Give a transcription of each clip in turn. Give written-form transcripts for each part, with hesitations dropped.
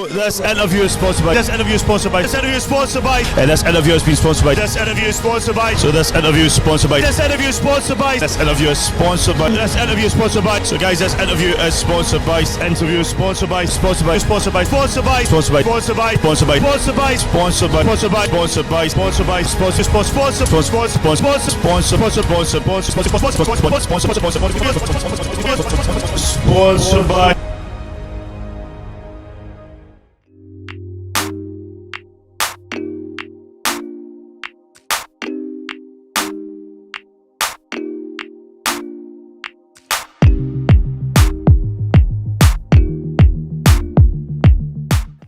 this interview is sponsored by. This interview is sponsored by. This interview is sponsored by. And this interview has been sponsored by. This interview is sponsored by. So this interview is sponsored by. This interview is sponsored by. This interview is sponsored by. This interview is sponsored by. So guys, this interview is sponsored by. Interview is sponsored by. Sponsored by. Sponsored by. Sponsored by. Sponsored by. Sponsored by. Sponsored by. Sponsored by. Sponsored by. Sponsored by. Sponsored by. Sponsored by. Sponsor. Sponsor. Sponsor. Sponsor. Sponsor. Sponsor. Sponsor. Sponsored by.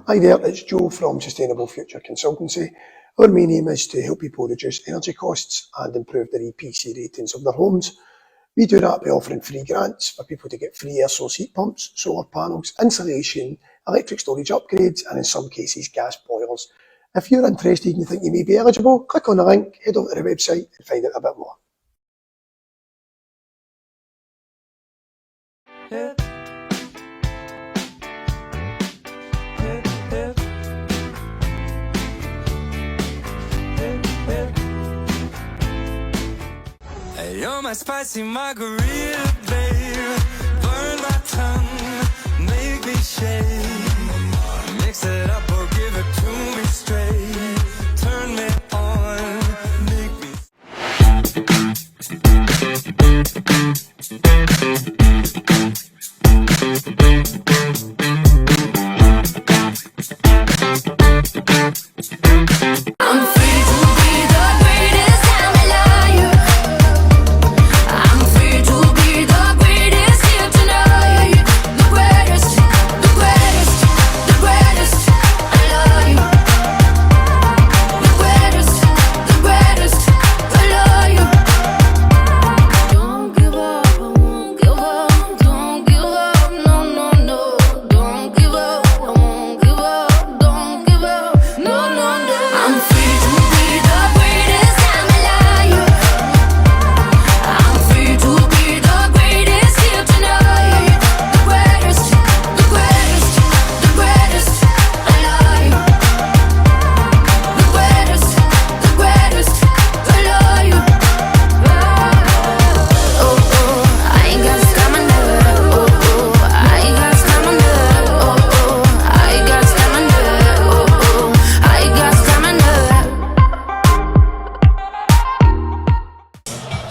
Hi there, it's Joe from Sustainable Future Consultancy. Our main aim is to help people reduce energy costs and improve their EPC ratings of their homes. We do that by offering free grants for people to get free air source heat pumps, solar panels, insulation, electric storage upgrades, and in some cases gas boilers. If you're interested and you think you may be eligible, click on the link, head over to the website and find out a bit more. You're my spicy margarita, babe. Burn my tongue, make me shake. Mix it up or give it to me straight. Turn me on, make me. I'm free to be the greatest Himalayan. I'm free to be the greatest here tonight. The greatest, the greatest, the greatest. I love you. The greatest, the greatest. I love you. Don't give up, I won't give up. Don't give up, no, no, no. Don't give up, I won't give up. Don't give up, no, no, no. I'm free to be the greatest Himalayan. I'm free to be the greatest here tonight. The greatest, the greatest, the greatest. I love you. The greatest, the greatest. I love you. Oh, oh, I ain't got stamina. Oh, oh, I ain't got stamina. Oh, oh, I got stamina. Oh, oh, I got stamina.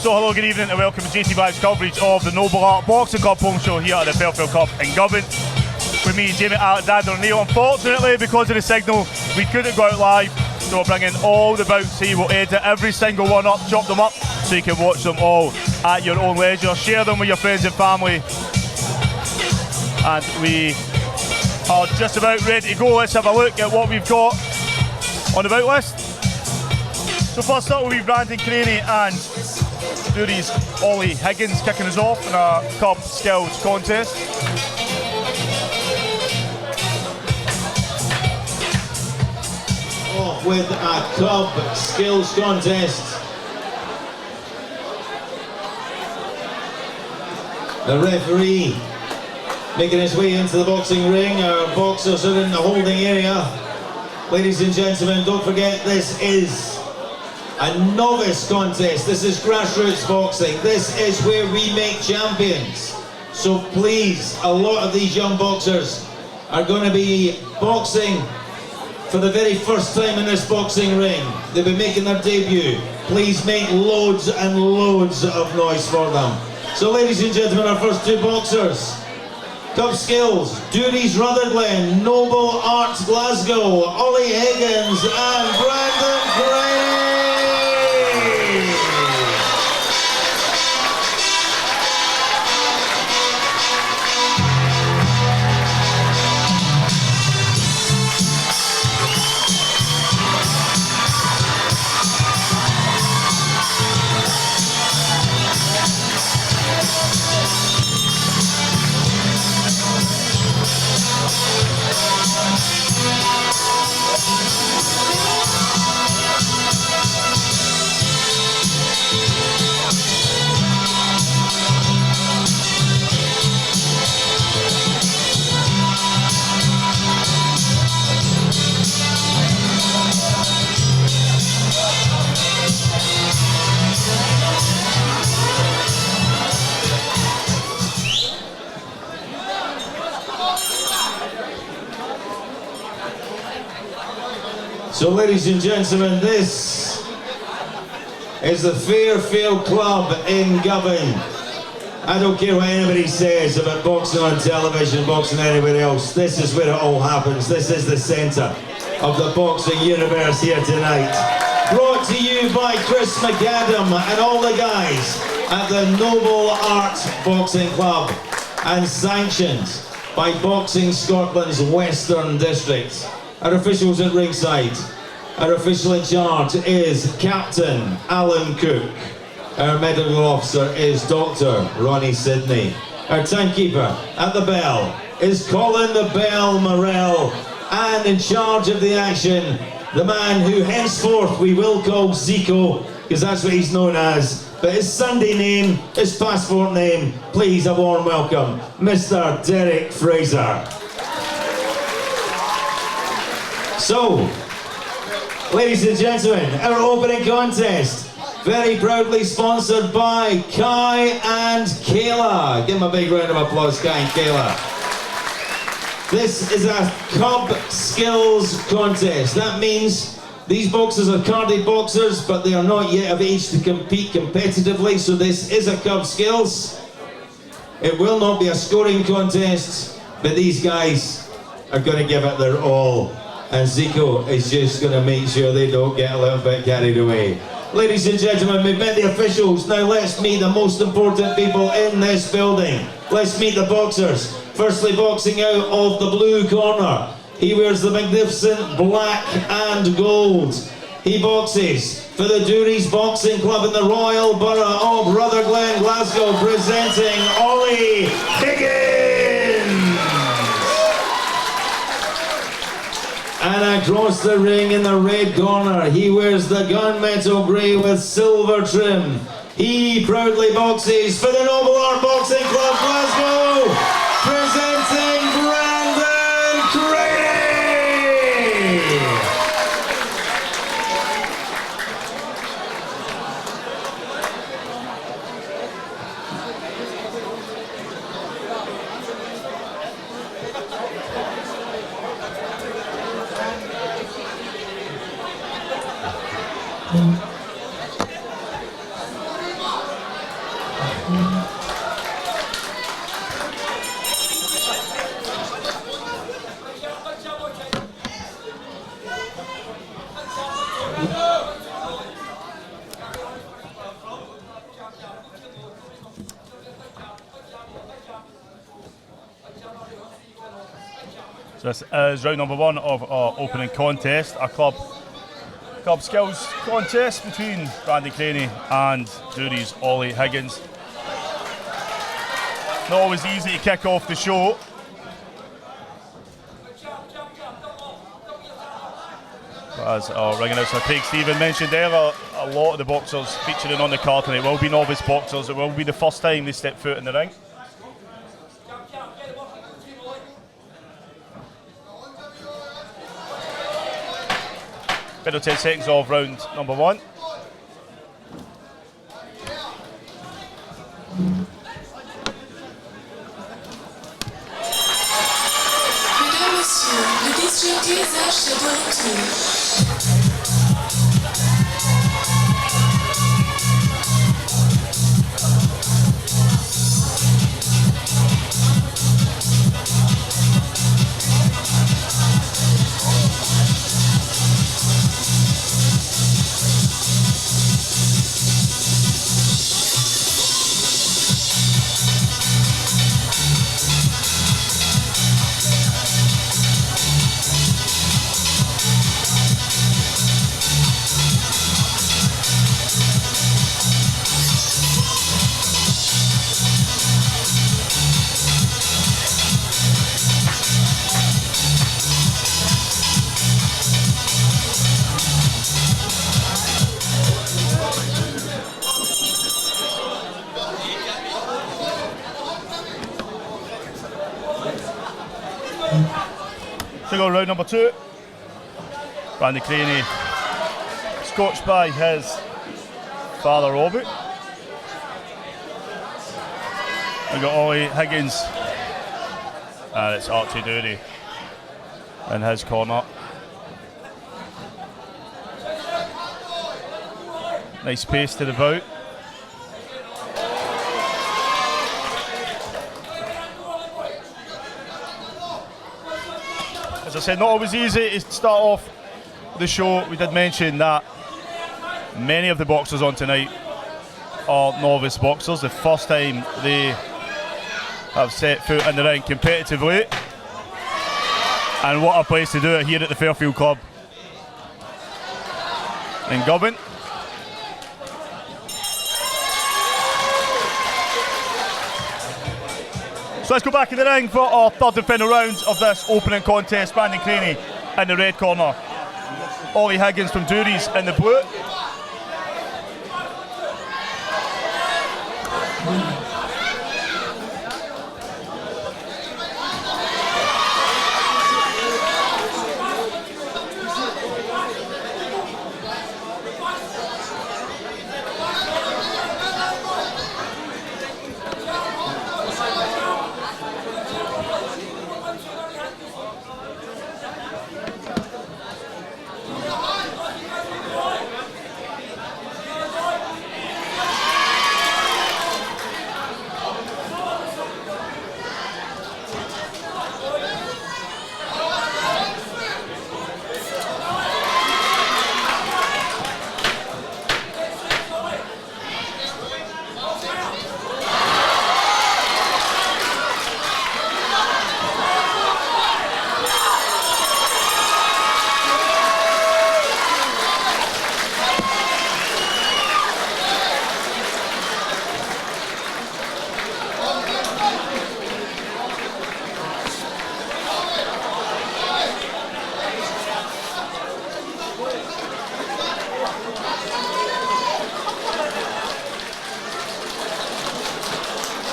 So hello, good evening and welcome to JATV's coverage of the Nobleart Boxing Club home show here at the Fairfield Club in Govan. With me, Jamie, Alexander and Neil. Unfortunately, because of the signal, we couldn't go out live, so we're bringing all the bouts here. We'll edit every single one up, chop them up, so you can watch them all at your own leisure. Share them with your friends and family. And we are just about ready to go. Let's have a look at what we've got on the bout list. So first up will be Brandon Craney and Dury's Ollie Higgins kicking us off in a Cup Skills contest. Off with a Cup Skills contest. The referee making his way into the boxing ring. Our boxers are in the holding area. Ladies and gentlemen, don't forget this is a novice contest. This is grassroots boxing. This is where we make champions. So please, a lot of these young boxers are going to be boxing for the very first time in this boxing ring. They'll be making their debut. Please make loads and loads of noise for them. So ladies and gentlemen, our first two boxers. Cup Skills, Dury's Rutherglen, Nobleart Glasgow, Ollie Higgins and Brandon Craney. So ladies and gentlemen, this is the Fairfield Club in Govan. I don't care what anybody says about boxing on television, boxing anywhere else. This is where it all happens. This is the centre of the boxing universe here tonight. Brought to you by Chris McAdam and all the guys at the Nobleart Boxing Club, and sanctioned by Boxing Scotland's Western District. Our officials at ringside. Our official in charge is Captain Alan Cook. Our medical officer is Dr. Ronnie Sidney. Our timekeeper at the bell is Colin the Bell Morell. And in charge of the action, the man who henceforth we will call Zico, because that's what he's known as. But his Sunday name, his passport name, please a warm welcome, Mr. Derek Fraser. So, ladies and gentlemen, our opening contest, very proudly sponsored by Kai and Kayla. Give them a big round of applause, Kai and Kayla. This is a Cub Skills contest. That means these boxers are carded boxers, but they are not yet of age to compete competitively, so this is a Cub Skills. It will not be a scoring contest, but these guys are going to give it their all. And Zico is just going to make sure they don't get a little bit carried away. Ladies and gentlemen, we've met the officials. Now let's meet the most important people in this building. Let's meet the boxers. Firstly, boxing out of the blue corner. He wears the magnificent black and gold. He boxes for the Duries Boxing Club in the Royal Borough of Rutherglen, Glasgow, presenting Ollie Higgins. And across the ring in the red corner, he wears the gunmetal grey with silver trim. He proudly boxes for the Nobleart Boxing Club, Glasgow, presenting Brandon Crady. So this is round number one of our opening contest, a Cub Skills contest between Brandon Craney and Duries Ollie Higgins. Not always easy to kick off the show. But as our ring announcer Craig Stephen mentioned earlier, a lot of the boxers featuring on the card tonight will be novice boxers. It will be the first time they step foot in the ring. About 10 seconds of round number one. Mesdames, Messieurs, le disjockey Zach est de retour. To go round number two. Brandon Craney, scotched by his father Robbie. We've got Ollie Higgins, and it's Archie Dury in his corner. Nice pace to the bout. As I said, not always easy to start off the show. We did mention that many of the boxers on tonight are novice boxers. The first time they have set foot in the ring competitively. And what a place to do it here at the Fairfield Club in Govan. So let's go back in the ring for our third and final round of this opening contest. Brandon Craney in the red corner, Ollie Higgins from Doories in the blue.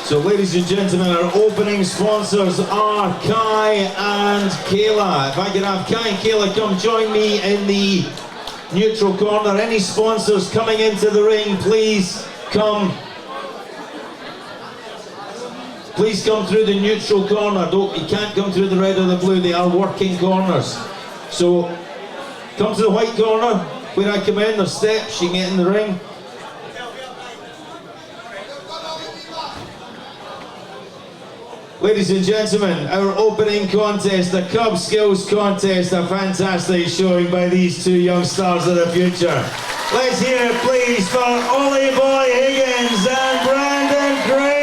So ladies and gentlemen, our opening sponsors are Kai and Kayla. If I could have Kai and Kayla come join me in the neutral corner. Any sponsors coming into the ring, please come. Please come through the neutral corner. You can't come through the red or the blue, they are working corners. So come to the white corner where I come in, there's steps, you can get in the ring. Ladies and gentlemen, our opening contest, the Cub Skills Contest, a fantastic showing by these two young stars of the future. Let's hear it please for Ollie Boy Higgins and Brandon Craney.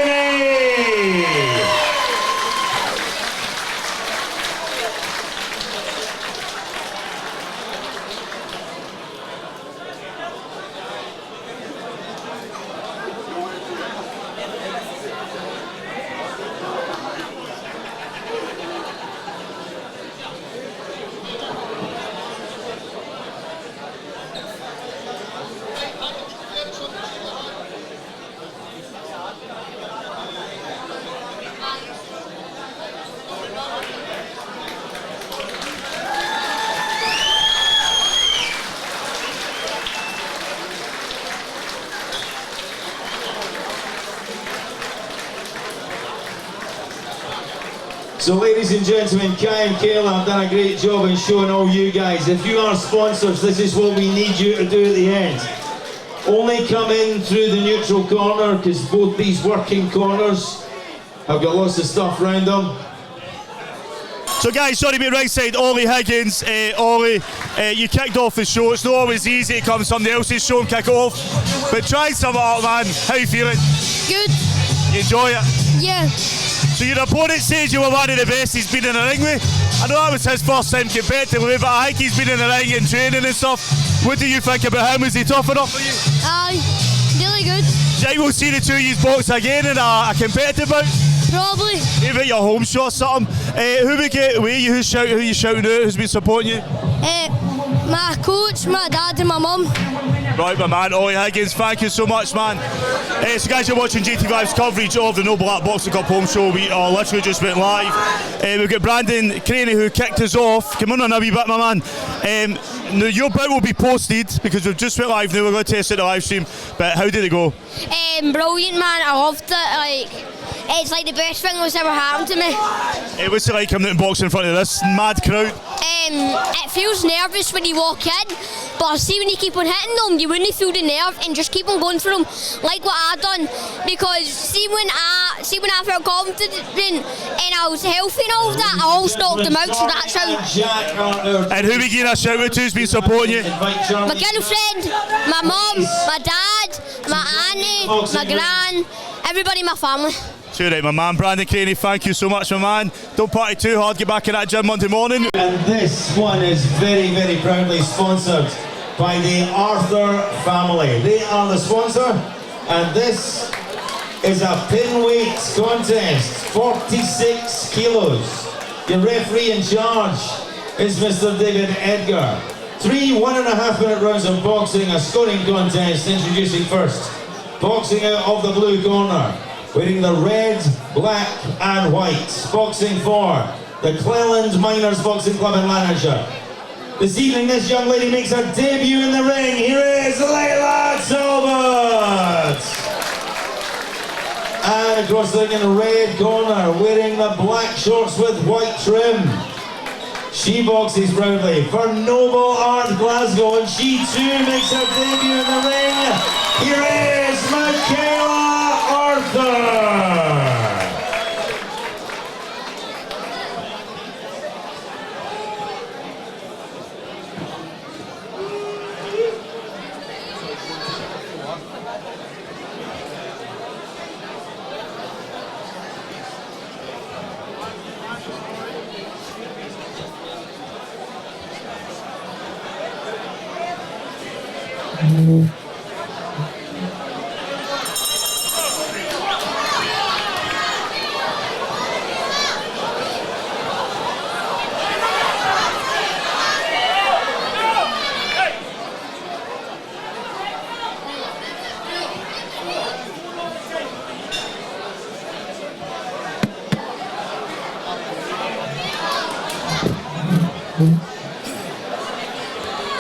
So ladies and gentlemen, Kai and Kayla have done a great job in showing all you guys. If you are sponsors, this is what we need you to do at the end. Only come in through the neutral corner, because both these working corners have got lots of stuff around them. So guys, sorry to be ringside, Ollie Higgins. Ollie, you kicked off the show. It's not always easy to come to somebody else's show and kick it off. But try and sum it up, man. How you feeling? Good. You enjoy it? Yeah. So your opponent says you were one of the best he's been in the ring with. I know that was his first time competitively, but I think he's been in the ring and training and stuff. What do you think about him? Was he tough enough for you? Aye. Really good. Do you think we'll see the two of you box again in a competitive bout? Probably. Maybe at your home show or something. Who we get away? Who you shouting out? Who's been supporting you? My coach, my dad and my mum. Right, my man, Ollie Higgins, thank you so much, man. So guys, you're watching JATV's coverage of the Nobleart Boxing Cup home show. We are literally just went live. We've got Brandon Craney who kicked us off. Come on a wee bit, my man. Now your bout will be posted because we've just went live now. We're going to test it the live stream. But how did it go? Brilliant, man. I loved it. It's like the best thing that's ever happened to me. Hey, what's it like coming out and boxing in front of this mad crowd? It feels nervous when you walk in, but see when you keep on hitting them, you wouldn't feel the nerve and just keep on going for them, like what I done. Because see when I felt confident and I was healthy and all of that, I always knocked them out. So that's how. And who we giving a shout out to who's been supporting you? My girlfriend, my mum, my dad, my auntie, my gran, everybody in my family. Too right, my man, Brandon Craney, thank you so much, my man. Don't party too hard, get back in that gym Monday morning. And this one is very, very proudly sponsored by the Arthur family. They are the sponsor, and this is a pin weight contest, 46 kilos. Your referee in charge is Mr. David Edgar. 3 1.5 minute rounds of boxing, a scoring contest. Introducing first, boxing out of the blue corner, wearing the red, black and white, boxing for the Cleland Miners Boxing Club in Lanarkshire. This evening, this young lady makes her debut in the ring. Here is Layla Talbot. And across the ring in the red corner, wearing the black shorts with white trim, she boxes proudly for Nobleart Glasgow, and she too makes her debut in the ring. Here is Michaela Arthur.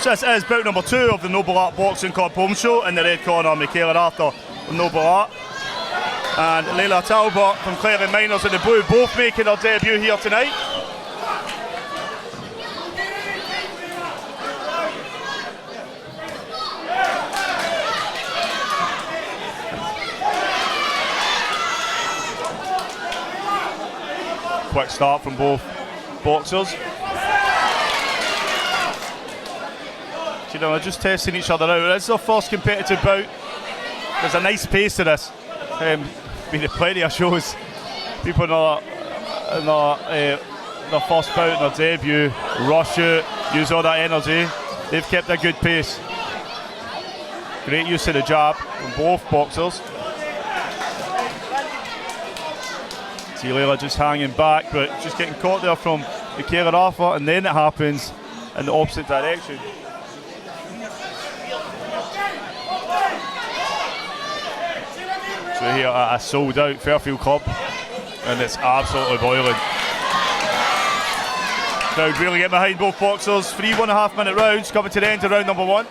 So this is bout number 2 of the Nobleart Boxing Club home show. In the red corner, Michaela Arthur from Nobleart and Layla Talbot from KELVIN Miners in the blue, both making their debut here tonight. Quick start from both boxers. You know, just testing each other out. This is our first competitive bout. There's a nice pace to this. Been plenty of shows. People in their first bout, in their debut, rush out, use all that energy. They've kept a good pace. Great use of the jab from both boxers. See Layla just hanging back, but just getting caught there from Michaela Arthur, and then it happens in the opposite direction. So here at a sold out Fairfield Club, and it's absolutely boiling. Crowd really get behind both boxers. 3 1.5 minute rounds coming to the end of round number 1.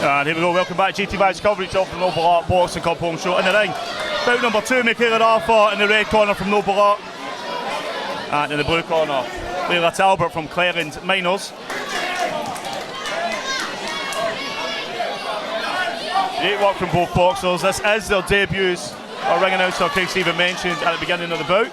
And here we go, welcome back to JATV's coverage of the Nobleart Boxing Club home show. In the ring, bout number 2, Michaela Arthur in the red corner from Nobleart. And in the blue corner, Layla Talbot from KELVIN Miners. Great work from both boxers. This is their debuts. Our ring announcer Craig Stephen mentioned at the beginning of the bout.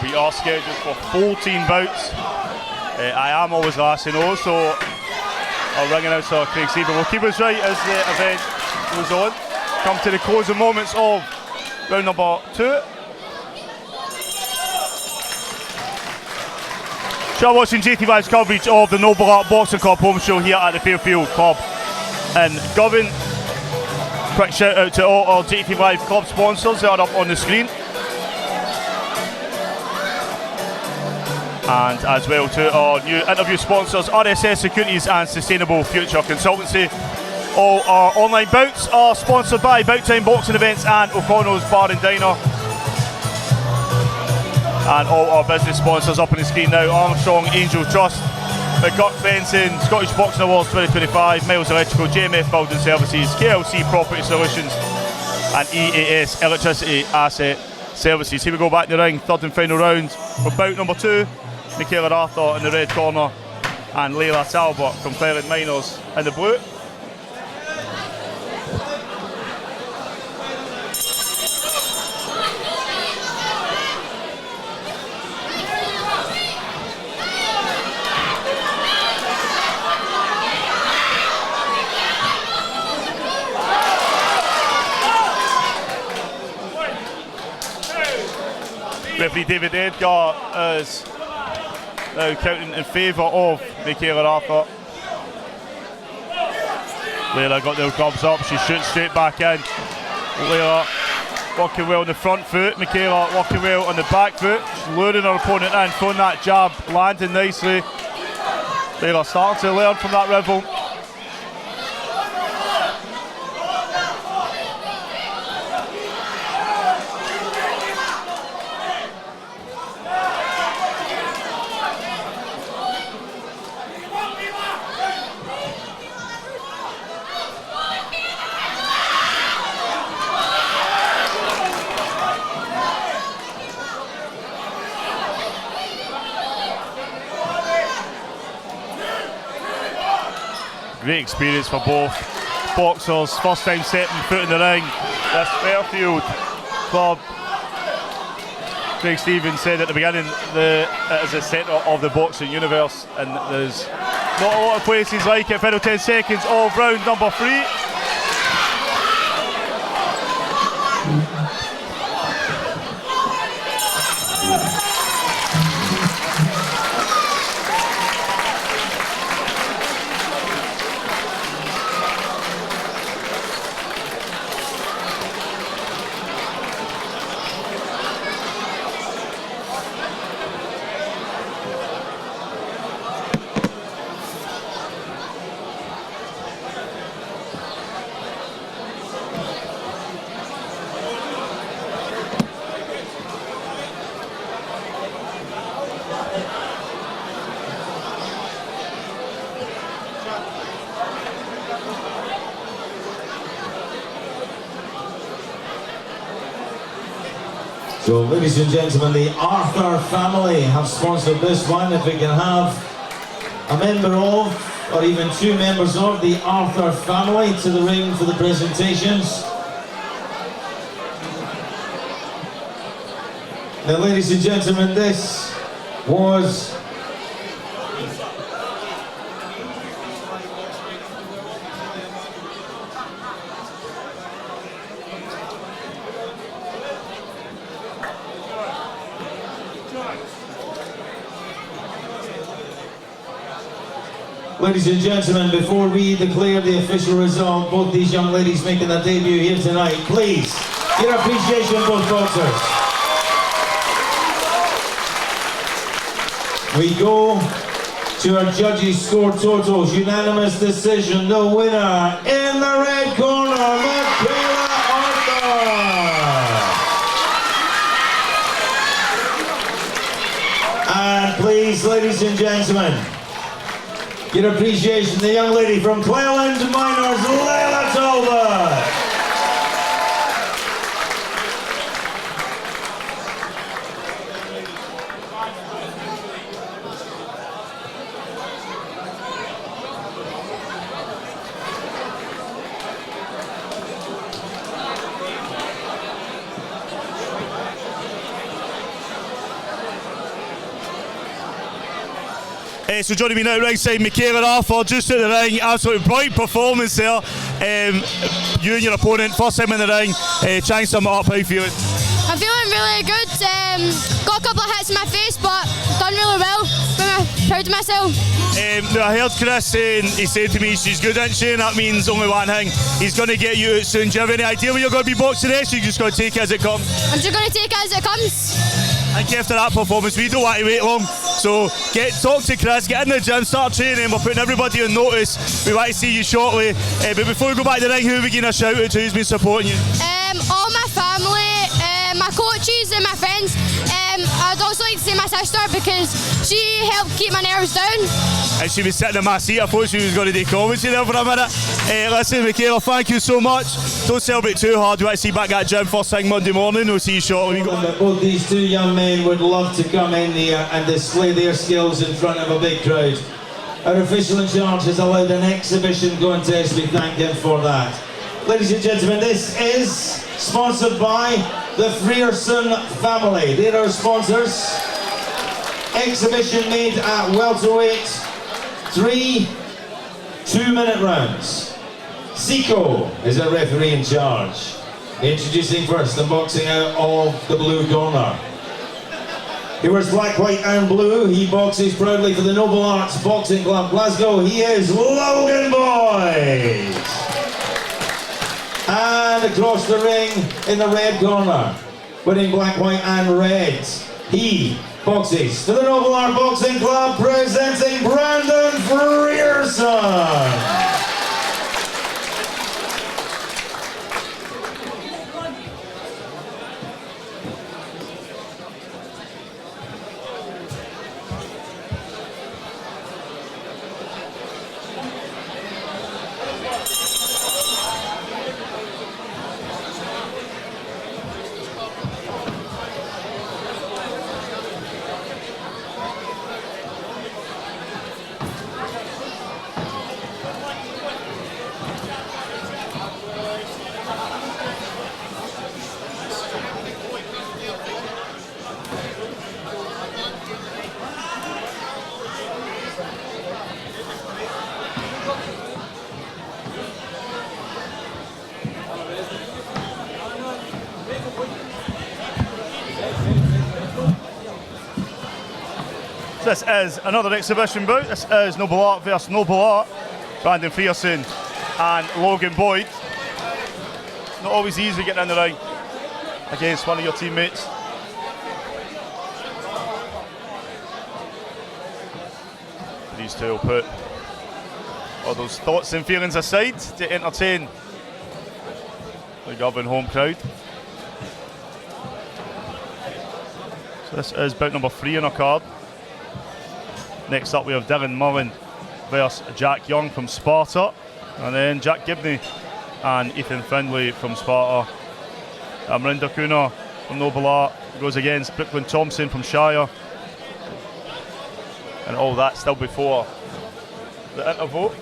We are scheduled for 14 bouts. I am always last to know, so our ring announcer Craig Stephen will keep us right as the event goes on. Come to the closing moments of round number 2. You're watching JATV's coverage of the Nobleart Boxing Club home show here at the Fairfield Club in Govan. Quick shout out to all our JATV Live club sponsors that are up on the screen. And as well to our new interview sponsors, RSS Securities and Sustainable Future Consultancy. All our online bouts are sponsored by Bout Time Boxing Events and O'Connell's Bar and Diner. And all our business sponsors up on the screen now: Armstrong Angel Trust, McGurk Fencing, Scottish Boxing Awards 2025, Miles Electrical, JMF Building Services, KLC Property Solutions and EAS Electricity Asset Services. Here we go back in the ring, third and final round for bout number 2. Michaela Arthur in the red corner and Leila Talbot from Claremont Miners in the blue. Referee David Edgar is now counting in favour of Michaela Arthur. Leila got the gloves up, she shoots straight back in. Leila working well on the front foot, Michaela working well on the back foot. She's luring her opponent in, throwing that jab, landing nicely. Leila starting to learn from that rival. Great experience for both boxers. First time setting foot in the ring. This Fairfield Club. Craig Stephen said at the beginning it is the centre of the boxing universe, and there's not a lot of places like it. Final 10 seconds of round number 3. So, ladies and gentlemen, the Arthur family have sponsored this one. If we can have a member of, or even 2 members of the Arthur family to the ring for the presentations. Now, ladies and gentlemen, this was Ladies and gentlemen, before we declare the official result, both these young ladies making their debut here tonight, please, your appreciation of both boxers. We go to our judges' score totals. Unanimous decision, the winner in the red corner, Michaela Arthur. And please, ladies and gentlemen, your appreciation, the young lady from Cleland Miners, Leila Talbot. So joining me now ringside, Michaela Arthur, just at the ring, absolutely bright performance there. You and your opponent, first time in the ring, trying something up, how you feeling? I'm feeling really good. Got a couple of hits in my face, but done really well. I'm proud of myself. Now I heard Chris saying, he said to me, she's good, isn't she? And that means only one thing, he's going to get you out soon. Do you have any idea where you're going to be boxing next? You're just going to take it as it comes? I'm just going to take it as it comes. I think after that performance, we don't want to wait long. So talk to Chris, get in the gym, start training. We're putting everybody on notice. We want to see you shortly. But before we go back to the ring, who are we going to shout out to? Who's been supporting you? All my family, my coaches and my friends. I'd also like to say my sister because she helped keep my nerves down. And she was sitting in my seat. I thought she was going to do commentary there for a minute. Listen, Michaela, thank you so much. Don't celebrate too hard. We want to see you back at gym first thing Monday morning. We'll see you shortly. Both these two young men would love to come in here and display their skills in front of a big crowd. Our official in charge has allowed an exhibition contest. We thank him for that. Ladies and gentlemen, this is sponsored by the Frierson family. They're our sponsors. Exhibition made at welterweight, 3 2-minute rounds. Seco is a referee in charge. Introducing first the boxing out of the blue corner. He wears black, white and blue. He boxes proudly for the Nobleart Boxing Club, Glasgow. He is Logan Boyd. And across the ring in the red corner, wearing black, white and red, he boxes for the Nobleart Boxing Club, presenting Brandon Frierson. This is another exhibition bout. This is Nobleart versus Nobleart. Brandon Frierson and Logan Boyd. Not always easy getting in the ring against one of your teammates. These two will put all those thoughts and feelings aside to entertain the Govan home crowd. So this is bout number 3 on our card. Next up we have Dylan Mullen versus Jack Young from Sparta, and then Jack Gibney and Ethan Findlay from Sparta. Amrinda Kuna from Nobleart goes against Brooklyn Thompson from Shire, and all that still before the intervote.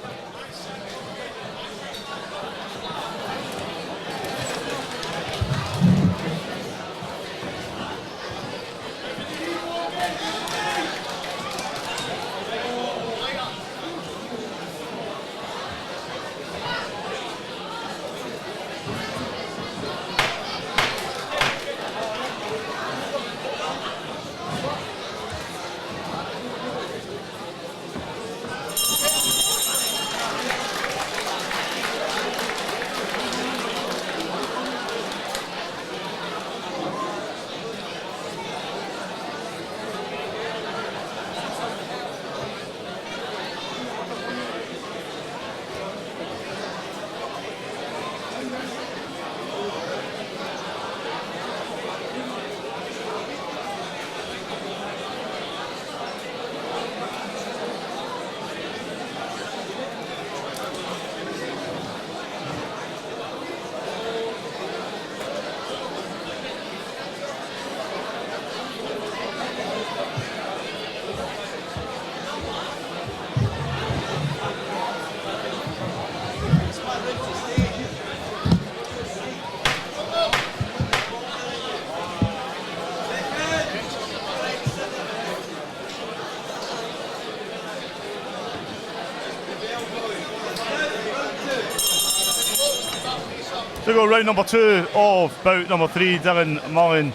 So we go round number 2 of bout number 3, Brandon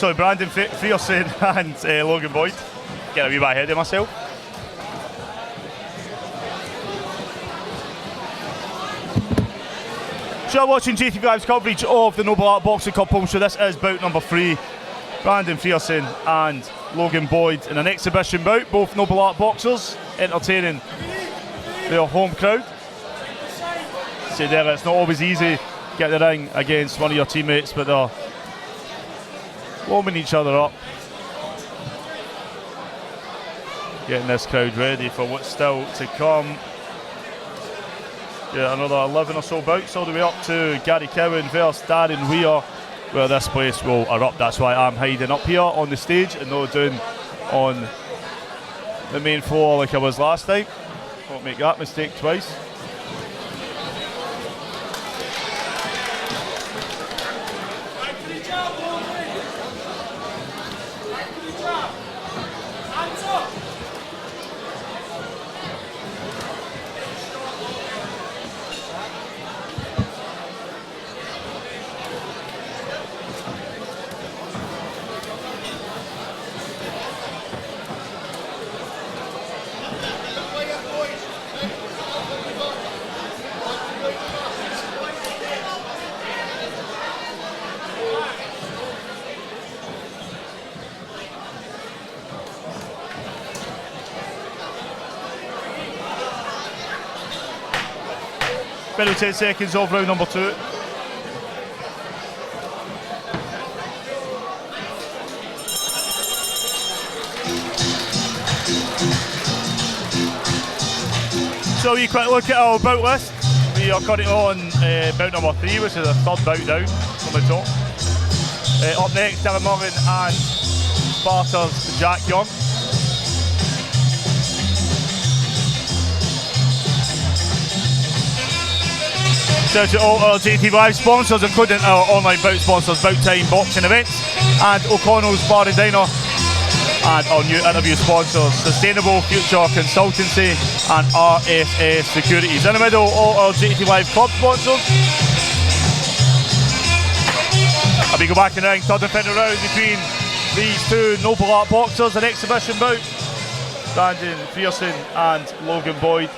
Frierson and Logan Boyd. Get a wee bit ahead of myself. So you're watching JATV's coverage of the Nobleart Boxing Cup home show. This is bout number 3. Brandon Frierson and Logan Boyd in an exhibition bout. Both Nobleart boxers entertaining their home crowd. So there, it's not always easy to get the ring against one of your teammates, but they're warming each other up, getting this crowd ready for what's still to come. Yeah, another 11 or so bouts all the way up to Gary Cowan versus Darren Weir, where this place will erupt. That's why I'm hiding up here on the stage and not doing on the main floor like I was last time. Won't make that mistake twice. Final 10 seconds of round number 2. So a quick look at our bout list. We are currently on bout number 3, which is the third bout down from the top. Up next, Darren Morgan and Sparta's Jack Young. Shout out to all our JATV Live sponsors, including our online bout sponsors, Bout Time Boxing Events and O'Connell's Bar and Diner, and our new interview sponsors, Sustainable Future Consultancy and RFS Securities. In the middle, all our JATV Live club sponsors. And we go back in the ring, third and final round between these two Nobleart boxers, an exhibition bout, Brandon Frierson and Logan Boyd.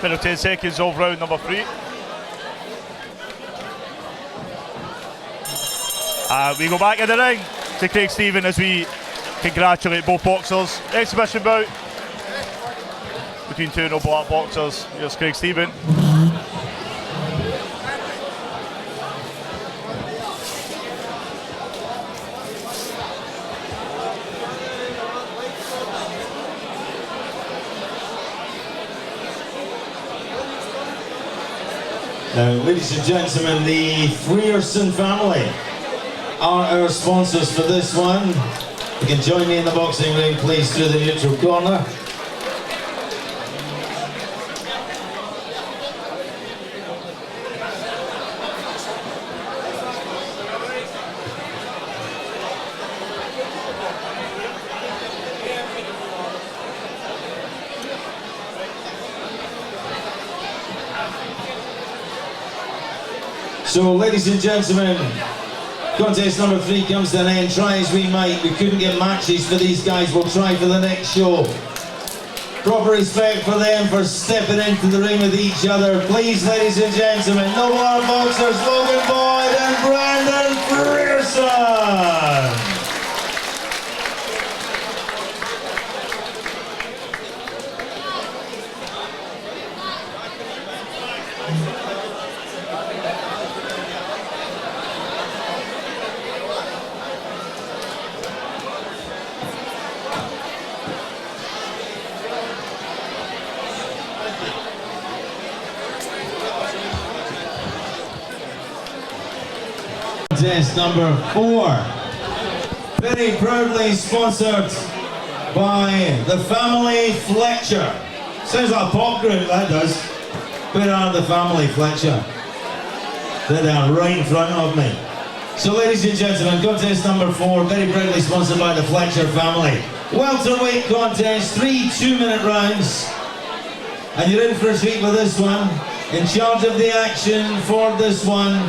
Final 10 seconds of round number 3. We go back in the ring to Craig Stephen as we congratulate both boxers. Exhibition bout between two Nobleart boxers. Here's Craig Stephen. Now, ladies and gentlemen, the Frierson family are our sponsors for this one. You can join me in the boxing ring, please, through the neutral corner. So, ladies and gentlemen, contest number 3 comes to an end. Try as we might, we couldn't get matches for these guys. We'll try for the next show. Proper respect for them for stepping into the ring with each other. Please, ladies and gentlemen, Nobleart boxers Logan Boyd and Brandon Frierson. Contest number 4, very proudly sponsored by the family Fletcher. Sounds like a pop group, that does. Where are the family Fletcher? They're down right in front of me. So, ladies and gentlemen, contest number 4, very proudly sponsored by the Fletcher family. Welterweight contest, 3 2-minute rounds. And you're in for a treat with this one. In charge of the action for this one,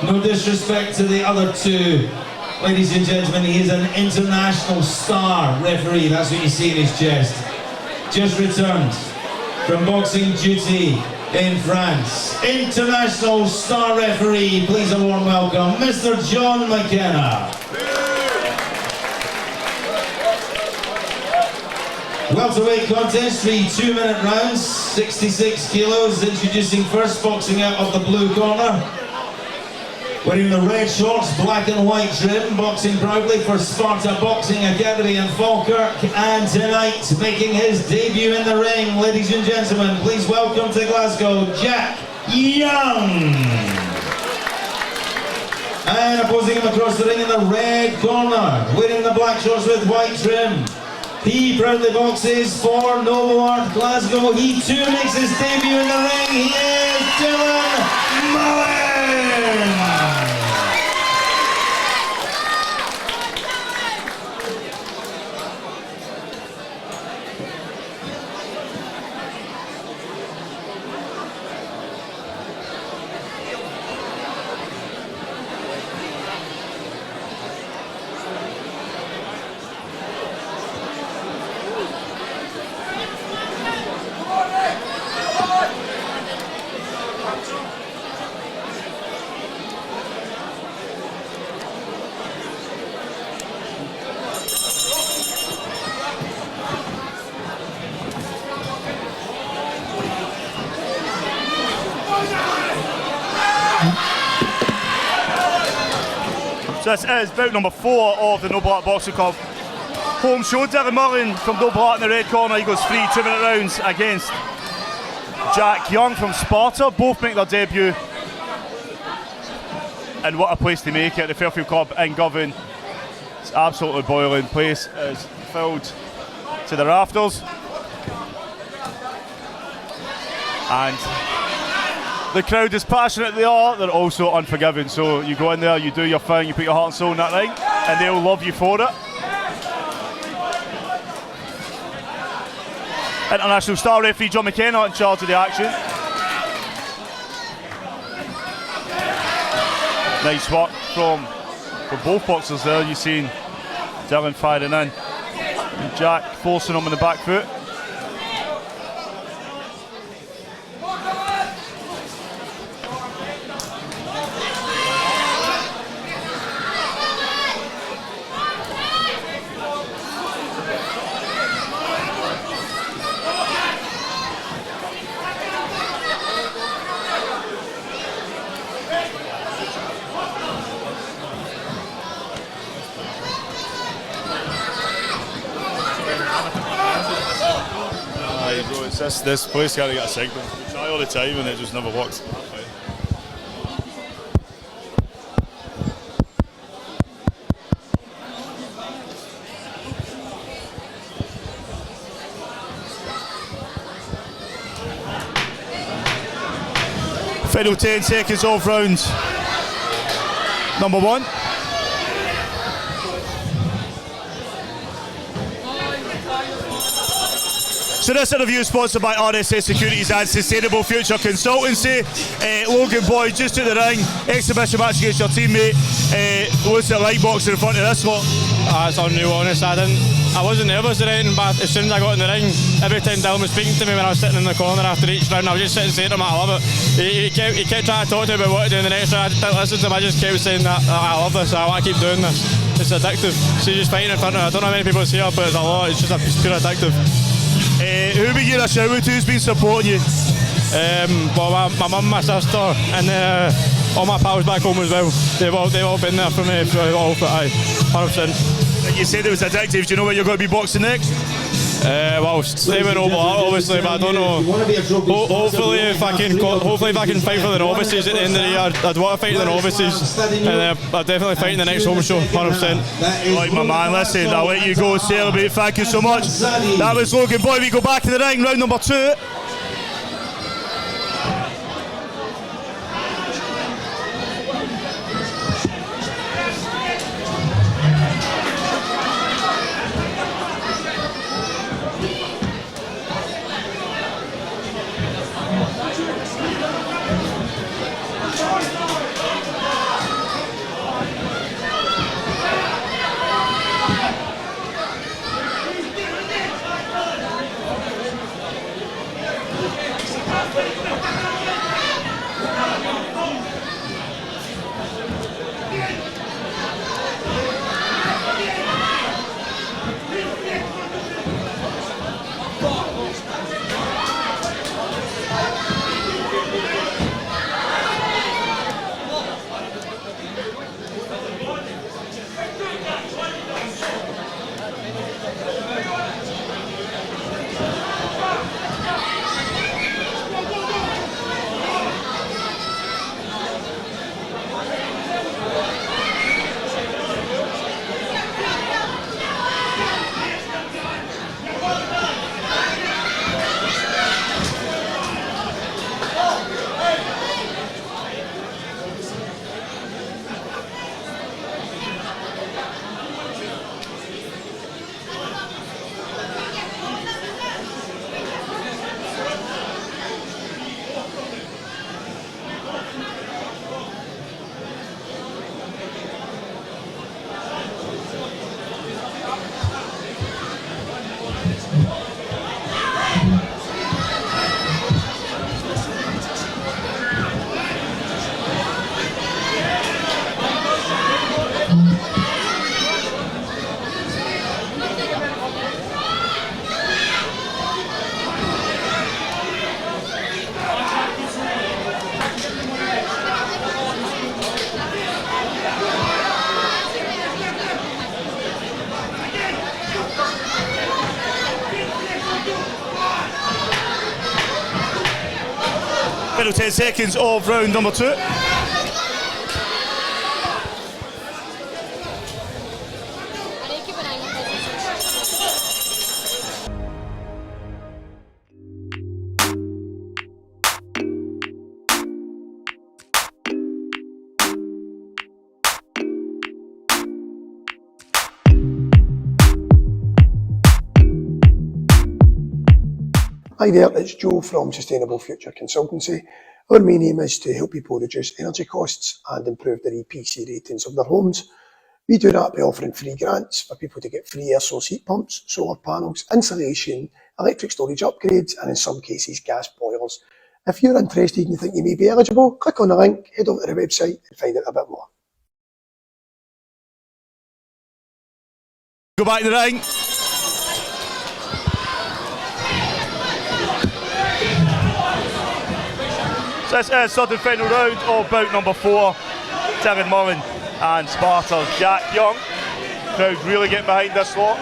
no disrespect to the other 2. Ladies and gentlemen, he is an international star referee. That's what you see in his chest. Just returned from boxing duty in France. International star referee, please a warm welcome, Mr. John McKenna. Welterweight contest, 3 2-minute rounds, 66 kilos. Introducing first, boxing out of the blue corner. Wearing the red shorts, black and white trim, boxing proudly for Sparta Boxing Academy in Falkirk, and tonight making his debut in the ring, ladies and gentlemen, please welcome to Glasgow, Jack Young. And opposing him across the ring in the red corner, wearing the black shorts with white trim, he proudly boxes for Nobleart Glasgow. He too makes his debut in the ring. He is Dylan Mullen. So this is bout number 4 of the Nobleart Boxing Club home show. Dylan Mullen from Nobleart in the red corner. He goes 3 2-minute rounds against Jack Young from Sparta. Both make their debut. And what a place to make it, the Fairfield Club in Govan. It's absolutely boiling. Place is filled to the rafters. And the crowd, as passionate they are, they're also unforgiving. So you go in there, you do your thing, you put your heart and soul in that ring, and they'll love you for it. International star referee John McKenna in charge of the action. Nice work from both boxers there. You've seen Dylan firing in, and Jack forcing him on the back foot. This place can't get a signal. We try all the time and it just never works. Final 10 seconds of round number 1. So this interview is sponsored by RSS Securities and Sustainable Future Consultancy. Logan Boyd just took the ring, exhibition match against your teammate. What's it like boxing in front of this lot? It's unreal, honest. I wasn't nervous or anything, but as soon as I got in the ring, every time Dylan was speaking to me when I was sitting in the corner after each round, I was just sitting saying to him, I love it. He kept trying to talk to me about what to do in the next round. I didn't listen to him, I just kept saying that I love this, I want to keep doing this. It's addictive. See, just fighting in front of me, I don't know how many people see it, but it's a lot, it's just pure addictive. Who have you given a shout out to? Who's been supporting you? Well, my mum, my sister, and all my pals back home as well. They've all been there for me, all for 100%. You said it was addictive. Do you know where you're going to be boxing next? Well, stay with Nobleart, obviously, but I don't know. Hopefully, if I can fight for the novices at the end of the year, I'd want to fight the novices, and I'll definitely fight in the next home show, 100%. Right, my man. Listen, I'll let you go celebrate. Thank you so much. That was Logan Boyd. We go back to the ring, round number 2. Final 10 seconds of round number 2. Hi there, it's Joe from Sustainable Future Consultancy. Our main aim is to help people reduce energy costs and improve their EPC ratings of their homes. We do that by offering free grants for people to get free air source heat pumps, solar panels, insulation, electric storage upgrades, and in some cases gas boilers. If you're interested and you think you may be eligible, click on the link, head over to the website and find out a bit more. Go back to the ring. So this is third and final round of bout number 4. Terran Mullen and Sparta's Jack Young. Crowd really getting behind this lot.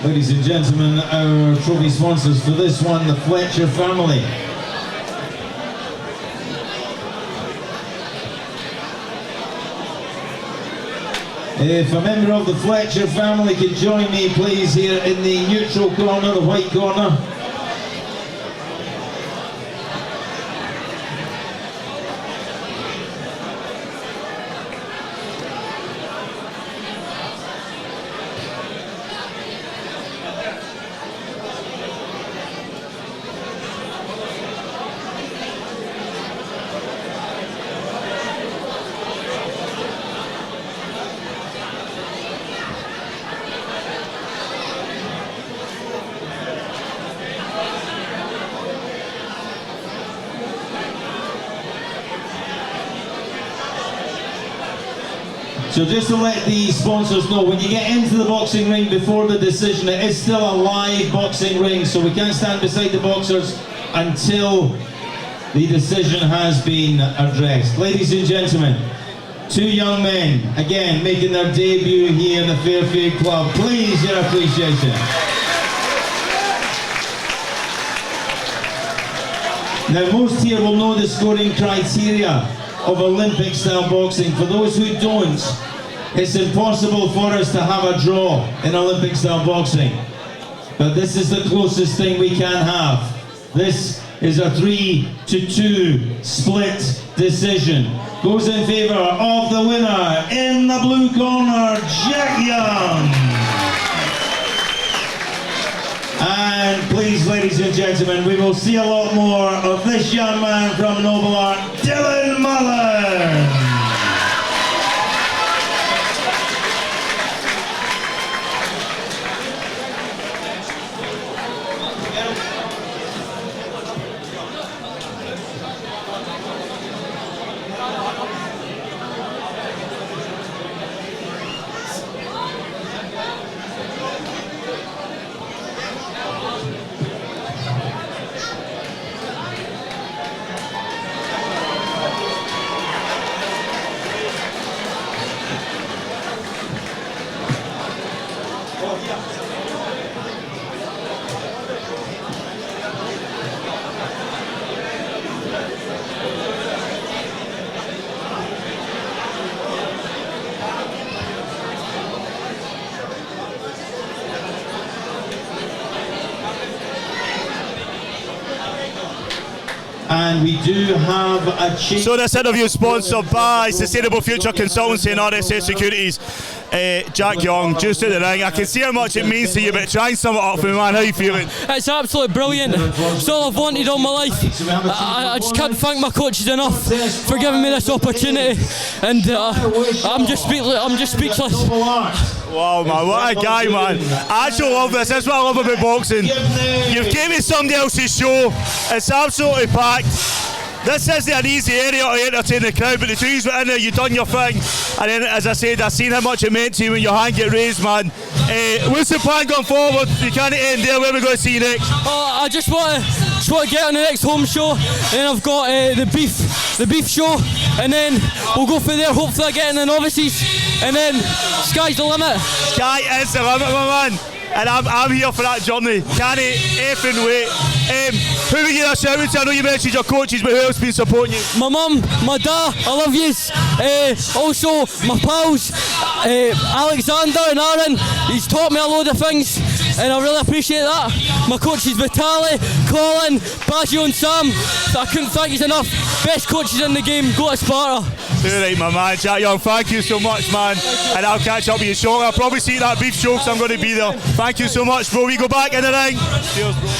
Ladies and gentlemen, our trophy sponsors for this one, the Fletcher family. If a member of the Fletcher family could join me please here in the neutral corner, the white corner. So just to let the sponsors know, when you get into the boxing ring before the decision, it is still a live boxing ring, so we can't stand beside the boxers until the decision has been addressed. Ladies and gentlemen, two young men, again, making their debut here in the Fairfield Club. Please, your appreciation. Now, most here will know the scoring criteria of Olympic style boxing. For those who don't, it's impossible for us to have a draw in Olympic style boxing. But this is the closest thing we can have. This is a 3-2 split decision. Goes in favour of the winner in the blue corner, Jack Young. And please, ladies and gentlemen, we will see a lot more of this young man from Nobleart, Dylan Mullen. And we do have a change. So this interview is sponsored by Sustainable Future Consultancy and RSS Securities. Jack Young, just in the ring. I can see how much it means to you, but try and sum it up for me, man. How are you feeling? It's absolutely brilliant. It's all I've wanted all my life. I just can't thank my coaches enough for giving me this opportunity, and I'm just speechless. Wow, man, what a guy, man. I actually love this. That's what I love about boxing. You've given me somebody else's show. It's absolutely packed. This isn't an easy area to entertain the crowd, but the trees were in there, you done your thing. And then, as I said, I seen how much it meant to you when your hand get raised, man. What's the plan going forward? You can't end there. Where are we going to see you next? I just want to get on the next home show. Then I've got the beef show, and then we'll go for there. Hopefully I get in the novices, and then sky's the limit. Sky is the limit, my man. And I'm here for that journey. Can't effing wait. Who are you a shout out to? I know you mentioned your coaches, but who else been supporting you? My mum, my dad, I love yous. Also, my pals, Alexander and Aaron. He's taught me a load of things, and I really appreciate that. My coaches, Vitaly, Colin, Baggio and Sam. I couldn't thank you enough. Best coaches in the game. Go to Sparta. All right, my man, Jack Young, thank you so much, man. And I'll catch up with you shortly. I'll probably see that beef show because I'm going to be there. Thank you so much, bro. We go back in the ring. Cheers, bro.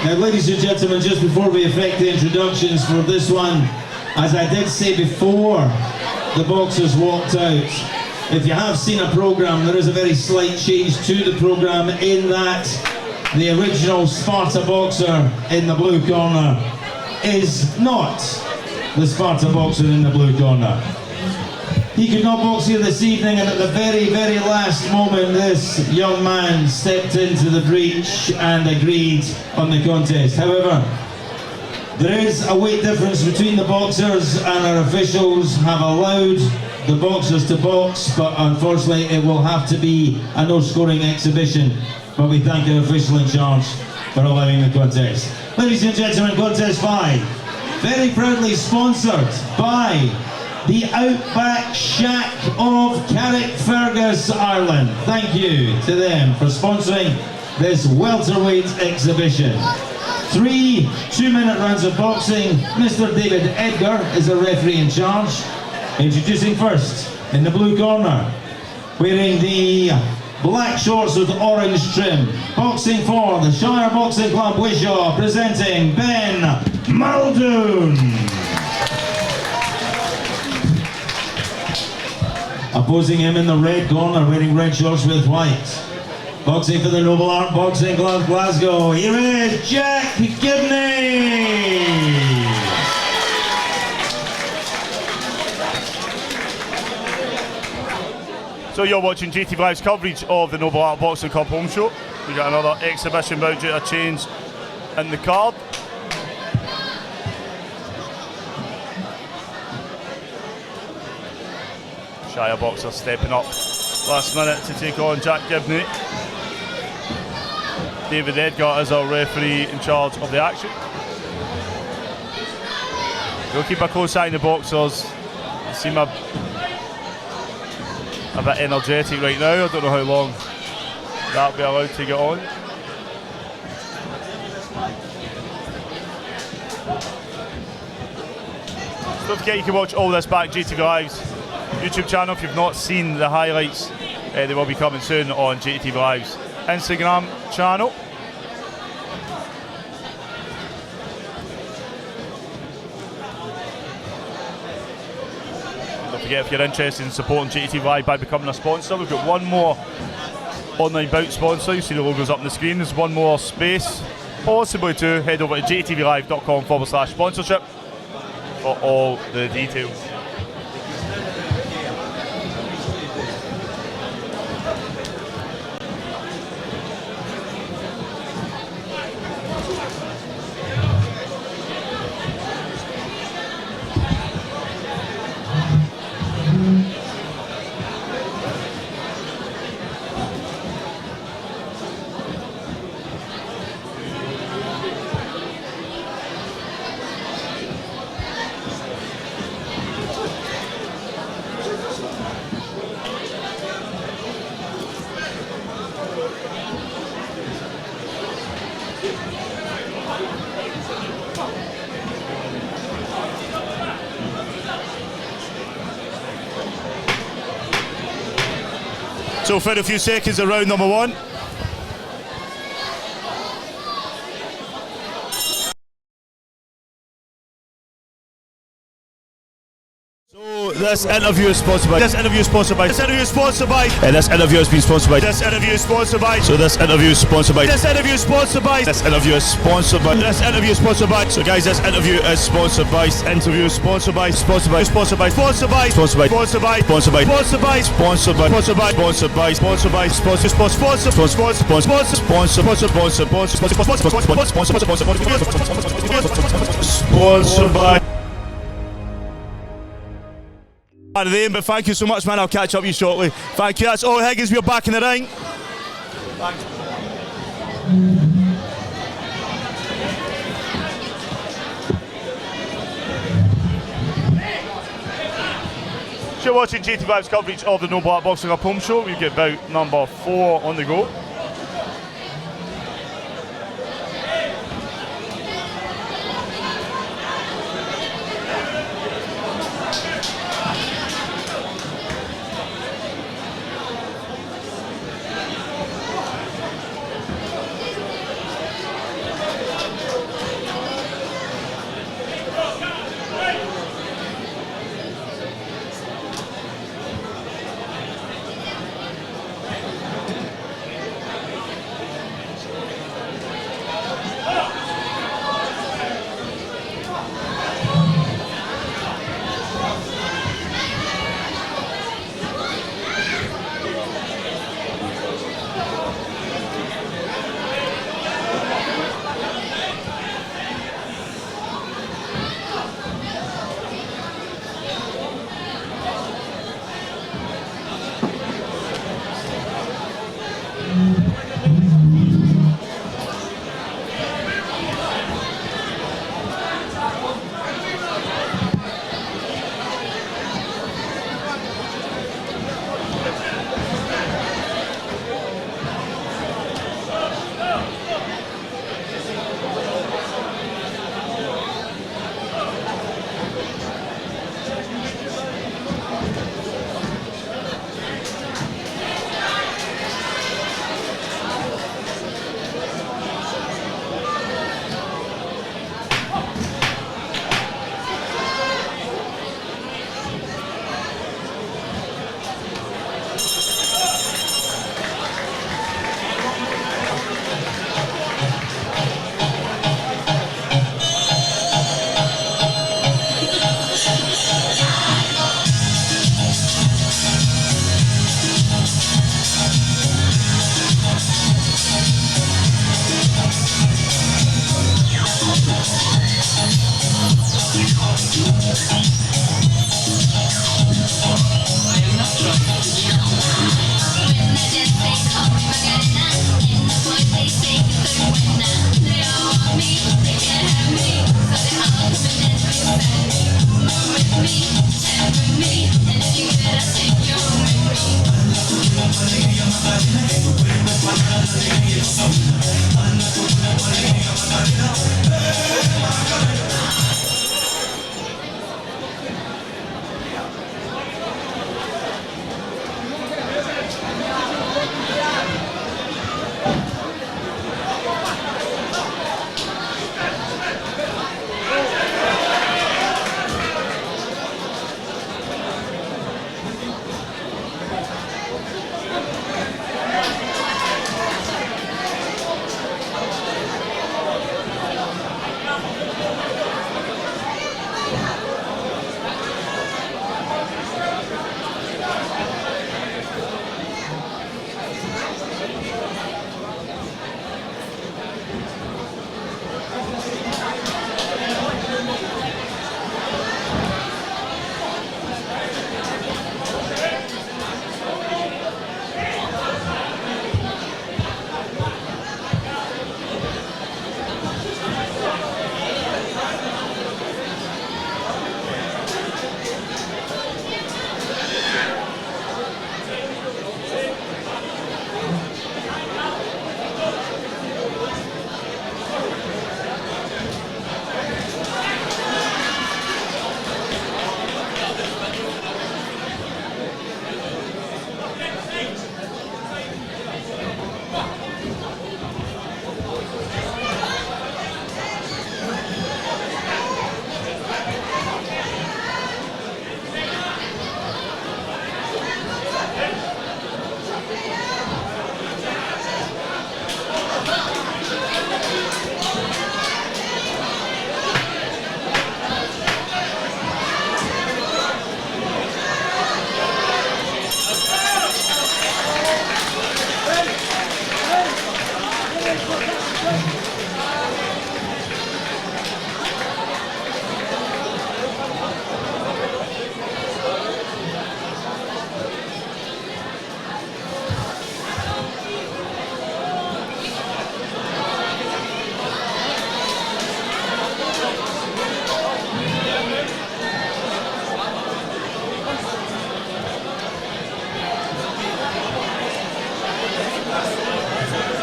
Now, ladies and gentlemen, just before we effect the introductions for this one, as I did say before the boxers walked out, if you have seen a programme, there is a very slight change to the programme in that the original Sparta boxer in the blue corner is not the Sparta boxer in the blue corner. He could not box here this evening, and at the very, very last moment, this young man stepped into the breach and agreed on the contest. However, there is a weight difference between the boxers, and our officials have allowed the boxers to box, but unfortunately it will have to be a no-scoring exhibition. But we thank the official in charge for allowing the contest. Ladies and gentlemen, contest 5, very proudly sponsored by the Outback Shack of Carrickfergus, Ireland. Thank you to them for sponsoring this welterweight exhibition. 3 2-minute rounds of boxing. Mr. David Edgar is the referee in charge. Introducing first, in the blue corner, wearing the black shorts with orange trim, boxing for the Shire Boxing Club Wishaw, presenting Ben Muldoon. Opposing him in the red corner, wearing red shorts with white, boxing for the Nobleart Boxing Club Glasgow, here is Jack Gibney. So you're watching JATV Live's coverage of the Nobleart Boxing Club home show. We got another exhibition bout due to change in the card. Shire boxer stepping up last minute to take on Jack Gibney. David Edgar is our referee in charge of the action. We'll keep a close eye on the boxers. They seem a bit energetic right now. I don't know how long that'll be allowed to get on. So don't forget you can watch all this back JATV Live's YouTube channel. If you've not seen the highlights, they will be coming soon on JATV Live's Instagram channel. Don't forget, if you're interested in supporting JATV Live by becoming a sponsor, we've got one more online bout sponsor. You see the logos up on the screen. There's one more space, possibly two. Head over to jatvlive.com/sponsorship for all the details. So for a few seconds of round number 1. So this interview is sponsored by. This interview is sponsored by. This interview is sponsored by. This interview has been sponsored by. This interview is sponsored by. So this interview is sponsored by. This interview is sponsored by. This interview is sponsored by. This interview is sponsored by. So guys, this interview is sponsored by. Interview is sponsored by. Sponsored by. Sponsored by. Sponsored by. Sponsored by. Sponsored by. Sponsored by. Sponsored by. Sponsored by. Sponsored by. Sponsored by. Sponsored by. Sponsor. Sponsor. Sponsor. Sponsor. Sponsor. Sponsor. Sponsor. Sponsored by. But thank you so much, man. I'll catch up with you shortly. Thank you. That's all, Higgins. We're back in the ring. Thanks. You're watching JATV's coverage of the Nobleart Boxing Cup Home Show. We get bout number 4 on the go.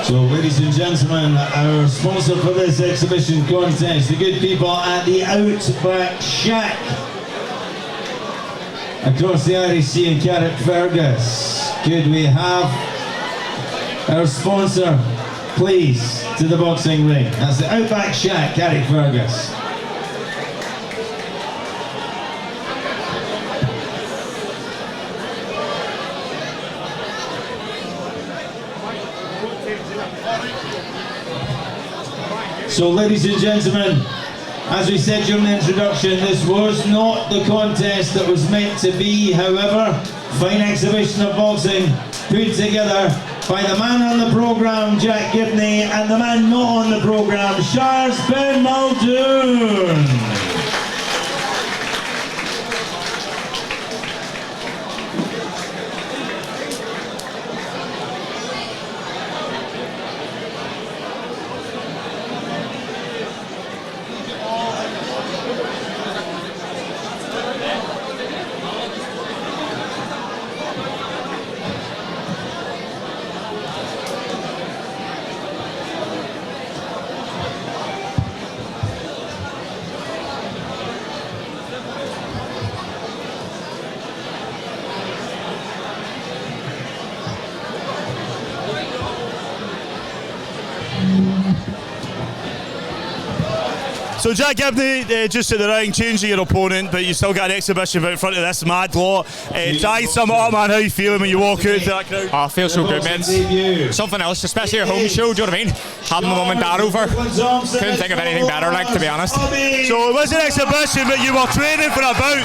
So, ladies and gentlemen, our sponsor for this exhibition contest, the good people at the Outback Shack across the Irish Sea in Carrickfergus. Could we have our sponsor, please, to the boxing ring? That's the Outback Shack, Carrickfergus. So, ladies and gentlemen, as we said during the introduction, this was not the contest that was meant to be. However, fine exhibition of boxing put together by the man on the programme, Jack Gibney, and the man not on the programme, Charles Ben Muldoon. So Jack Gibney, just at the ring, changing your opponent, but you still got an exhibition in front of this mad lot. Try sum it up, man. How you feeling when you walk out to that crowd? Oh, I feel so good, man. Something else, especially your home show, do you know what I mean? Having my mum and dad over. Couldn't think of anything better, like, to be honest. So it was an exhibition, but you were training for a bout.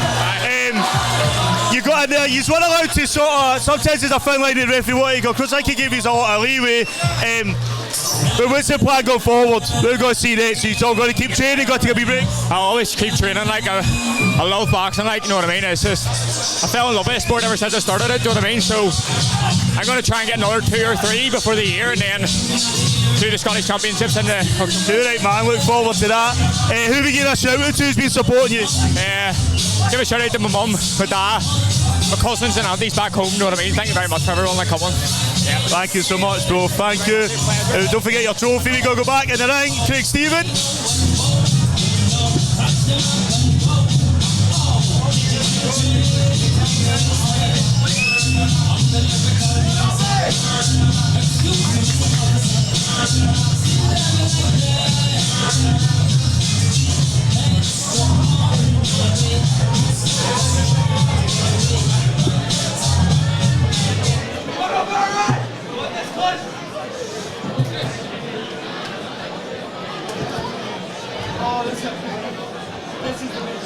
You got in there, you weren't allowed to sort of, sometimes there's a thin line in referee what you go, because I could give you a lot of leeway. But what's the plan going forward? We're going to see next. So you're going to keep training, got to get a wee break? I always keep training, like, I love boxing, like, you know what I mean? It's just, I fell in love with the sport ever since I started it, do you know what I mean? So I'm going to try and get another 2 or 3 before the year, and then do the Scottish Championships in the... Do right, man, look forward to that. Who we give a shout out to who's been supporting you? Give a shout out to my mum, my dad, my cousins and aunties back home, you know what I mean? Thank you very much for everyone that coming. Yeah. Thank you so much, bro. Thank you. Don't forget your trophy. We got to go back in the ring. Craig Stephen.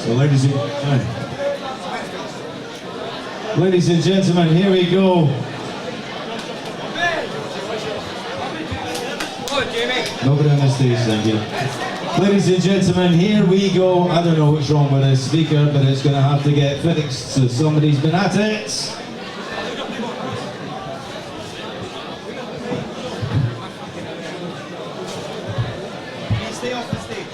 So ladies and gentlemen, here we go. Nobody on the stage, thank you. Ladies and gentlemen, here we go. I don't know what's wrong with this speaker, but it's going to have to get fixed. So somebody's been at it. Stay off the stage.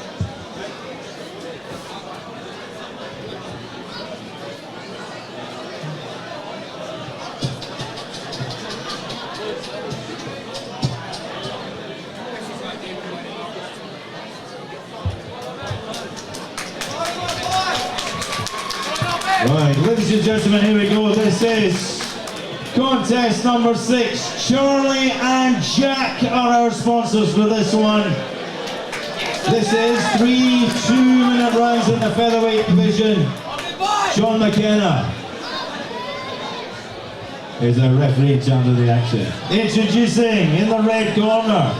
Right, ladies and gentlemen, here we go. This is contest number 6. Charlie and Jack are our sponsors for this one. This is 3 2-minute rounds in the featherweight division. John McKenna is our referee in charge of the action. Introducing in the red corner,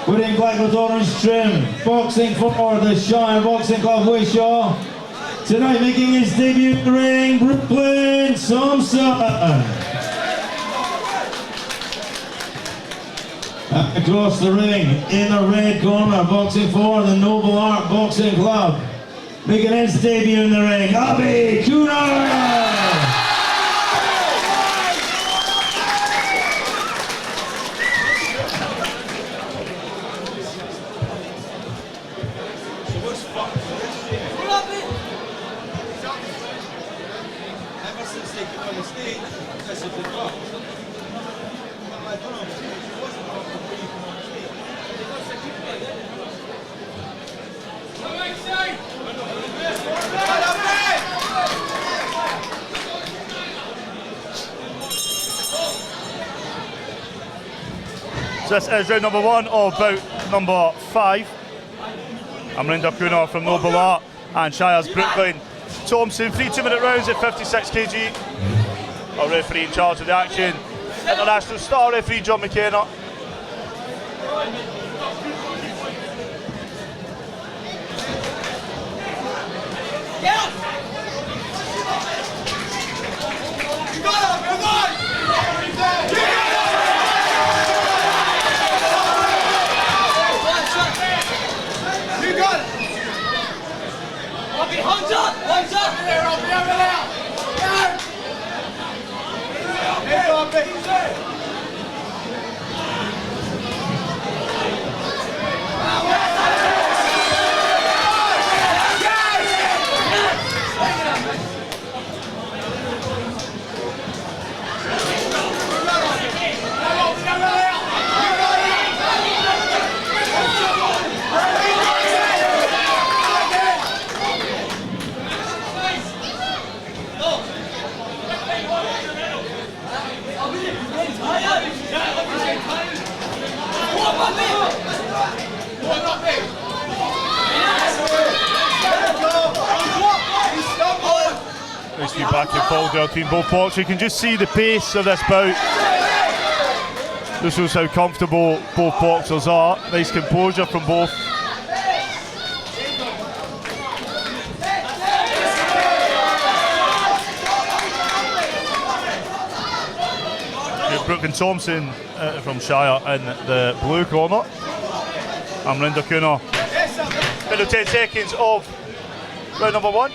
wearing black with orange trim, boxing for the Shire Boxing Club Wishaw. Tonight making his debut in the ring, Brooklyn Thompson. Across the ring, in the red corner, boxing for the Nobleart Boxing Club. Making his debut in the ring, Abby Cooner. So this is round number 1 of bout number 5. Amrinder Kuna from Nobleart and Shire's Brooklyn Thompson. 3 2-minute rounds at 56 kg. Our referee in charge of the action, international star referee John McKenna. Nice to be back and forward there between both blocks. You can just see the pace of this bout. This shows how comfortable both boxers are. Nice composure from both. Brooklyn Thompson from Shire in the blue corner. Amrinder Kuna. Middle 10 seconds of round number 1.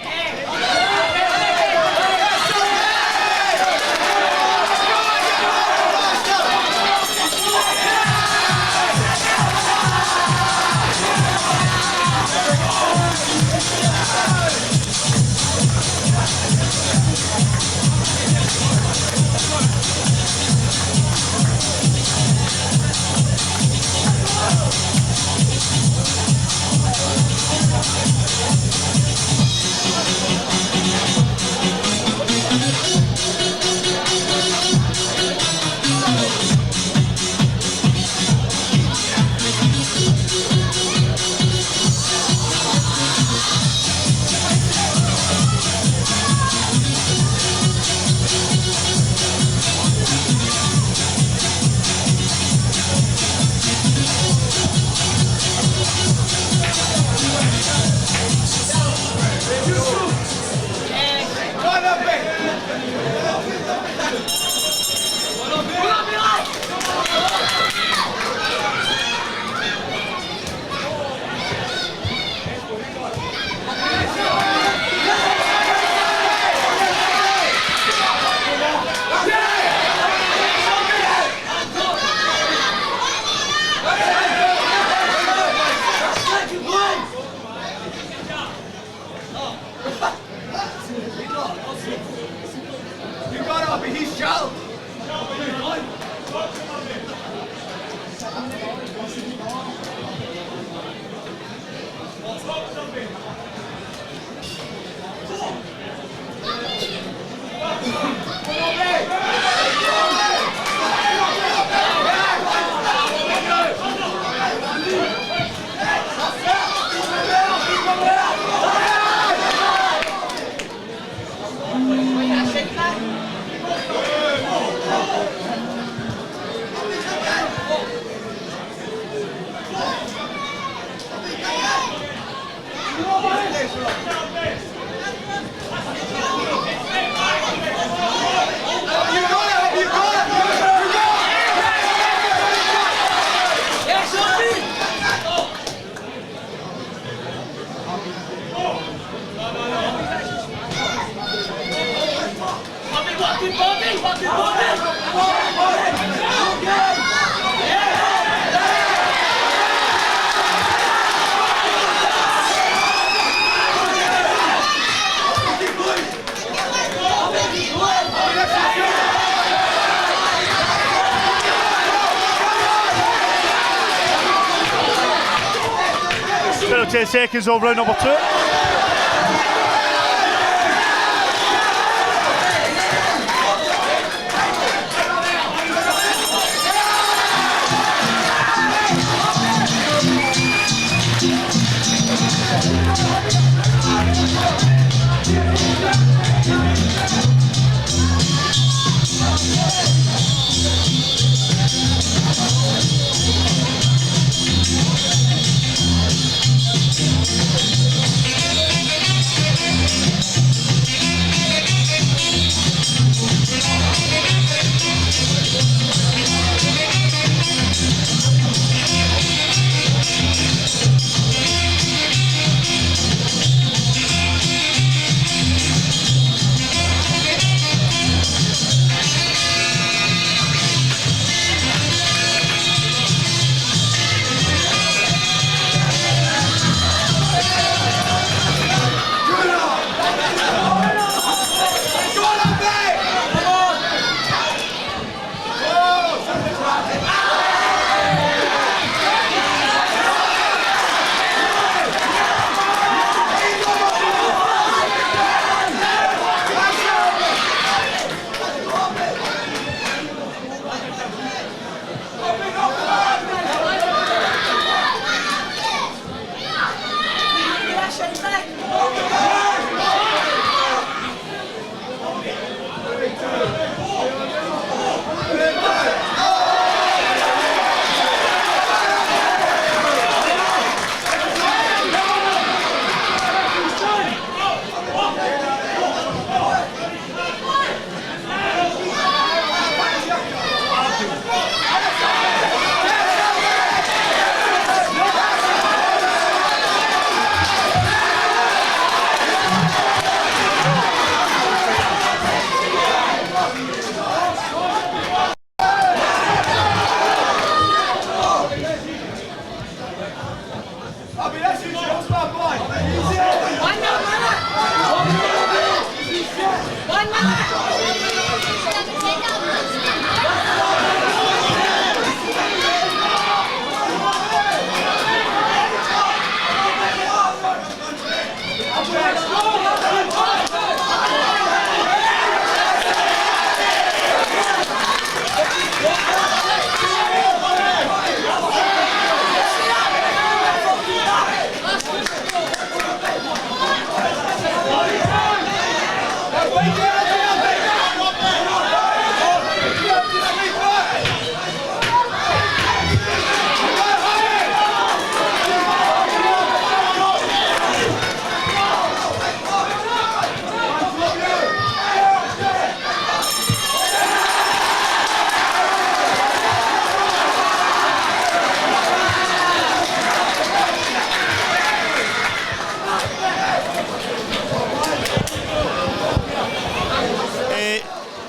to the seconds of round number 2.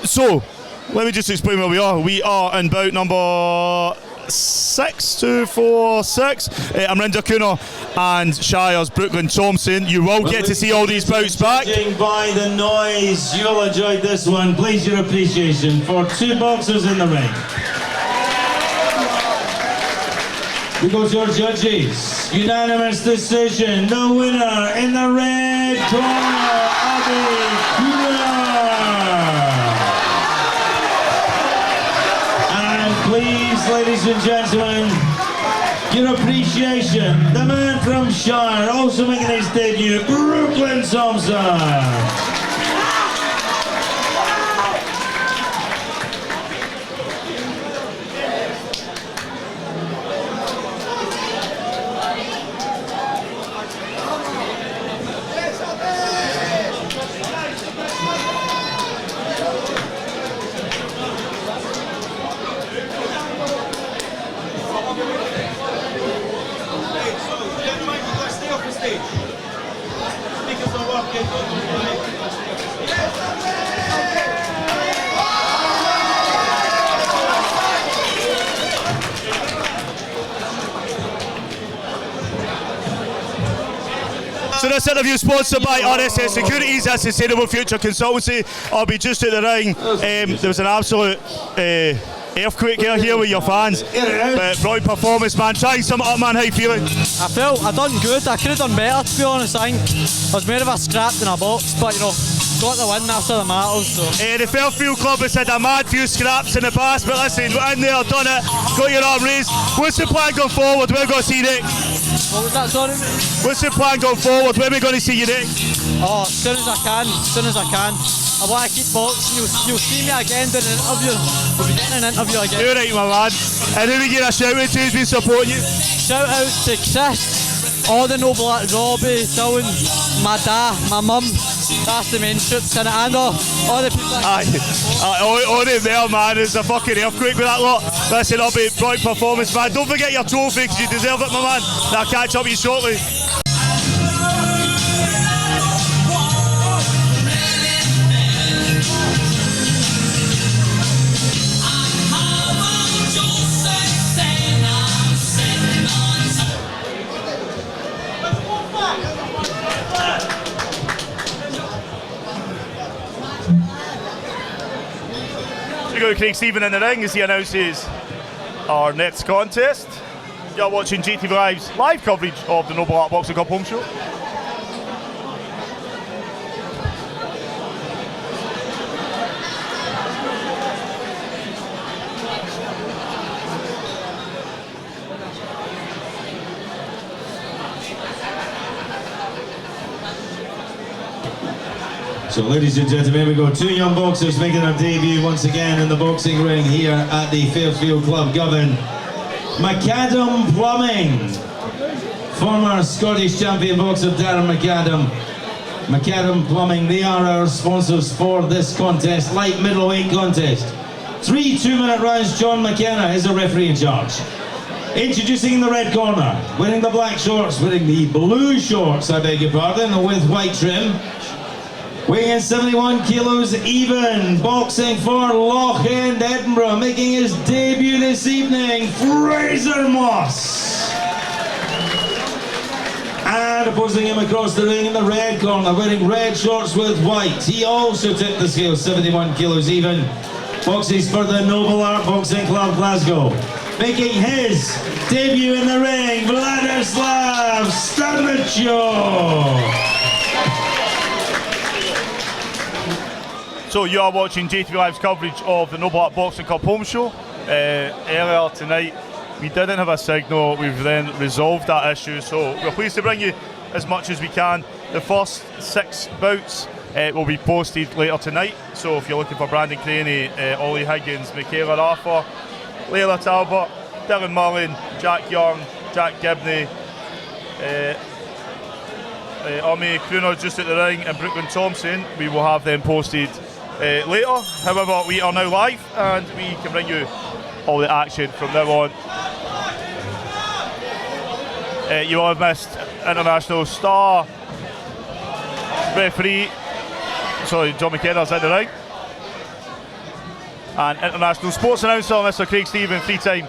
So, let me just explain where we are. We are in bout number 6246. I'm Rinder Cooner and Shire's Brooklyn Thompson. You will get to see all these bouts back. Judging by the noise, you'll enjoy this one. Please your appreciation for 2 boxers in the ring. We go to our judges. Unanimous decision. The winner in the red corner, Abby Cooner. Please, ladies and gentlemen, your appreciation. The man from Shire, also making his debut, Brooklyn Thompson. So this interview is sponsored by RSS Securities, a Sustainable Future Consultancy. I'll be just at the ring. There was an absolute Earthquake here with your fans. Brilliant performance, man. Try and sum it up, man. How you feeling? I done good. I could have done better, to be honest. I think I was more of a scrap than a box, but you know, got the win, that's all that matters. So. The Fairfield Club has had a mad few scraps in the past, but listen, we're in there, done it, got your arm raised. What's the plan going forward? We're going to see you next. What was that, sorry? What's the plan going forward? When are we going to see you next? Oh, as soon as I can. I want to keep boxing. You'll see me again doing an interview. We'll be getting an interview again. You're right, my man. And who we get a shout out to who's been supporting you? Shout out to Chris, all the Nobleart, Robbie, Dylan, my dad, my mum. That's the main troops in it, and all the people. All in there, man. It's a fucking earthquake with that lot. Listen, I'll be bright performance, man. Don't forget your trophy because you deserve it, my man. And I'll catch up with you shortly. We go to Craig Stephen in the ring as he announces our next contest. You're watching JATV Live's live coverage of the Nobleart Boxing Cup home show. So ladies and gentlemen, we got two young boxers making their debut once again in the boxing ring here at the Fairfield Club, Govan. McAdam Plumbing, former Scottish champion boxer Darren McAdam. McAdam Plumbing, they are our sponsors for this contest, light middleweight contest. 3 2-minute rounds. John McKenna is the referee in charge. Introducing in the red corner, wearing the black shorts, wearing the blue shorts, I beg your pardon, with white trim. Weighing in 71 kilos even, boxing for Loch End, Edinburgh, making his debut this evening, Fraser Moss. And opposing him across the ring in the red corner, wearing red shorts with white. He also took the scale, 71 kilos even. Boxes for the Nobleart Boxing Club, Glasgow. Making his debut in the ring, Vladislav Stanichuk. So you are watching JATV Live's coverage of the Nobleart Boxing Cup home show. Earlier tonight we didn't have a signal, we've then resolved that issue, so we're pleased to bring you as much as we can. The first 6 bouts will be posted later tonight, so if you're looking for Brandon Craney, Ollie Higgins, Michaela Raffer, Layla Talbot, Dylan Mullen, Jack Young, Jack Gibney, Omi Crooner just at the ring, and Brooklyn Thompson, we will have them posted later. However, we are now live and we can bring you all the action from now on. You will have missed international star referee, John McKenna's in the ring, and international sports announcer Mr. Craig Stephen, 3-time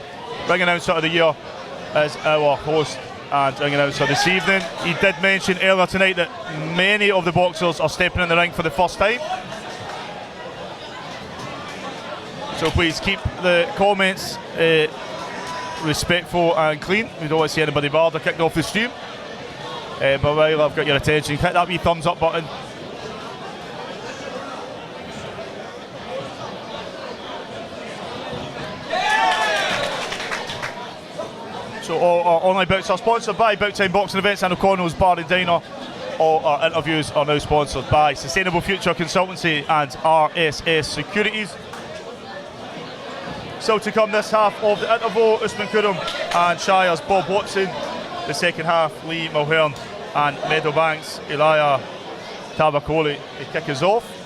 ring announcer of the year, is our host and ring announcer this evening. He did mention earlier tonight that many of the boxers are stepping in the ring for the first time. So please keep the comments respectful and clean. We don't want to see anybody barred or kicked off the stream. But while I've got your attention, hit that wee thumbs up button. So all our online bouts are sponsored by Bout Time Boxing Events and O'Connell's Bar and Diner. All our interviews are now sponsored by Sustainable Future Consultancy and RSS Securities. Still to come this half of the interval, Usman Kurum and Shire's Bob Watson. The second half, Lee Mulhern and Meadowbank's Elijah Tabakoli to kick us off.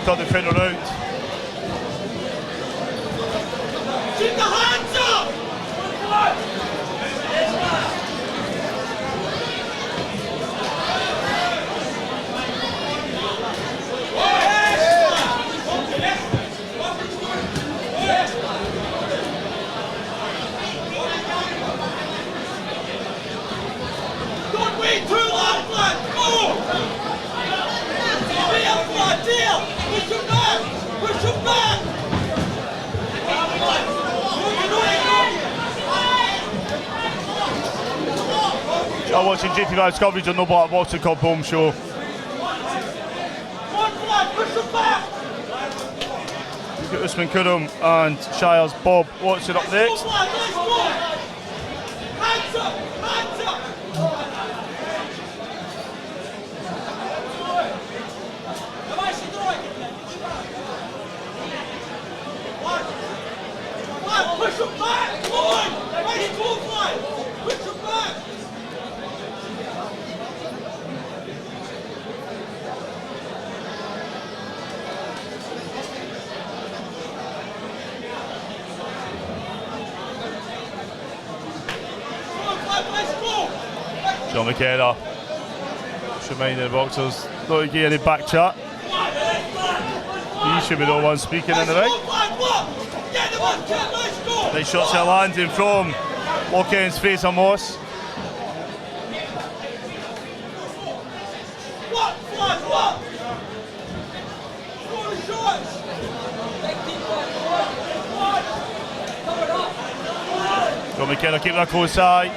Third and final round. Keep the hands up! Don't wait too long, lad! Go! Deal, lad, deal! Push him back! Push him back! You're watching JATV's coverage on Nobleart Boxing Club Home Show. We've got Usman Kurum and Shire's Bob Watson up next. Hands up! Hands up! Push him back! Come on! Nice move, lad! Push him back! John McKenna. Just reminding the boxers not to get any back chat. He should be the one speaking in the ring. Nice shots are landing from Lockend's face on Moss. John McKenna keeping a close eye.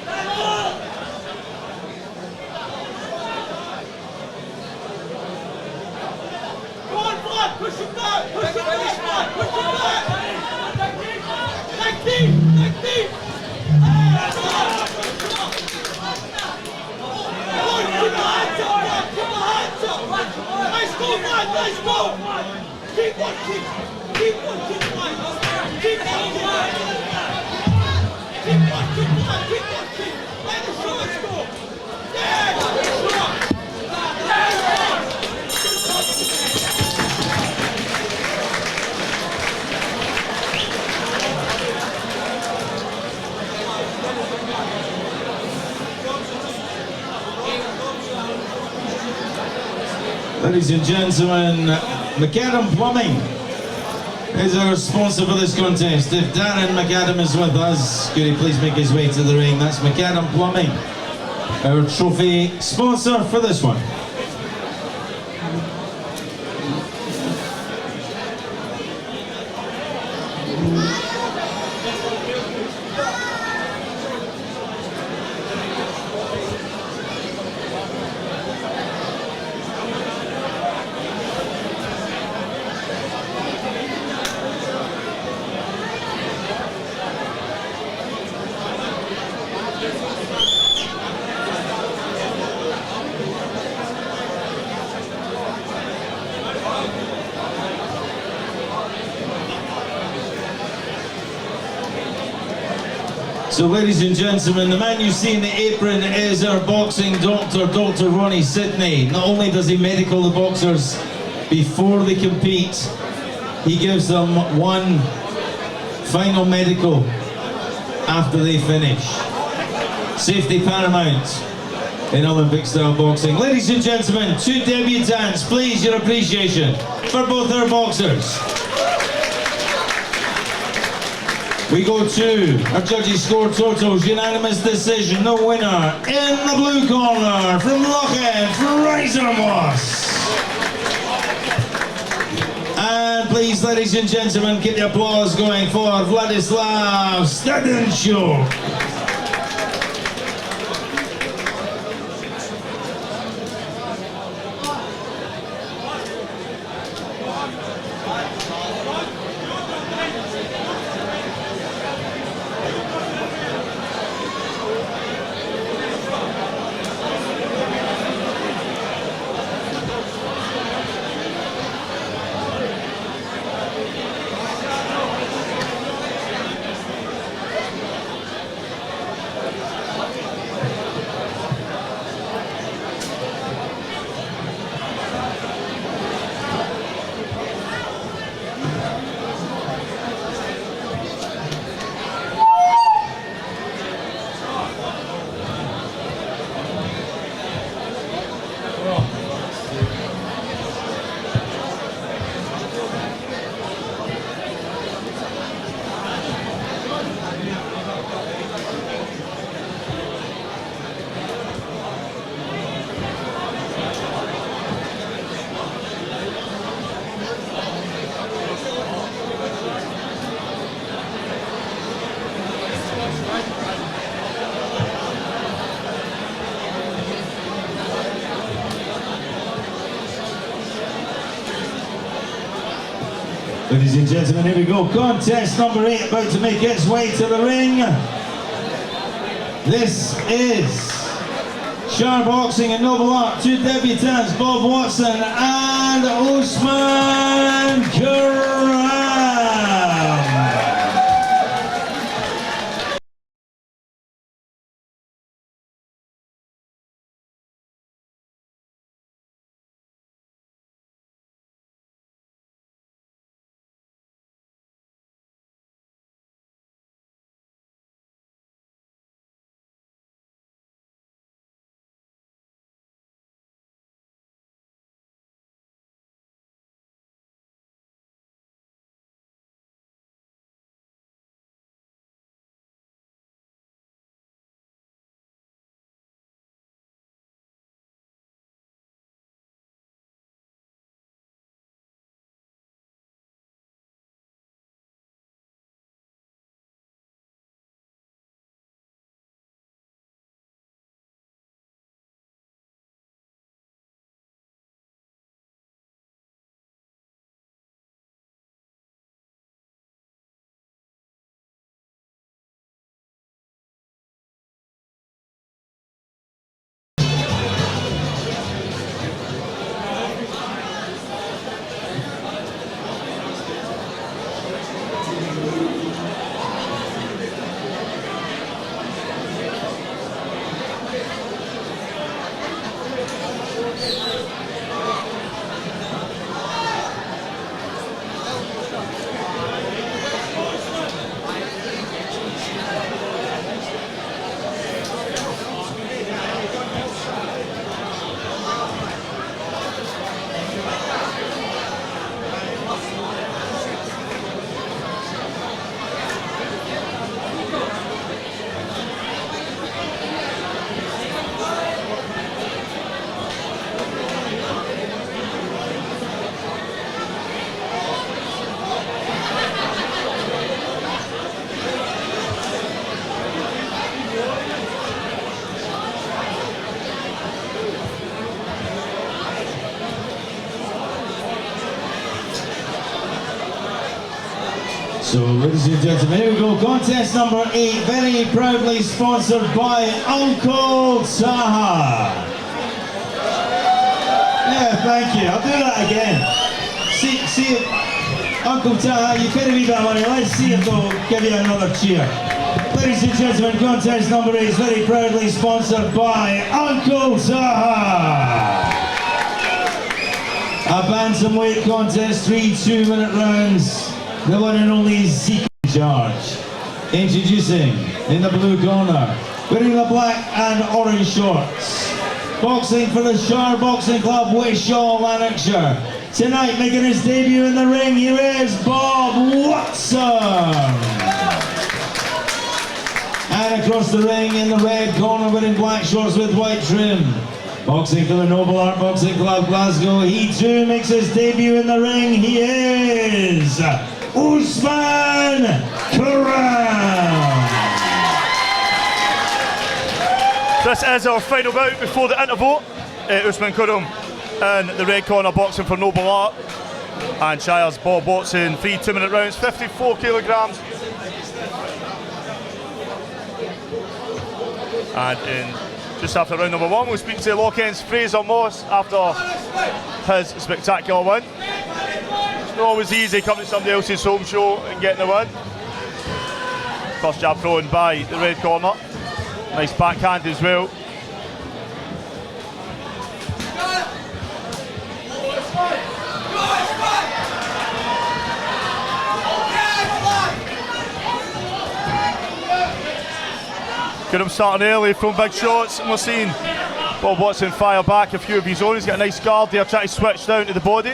Push him back! Push him back! Push him back! Leg deep! Leg deep! Keep the hands up! Keep the hands up! Nice go, man! Nice go! Keep working! Keep working, man! Keep working! Keep working, man! Keep working! Let the shots go! Yeah! Ladies and gentlemen, McAdam Plumbing is our sponsor for this contest. If Darren McAdam is with us, could he please make his way to the ring? That's McAdam Plumbing, our trophy sponsor for this one. So ladies and gentlemen, the man you see in the apron is our boxing doctor, Dr. Ronnie Sidney. Not only does he medical the boxers before they compete, he gives them one final medical after they finish. Safety paramount in Olympic style boxing. Ladies and gentlemen, two debutants, please your appreciation for both our boxers. We go to our judges' score totals, unanimous decision, no winner. In the blue corner, from Lockhead, Fraser Moss. And please, ladies and gentlemen, keep the applause going for Vladislav Stadenchuk. Ladies and gentlemen, here we go. Contest number 8 about to make its way to the ring. This is Shar Boxing and Nobleart, two debutants, Bob Watson and Usman Karam. So, ladies and gentlemen, here we go. Contest number 8, very proudly sponsored by Uncle Taha. Yeah, thank you. I'll do that again. See if Uncle Taha, you could have made that money. Let's see if they'll give you another cheer. Ladies and gentlemen, contest number 8 is very proudly sponsored by Uncle Taha. A bantamweight contest, 3 2-minute rounds. The one and only Zeke George. Introducing, in the blue corner, wearing the black and orange shorts. Boxing for the Shire Boxing Club, Wishaw, Lanarkshire. Tonight, making his debut in the ring, here is Bob Watson. And across the ring, in the red corner, wearing black shorts with white trim. Boxing for the Nobleart Boxing Club, Glasgow. He too makes his debut in the ring. He is Usman Karam. This is our final bout before the interval. Usman Karam in the red corner, boxing for Nobleart. And Shire's Bob Watson, 3 2-minute rounds, 54 kilograms. And in just after round number 1, we'll speak to Lockend's Fraser Moss after his spectacular win. It's not always easy coming to somebody else's home show and getting the win. First jab thrown by the red corner. Nice backhand as well. Got him starting early from big shots, and we're seeing Bob Watson fire back a few of his own. He's got a nice guard there, trying to switch down to the body.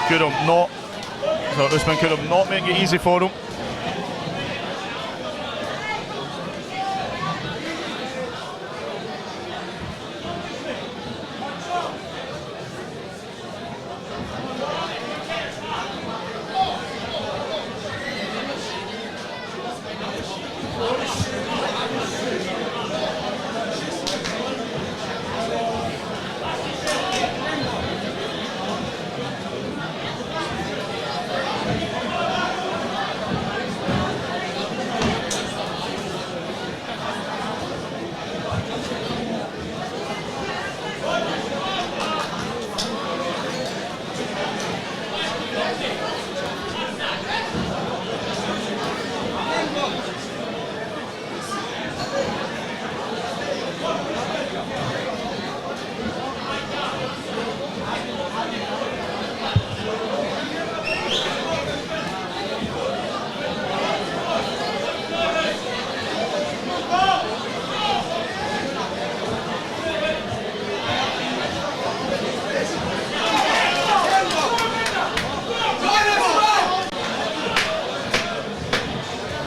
Could have not. So Usman could have not making it easy for him.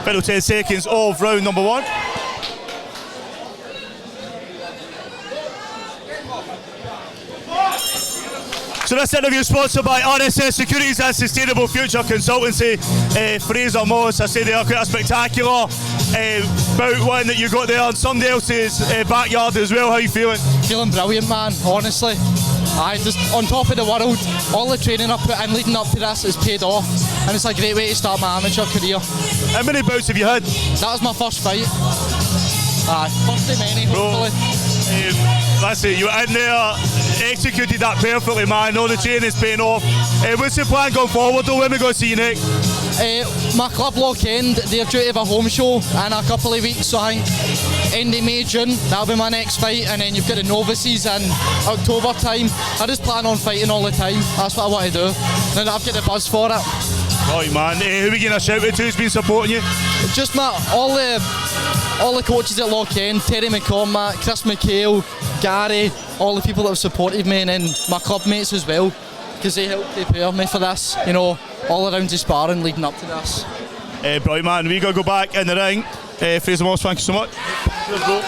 Final 10 seconds of round number 1. So this interview is sponsored by RSS Securities and Sustainable Future Consultancy. Fraser Moss, I say they are quite a spectacular bout win that you got there on somebody else's backyard as well. How are you feeling? Feeling brilliant, man, honestly. I just on top of the world. All the training I put in leading up to this has paid off, and it's a great way to start my amateur career. How many bouts have you had? That was my first fight. First of many, hopefully. That's it, you were in there, executed that perfectly, man. All the training is paying off. What's the plan going forward though? When are we going to see you next? My club Lockend, they're due to have a home show in a couple of weeks, so I think end of May, June, that'll be my next fight, and then you've got the novices in October time. I just plan on fighting all the time, that's what I want to do. Now that I've got the buzz for it. Right, man, who are we going to shout out to who's been supporting you? Just all the coaches at Lockend, Terry McCormack, Chris McHale, Gary, all the people that have supported me, and then my club mates as well, because they helped prepare me for this, you know, all around the sparring leading up to this. Brilliant, man. We got to go back in the ring. Fraser Moss, thank you so much. Cheers, bro.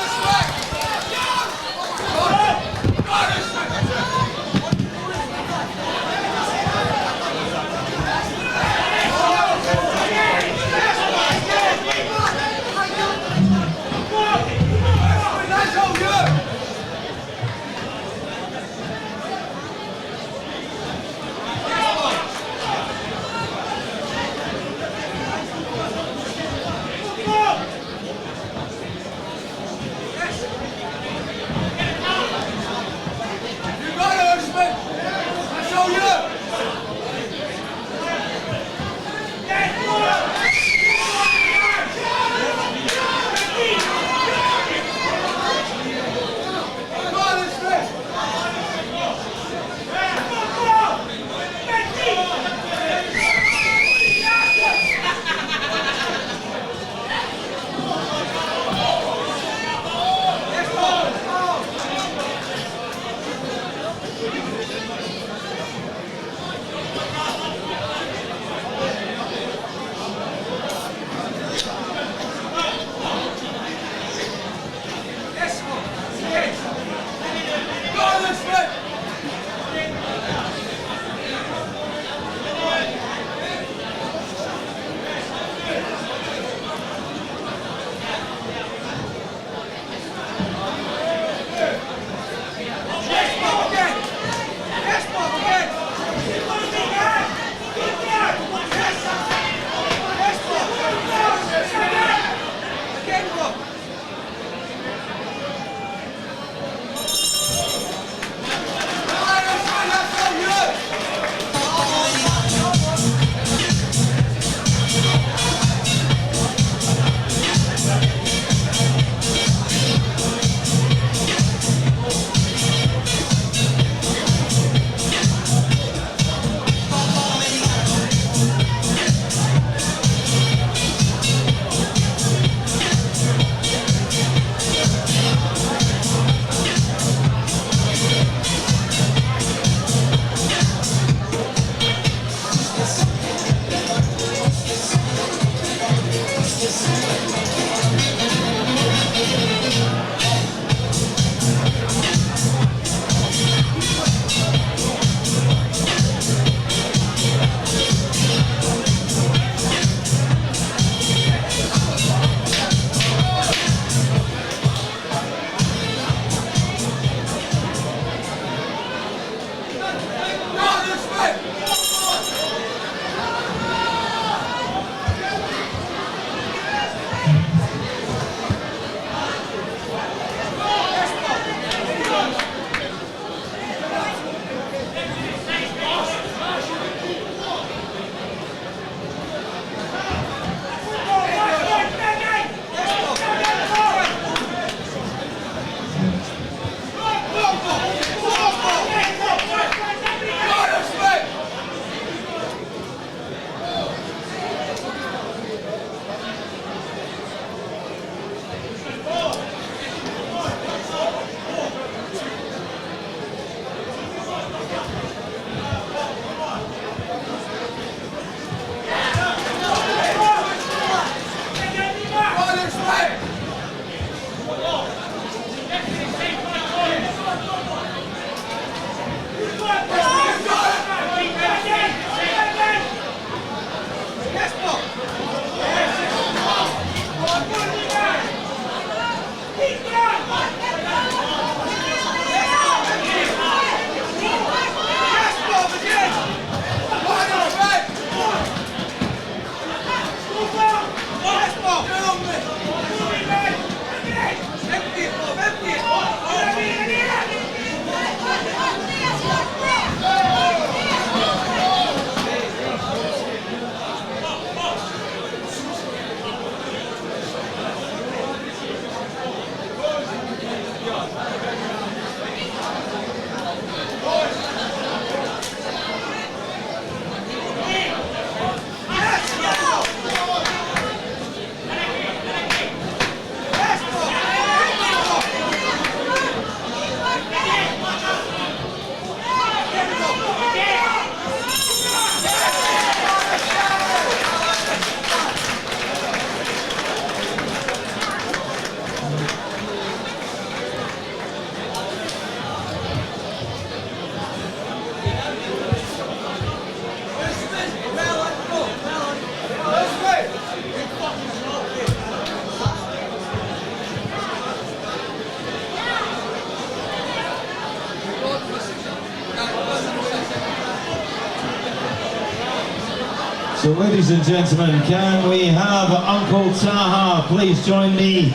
ladies and gentlemen, can we have Uncle Taha please join me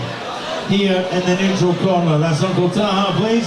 here in the neutral corner? That's Uncle Taha, please.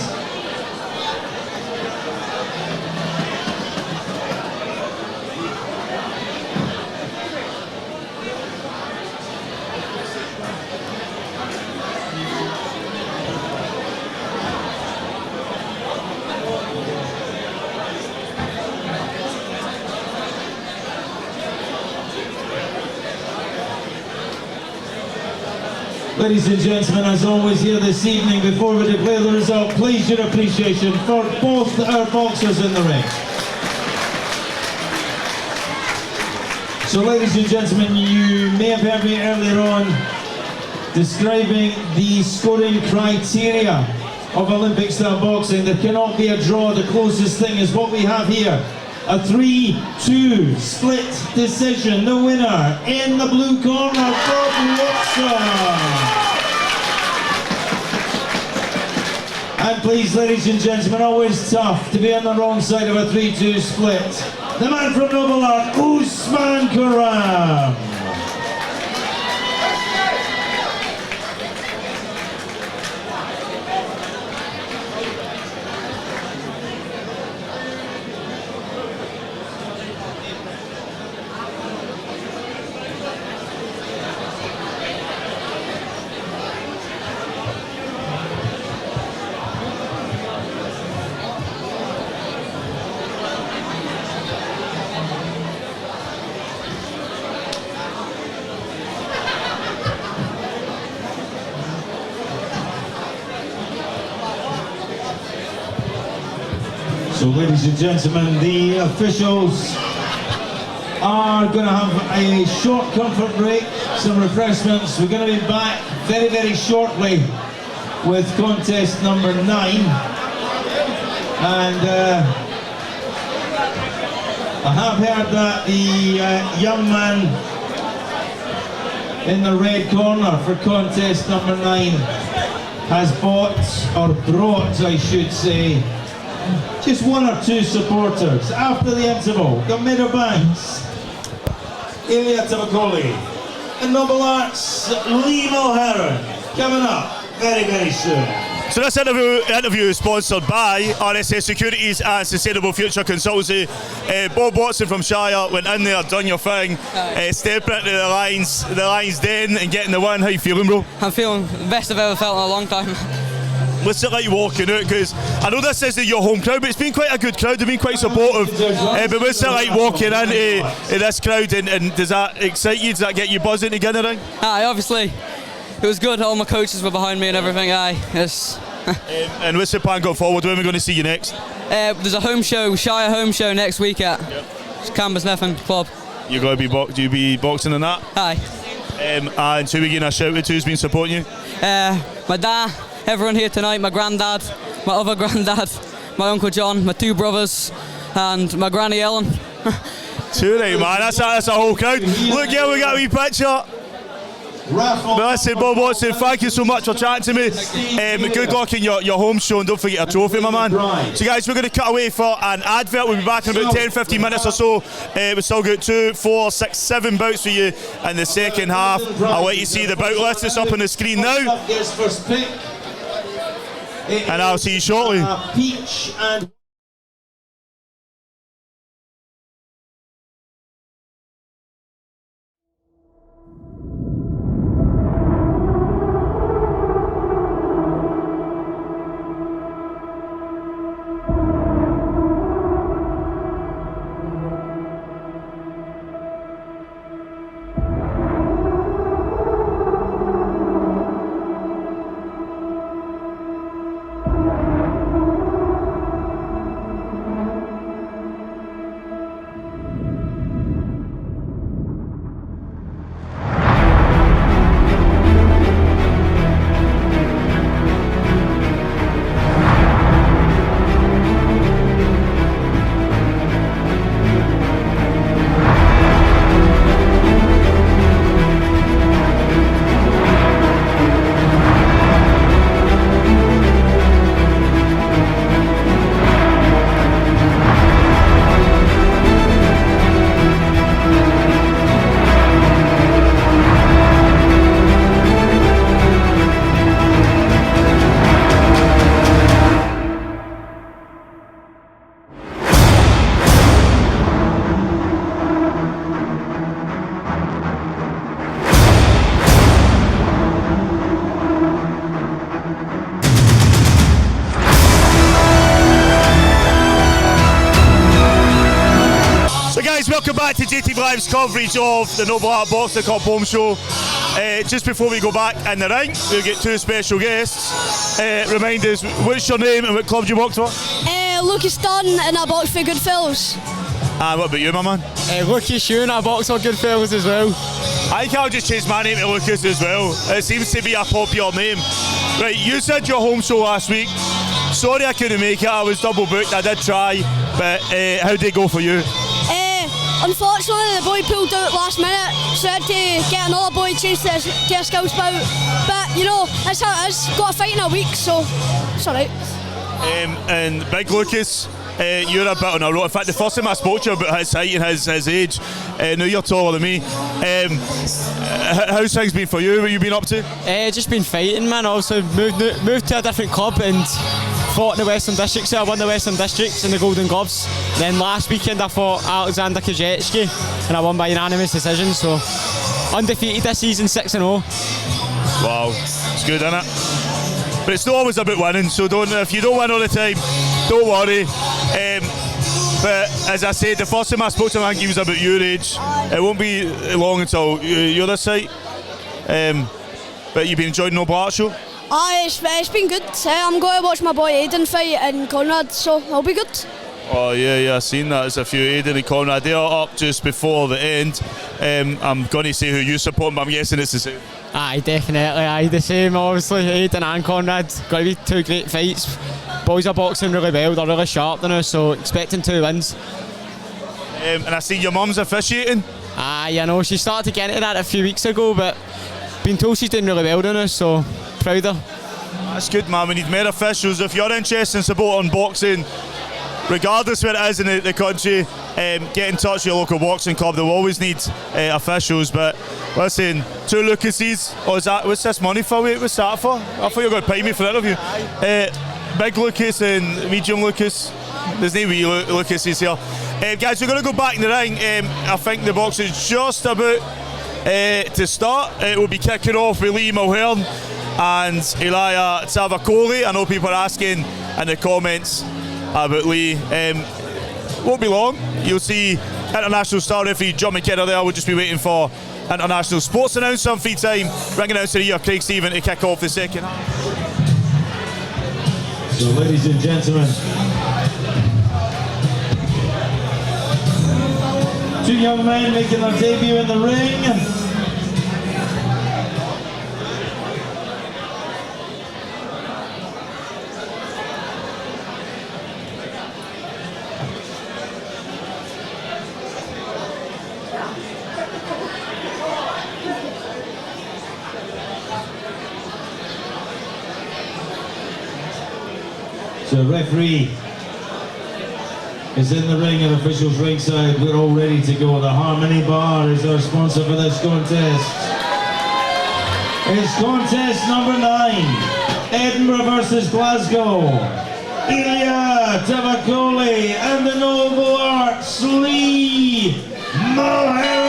Ladies and gentlemen, as always here this evening, before we declare the result, please your appreciation for both our boxers in the ring. So ladies and gentlemen, you may have heard me earlier on describing the scoring criteria of Olympic style boxing. There cannot be a draw. The closest thing is what we have here. A 3-2 split decision. The winner in the blue corner, Bob Watson. And please, ladies and gentlemen, always tough to be on the wrong side of a 3-2 split. The man from Nobleart, Usman Karam. So ladies and gentlemen, the officials are going to have a short comfort break, some refreshments. We're going to be back very, very shortly with contest number 9. And I have heard that the young man in the red corner for contest number 9 has bought, or brought I should say, just 1 or 2 supporters. After the interval, Gomida Banks, Ilya Tabakoli, and Nobleart's Liam O'Haran coming up very, very soon. So this interview is sponsored by RSS Securities and Sustainable Future Consultancy. Bob Watson from Shire went in there, done your thing, stepping into the Lions Den and getting the win. How you feeling, bro? I'm feeling the best I've ever felt in a long time. What's it like walking out? Because I know this isn't your home crowd, but it's been quite a good crowd. They've been quite supportive. But what's it like walking into this crowd, and does that excite you? Does that get you buzzing to get in the ring? Aye, obviously. It was good. All my coaches were behind me and everything. Aye, yes. And what's the plan going forward? When are we going to see you next? There's a home show, Shire home show next week at Eleventh Club. You're going to be be boxing in that? Aye. And who are we getting a shout out to who's been supporting you? My dad, everyone here tonight, my granddad, my other granddad, my Uncle John, my 2 brothers, and my Granny Ellen. Too right, man. That's a whole crowd. Look here, we got a wee picture. But listen, Bob Watson, thank you so much for chatting to me. Good luck in your home show, and don't forget a trophy, my man. So guys, we're going to cut away for an advert. We'll be back in about 10-15 minutes or so. We've still got 2, 4, 6, 7 bouts for you in the second half. I'll let you see the bout list that's up on the screen now. And I'll see you shortly. Peach and back to JATV Live's coverage of the Nobleart Boxing Cup home show. Just before we go back in the ring, we'll get two special guests. Remind us, what's your name and what club do you box for? Lucas Dunn and I box for Goodfellas. And what about you, my man? Lucas Hugh and I box for Goodfellas as well. I think I'll just change my name to Lucas as well. It seems to be a popular name. Right, you said your home show last week. Sorry I couldn't make it, I was double booked, I did try, but how did it go for you? Unfortunately, the boy pulled out last minute, so I had to get another boy changed to a skills bout. But, you know, that's how it is. Got a fight in a week, so it's alright. And Big Lucas, you're a bit on a roll. In fact, the first time I spoke to you about his height and his age, now you're taller than me. How's things been for you? What have you been up to? Just been fighting, man. Also moved to a different club and fought in the Western District, so I won the Western Districts in the Golden Gloves. Then last weekend I fought Alexander Kajecki and I won by unanimous decision, so undefeated this season, 6-0. Wow, it's good, isn't it? But it's not always about winning, so if you don't win all the time, don't worry. But as I said, the first time I spoke to him, I think he was about your age. It won't be long until you're this height. But you've been enjoying the Nobleart show? It's been good. I'm going to watch my boy Aiden fight in Conrad, so it'll be good. Oh yeah, I've seen that. There's a few Aiden and Conrad. They are up just before the end. I'm going to say who you support, but I'm guessing it's the same. Aye, definitely. Aye, the same. Obviously, Aiden and Conrad. Got to be two great fights. Boys are boxing really well. They're really sharp now, so expecting 2 wins. And I see your mum's officiating. Aye, I know. She started to get into that a few weeks ago, but been told she's doing really well now, so proud of her. That's good, man. We need more officials. If you're interested in supporting boxing, regardless where it is in the country, get in touch with your local boxing club. They'll always need officials. But listen, 2 Lucases. Oh, what's this money for? What's that for? I thought you were going to pay me for the interview. Big Lucas and medium Lucas. There's no wee Lucases here. Guys, we're going to go back in the ring. I think the box is just about to start. It will be kicking off with Lee Mulhern and Elijah Tavakoli. I know people are asking in the comments about Lee. Won't be long. You'll see international star referee John McKenna there. We'll just be waiting for international sports announcer on free time. Ring announcer here, Craig Stephen, to kick off the second half. So, ladies and gentlemen, 2 young men making their debut in the ring. So referee is in the ring and officials ringside. We're all ready to go. The Harmony Bar is our sponsor for this contest. It's contest number 9. Edinburgh versus Glasgow. Ilya Tavakoli and the Nobleart's Lee Mulhern.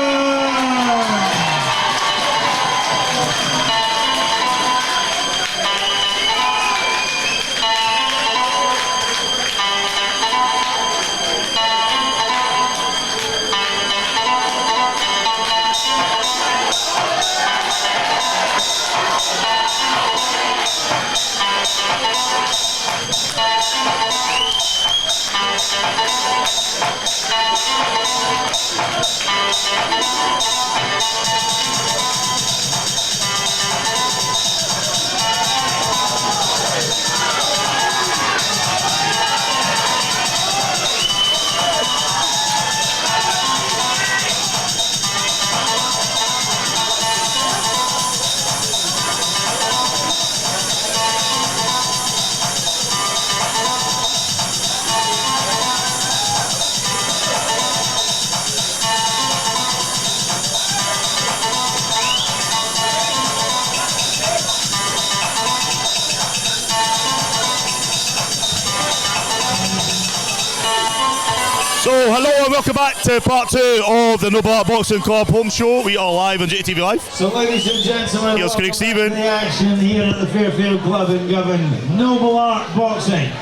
So, hello and welcome back to part 2 of the Nobleart Boxing Club home show. We are live on JATV Live. So, ladies and gentlemen, here's Craig Stephen. The action here at the Fairfield Club in Govan. Nobleart Boxing.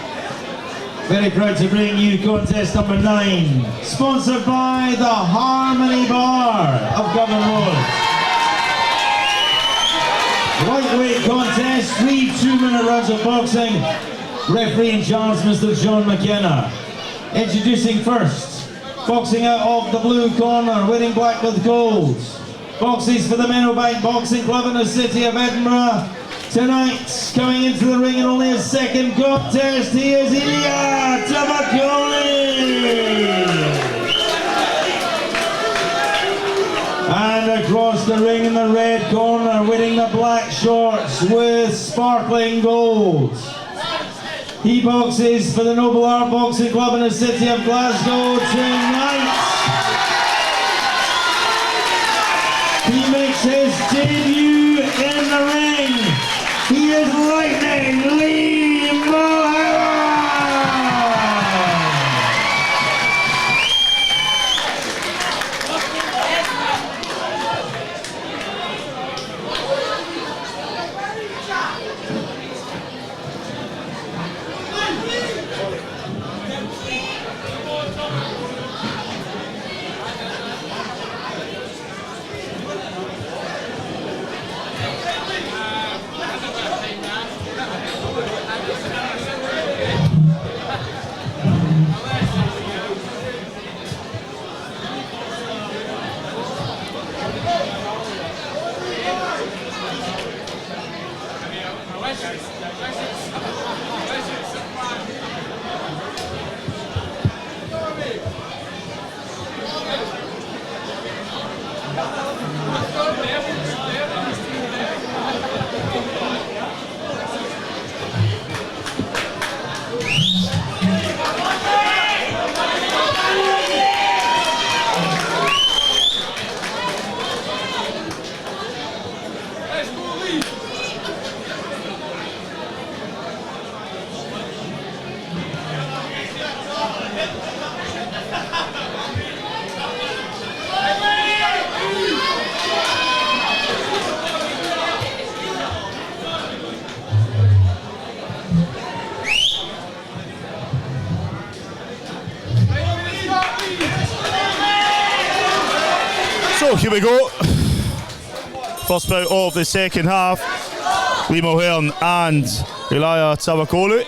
Very proud to bring you contest number 9, sponsored by the Harmony Bar of Govan Road. Lightweight contest, 3 2-minute rounds of boxing. Referee in charge, Mr. John McKenna. Introducing first, boxing out of the blue corner, wearing black with gold. Boxes for the Penultimate Boxing Club in the city of Edinburgh. Tonight, coming into the ring in only his second contest, he is Ilya Tabakoni! And across the ring in the red corner, wearing the black shorts with sparkling gold. He boxes for the Nobleart Boxing Club in the city of Glasgow tonight. He makes his debut in the ring. He is Lightning Lee Mulhera! So here we go. First bout of the second half. Lee Mulhern and Ilya Tabakoni.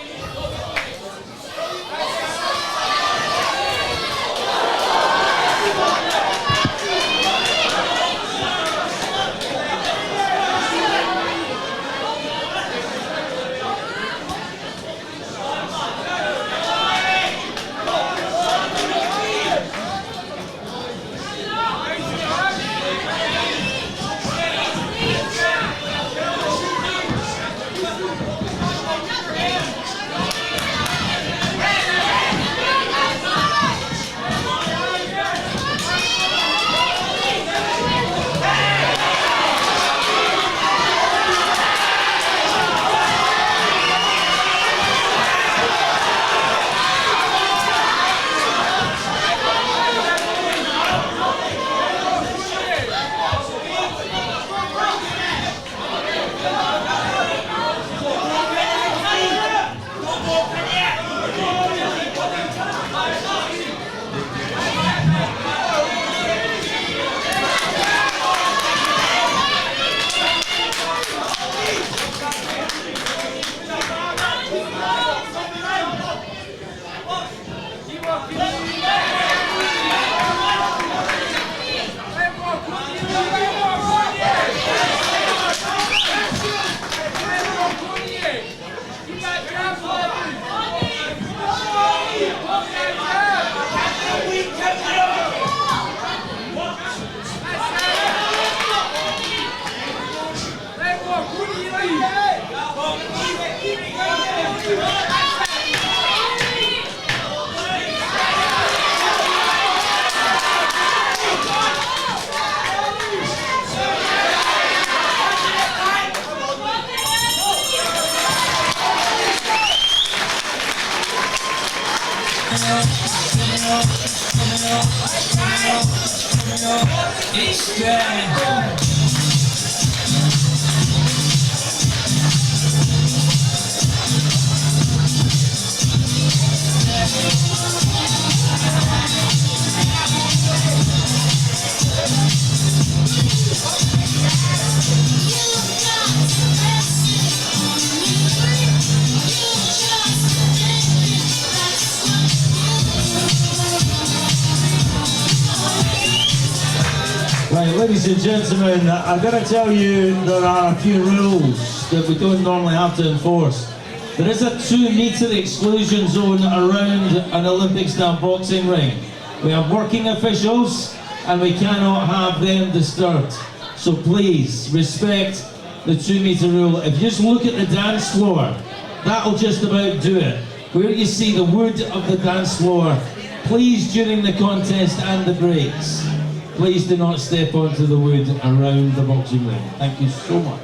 Ladies and gentlemen, I've got to tell you there are a few rules that we don't normally have to enforce. There is a 2-metre exclusion zone around an Olympic-style boxing ring. We have working officials and we cannot have them disturbed. So please respect the 2-metre rule. If you just look at the dance floor, that'll just about do it. Where you see the wood of the dance floor, please during the contest and the breaks, please do not step onto the wood around the boxing ring. Thank you so much.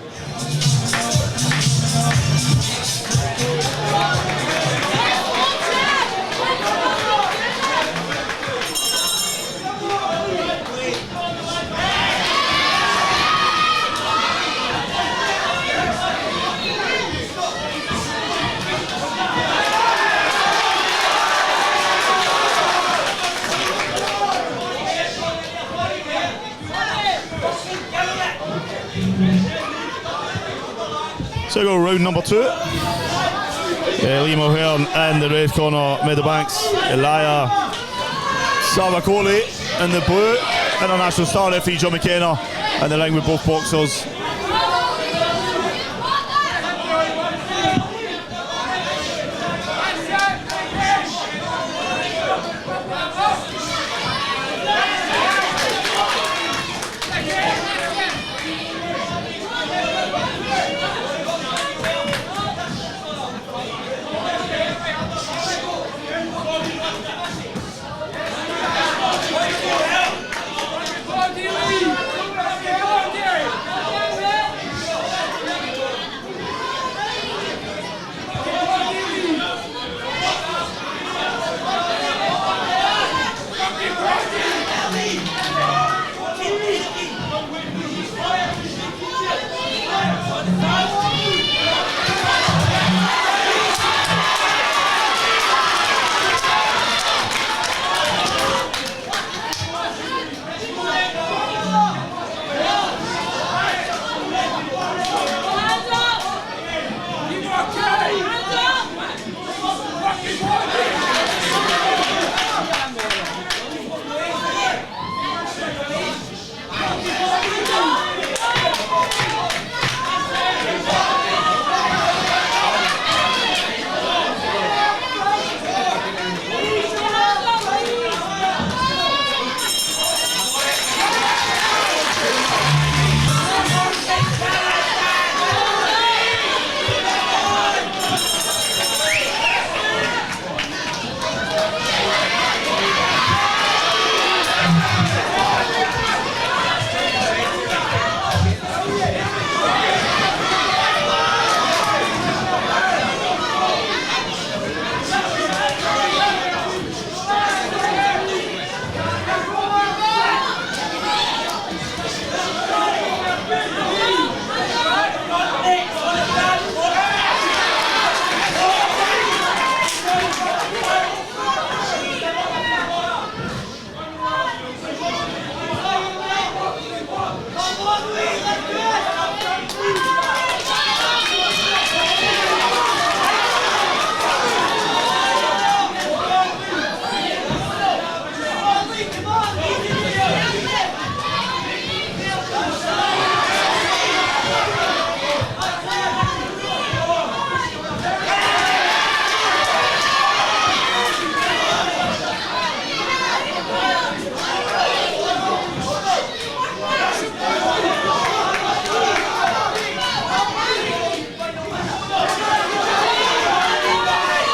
So we go round number 2. Liam O'Hearn in the red corner, Meadowbanks, Elia Savakoli in the blue, international star referee John McKenna in the ring with both boxers.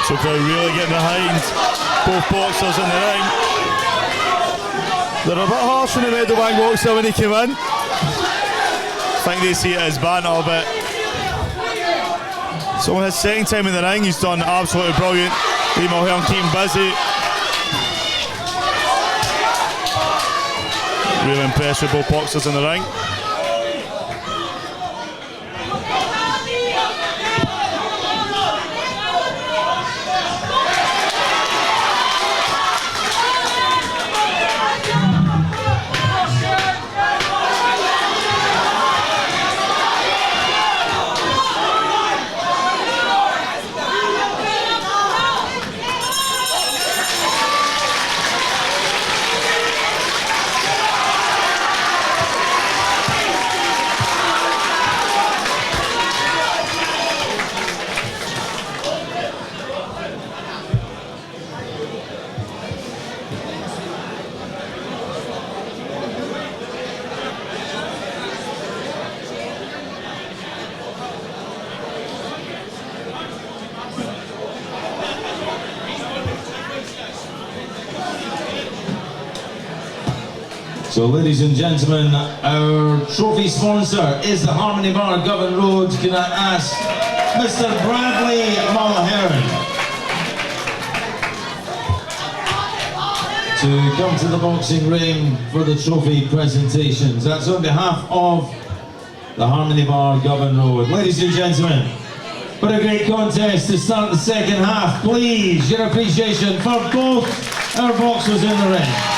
So crowd really getting behind both boxers in the ring. They're a bit harsh on the Meadowbank boxer when he came in. I think they see it as banter, but so on his second time in the ring, he's done absolutely brilliant. Liam O'Hearn keeping busy. Really impressed with both boxers in the ring. So ladies and gentlemen, our trophy sponsor is the Harmony Bar, Govan Road. Can I ask Mr. Bradley Mulheron to come to the boxing ring for the trophy presentations. That's on behalf of the Harmony Bar, Govan Road. Ladies and gentlemen, what a great contest to start the second half. Please, your appreciation for both our boxers in the ring.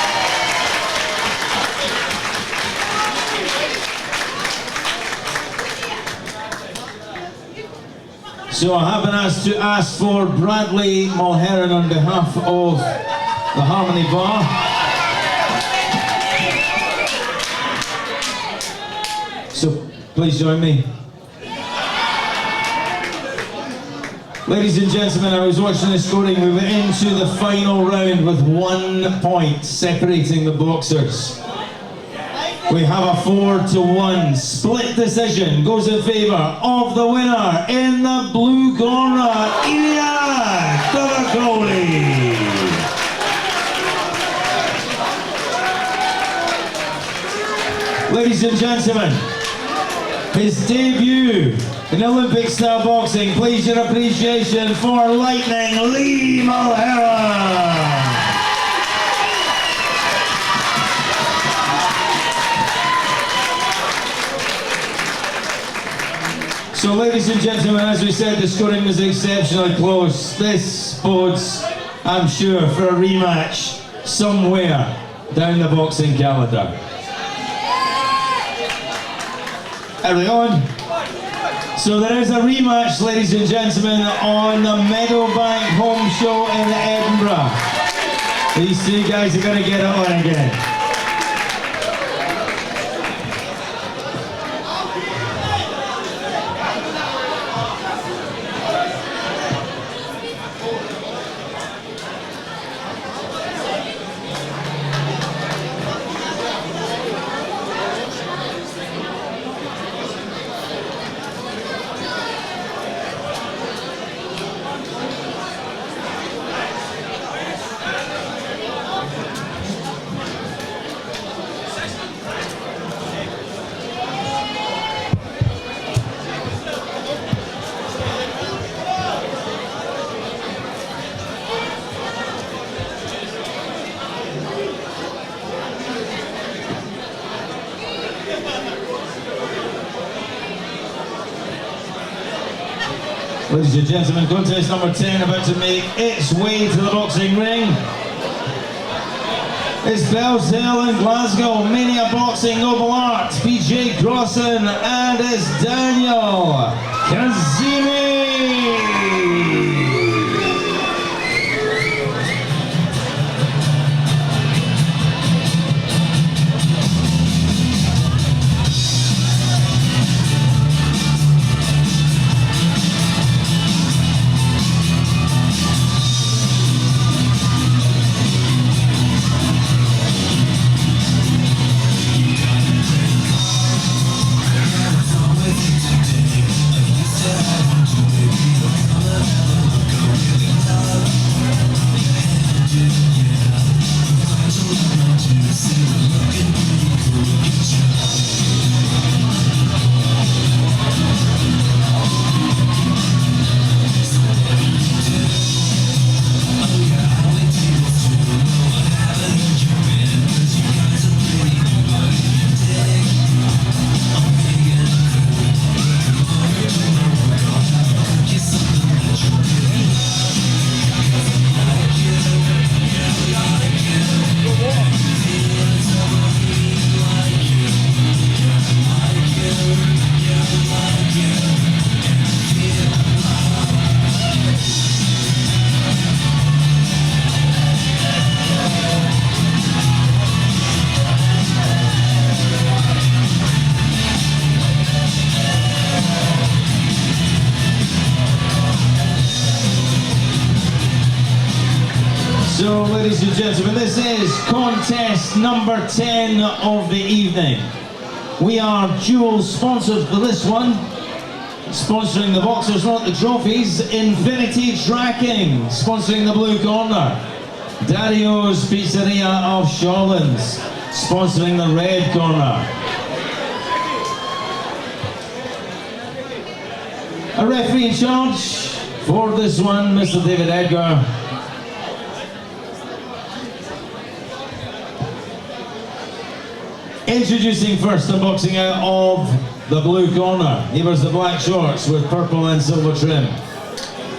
So I have been asked to ask for Bradley Mulheron on behalf of the Harmony Bar. So please join me. Ladies and gentlemen, I was watching the scoring. We went into the final round with 1 point separating the boxers. We have a 4-1 split decision. Goes in favour of the winner in the blue corner, Ilya Kovakoli. Ladies and gentlemen, his debut in Olympic style boxing. Please your appreciation for Lightning Lee Mulheron. So ladies and gentlemen, as we said, the scoring was exceptionally close. This bodes, I'm sure, for a rematch somewhere down the boxing calendar. Early on. So there is a rematch, ladies and gentlemen, on the Meadowbank Home Show in Edinburgh. These two guys are going to get it on again. Ladies and gentlemen, contest number 10 about to make its way to the boxing ring. It's Bells Hill in Glasgow, Mania Boxing, Nobleart, PJ Crossan, and it's Daniel Kazimi. So, ladies and gentlemen, this is contest number 10 of the evening. We are dual sponsored for this one. Sponsoring the boxers, not the trophies, Infinity Tracking. Sponsoring the blue corner, Dario's Pizzeria of Shawlands. sponsoring the red corner. A referee in charge for this one, Mr. David Edgar. Introducing first the boxing out of the blue corner. He wears the black shorts with purple and silver trim.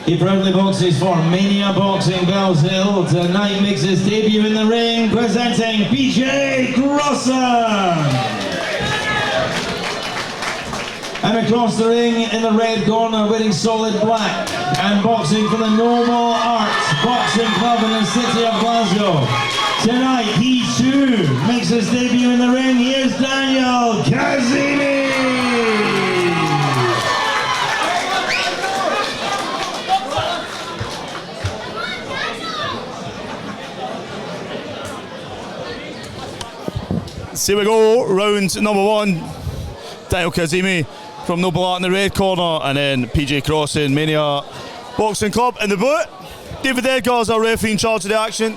He proudly boxes for Mania Boxing Bells Hill. Tonight makes his debut in the ring, presenting PJ Crossan. And across the ring in the red corner, wearing solid black and boxing for the Nobleart Boxing Club in the city of Glasgow. Tonight, he too makes his debut in the ring. Here's Daniel Kazimi. So we go, round number one. Daniel Kazimi from Nobleart in the red corner, and then PJ Crossan, Mania Boxing Club in the blue. David Edgar's our referee in charge of the action.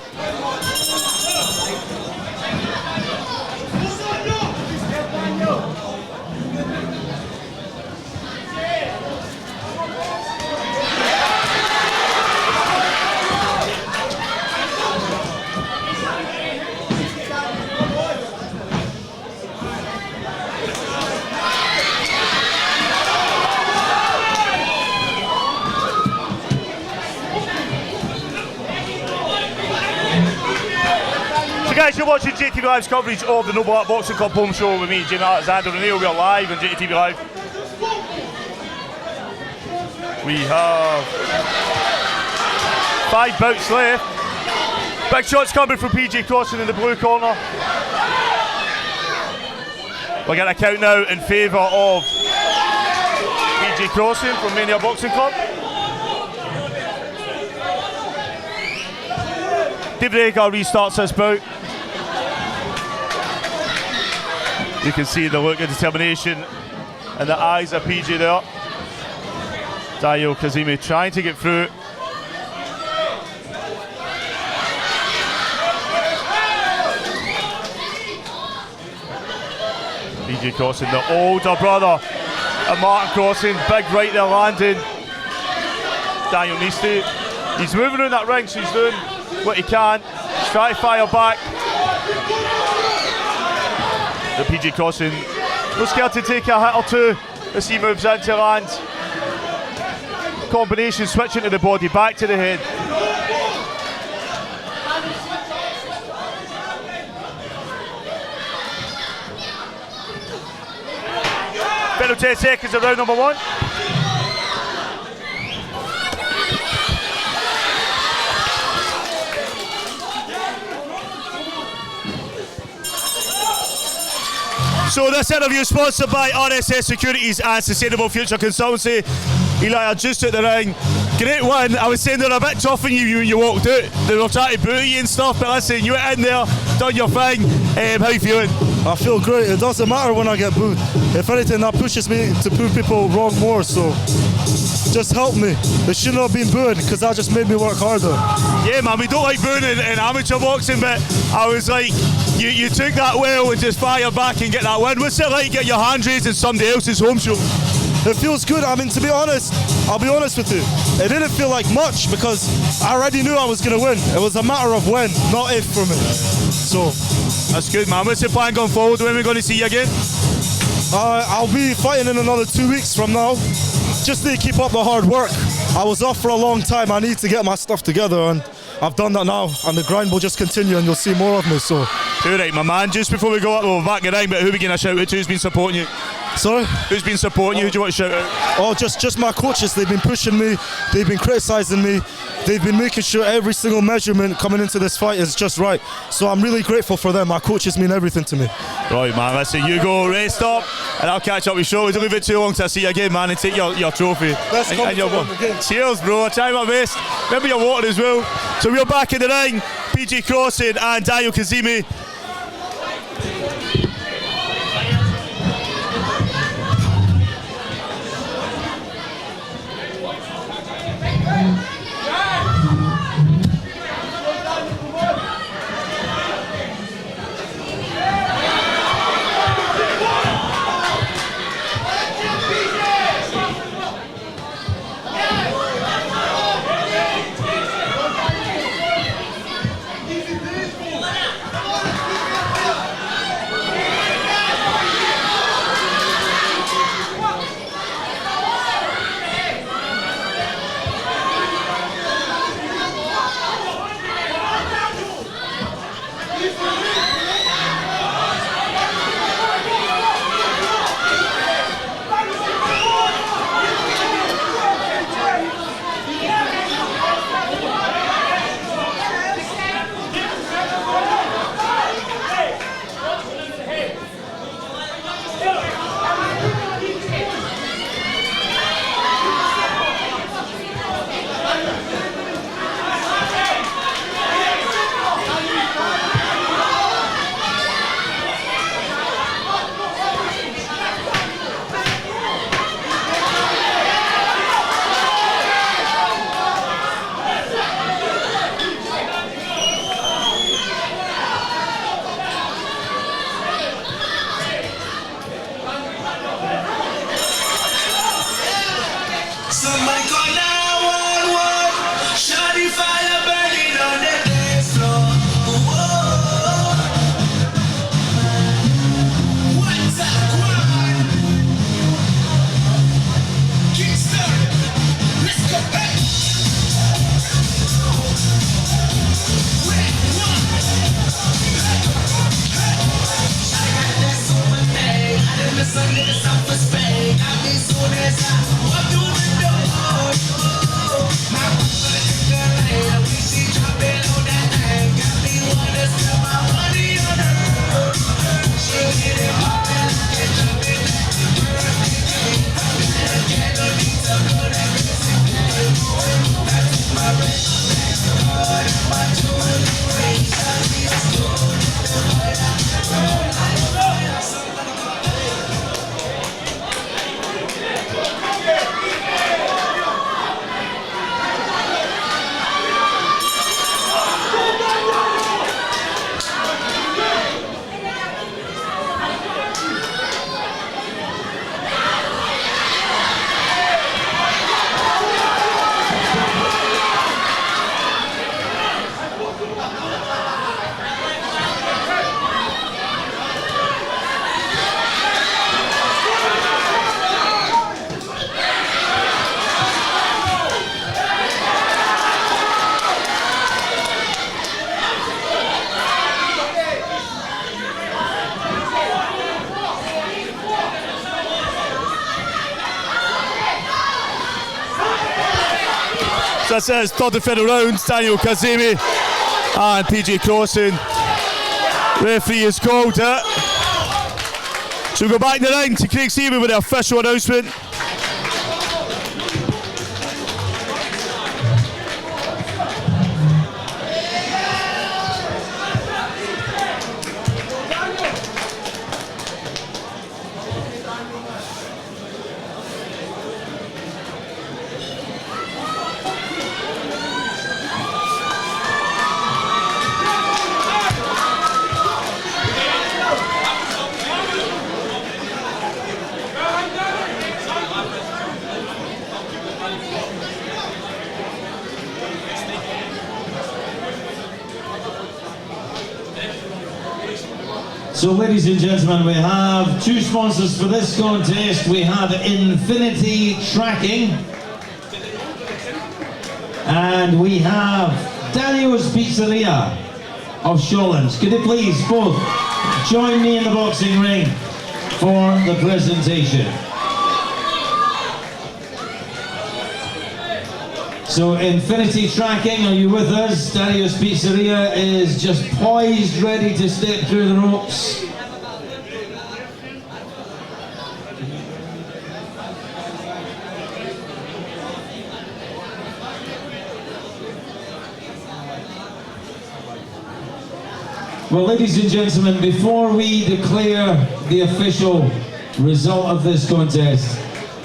So guys, you're watching JATV Live's coverage of the Nobleart Boxing Club home show with me, Jimmy Alexander O'Neill. We are live on JATV Live. We have 5 bouts left. Big shots coming from PJ Crossan in the blue corner. We're getting a count now in favour of PJ Crossan from Mania Boxing Club. David Edgar restarts this bout. You can see the look of determination in the eyes of PJ there. Daniel Kazimi trying to get through. PJ Crossan, the older brother of Martin Crossan, big right there landing. Daniel needs to, he's moving around that ring, so he's doing what he can. He's trying to fire back. The PJ Crossan, no scared to take a hit or two as he moves into land. Combination switching to the body, back to the head. Final 10 seconds of round number one. So this interview is sponsored by RSS Securities and Sustainable Future Consultancy. Eli, I just at the ring. Great win. I was saying they're a bit tough on you when you walked out. They were trying to boo you and stuff, but listen, you went in there, done your thing. How you feeling? I feel great. It doesn't matter when I get booed. If anything, that pushes me to prove people wrong more, so just help me. They shouldn't have been booed because that just made me work harder. Yeah, man, we don't like booing in amateur boxing, but I was like, you took that well and just fire back and get that win. What's it like get your hand raised in somebody else's home show? It feels good. I mean, to be honest, I'll be honest with you. It didn't feel like much because I already knew I was going to win. It was a matter of when, not if for me. So that's good, man. What's the plan going forward? When are we going to see you again? I'll be fighting in another 2 weeks from now. Just need to keep up the hard work. I was off for a long time. I need to get my stuff together, and I've done that now, and the grind will just continue, and you'll see more of me. So, all right, my man. Just before we go up, we're back in the ring, but who are we going to shout out to? Who's been supporting you? Sorry? Who's been supporting you? Who do you want to shout out? Oh, just my coaches. They've been pushing me. They've been criticising me. They've been making sure every single measurement coming into this fight is just right. So I'm really grateful for them. My coaches mean everything to me. Right, man. Listen, you go, rest up, and I'll catch up with you. Don't leave it too long till I see you again, man, and take your trophy. And your cheers, bro. I try my best. Remember your water as well. So we're back in the ring. PJ Crossan and Daniel Kazimi. This is third and final rounds. Daniel Kazemi and PJ Crossan. Referee is called it. So we'll go back in the ring to Craig Seaman with the official announcement. So ladies and gentlemen, we have two sponsors for this contest. We have Infinity Tracking and we have Daniel's Pizzeria of Shawlands. Could you please both join me in the boxing ring for the presentation? So Infinity Tracking, are you with us? Daniel's Pizzeria is just poised, ready to step through the ropes. Well, ladies and gentlemen, before we declare the official result of this contest,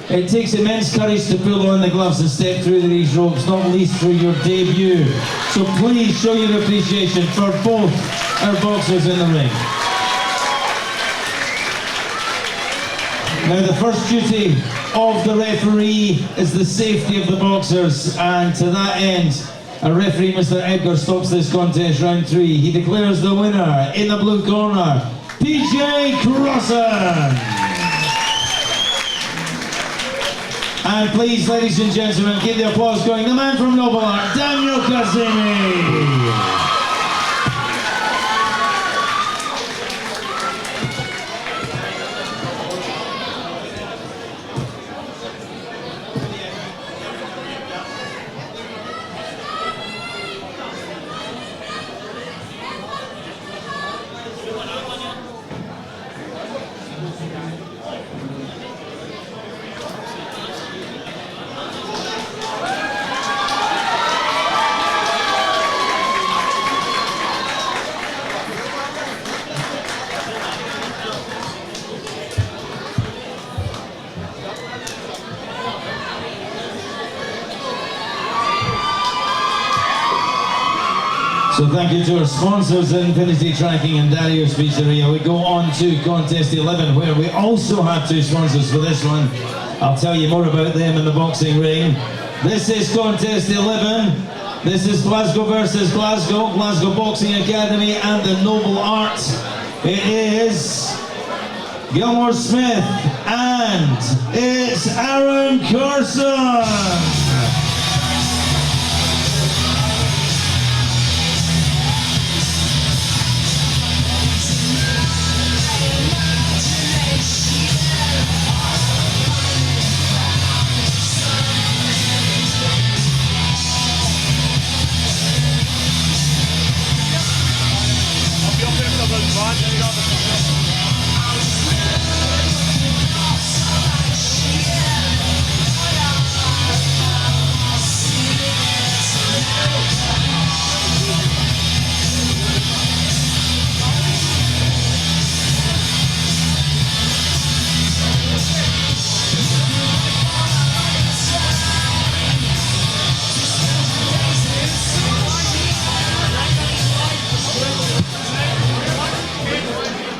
it takes immense courage to pull on the gloves and step through these ropes, not least through your debut. So please show your appreciation for both our boxers in the ring. Now the first duty of the referee is the safety of the boxers, and to that end, our referee, Mr. Edgar, stops this contest round 3. He declares the winner in the blue corner, PJ Crossan. And please, ladies and gentlemen, keep the applause going. The man from Nobleart, Daniel Kazemi. So thank you to our sponsors, Infinity Tracking and Daniel's Pizzeria. We go on to contest 11, where we also have two sponsors for this one. I'll tell you more about them in the boxing ring. This is contest 11. This is Glasgow versus Glasgow, Glasgow Boxing Academy and the Nobleart. It is Gilmore Smith and it's Aaron Carson.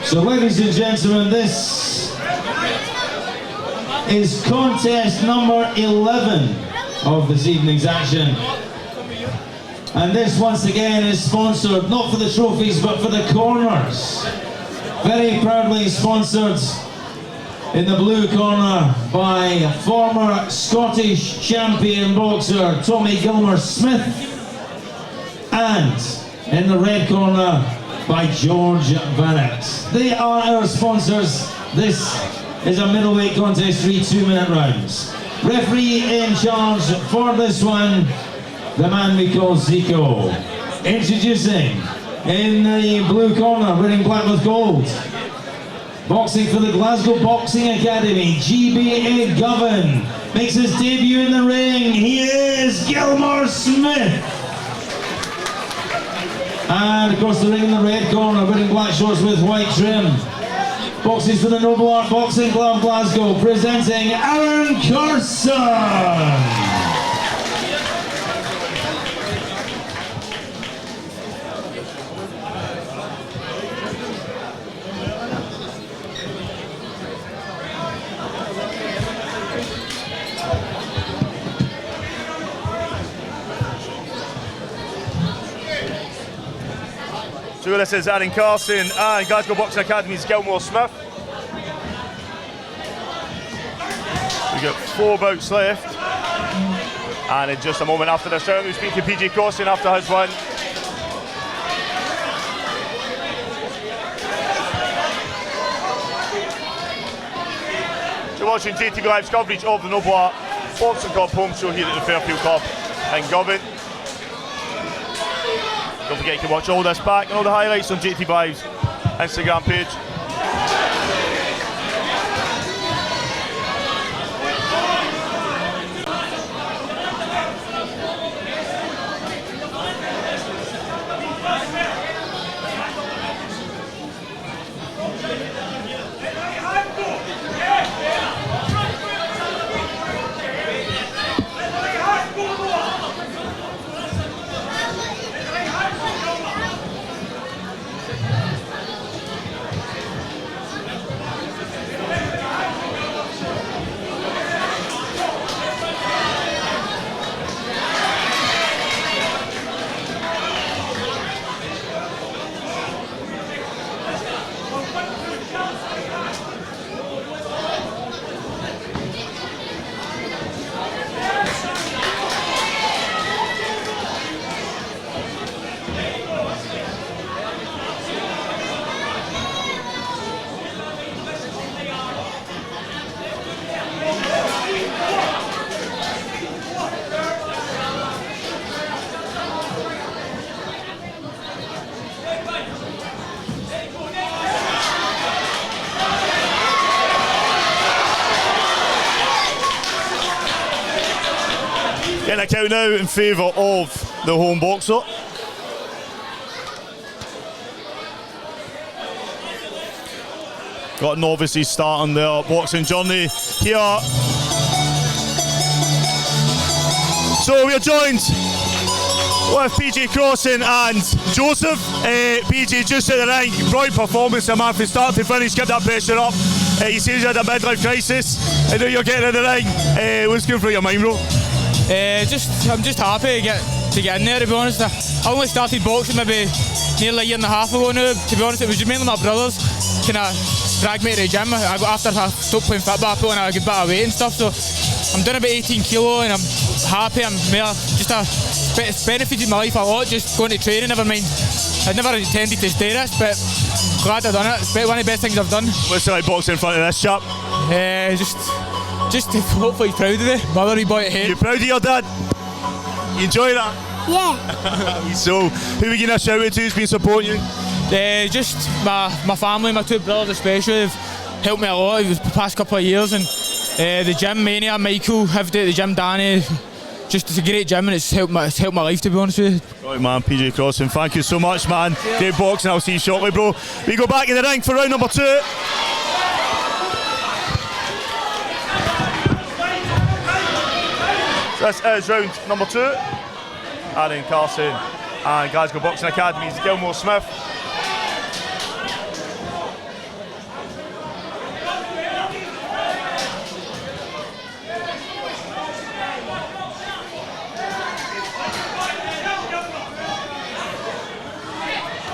So ladies and gentlemen, this is contest number 11 of this evening's action. And this once again is sponsored not for the trophies but for the corners. Very proudly sponsored in the blue corner by former Scottish champion boxer Tommy Gilmore Smith, and in the red corner by George Bannett. They are our sponsors. This is a middleweight contest, 3 2-minute rounds. Referee in charge for this one the man we call Zico. Introducing, in the blue corner, red and black with gold, boxing for the Glasgow Boxing Academy, GBA KELVIN, makes his debut in the ring. He is Gilmore Smith. And across the ring in the red corner, red and black shorts with white trim, boxing for the Nobleart Boxing Club Glasgow, presenting Aaron Carson. So this is Aaron Carson and Glasgow Boxing Academy's Gilmore Smith. We've got 4 bouts left. And in just a moment after this round, we speak to PJ Crossan after his win. You're watching JATV Live's coverage of the Nobleart Boxing Club home show here at the Fairfield Club in KELVIN. Don't forget you can watch all this back and all the highlights on JATV Live's Instagram page. Getting a count now in favour of the home boxer. Got novices starting their boxing journey here. So we're joined with PJ Crossan and Joseph. PJ just at the ring, brilliant performance, man, from start to finish, kept that pressure up. You said you had a midlife crisis, and now you're getting in the ring. What's going through your mind, bro? I'm just happy to get in there, to be honest. I only started boxing maybe nearly a year and a half ago now. To be honest, it was mainly my brothers kind of dragged me to the gym. After I stopped playing football, I put on a good bit of weight and stuff, so I'm doing about 18 kilo and I'm happy. It's benefited my life a lot, just going to training, never mind. I never intended to stay this, but glad I've done it. It's one of the best things I've done. What's it like boxing in front of this chap? Just hopefully he's proud of it. Mother, he bought it here. You proud of your dad? You enjoy that? Yeah. So, who are we going to shout out to who's been supporting you? Just my family, my 2 brothers especially, have helped me a lot the past couple of years, and the gym, Mania, Michael, have the gym, Danny. Just it's a great gym and it's helped my life, to be honest with you. Right, man, PJ Crossan, thank you so much, man. Yeah. Great boxing, I'll see you shortly, bro. We go back in the ring for round number 2. This is round number 2. Aaron Carson and Glasgow Boxing Academy's Gilmore Smith.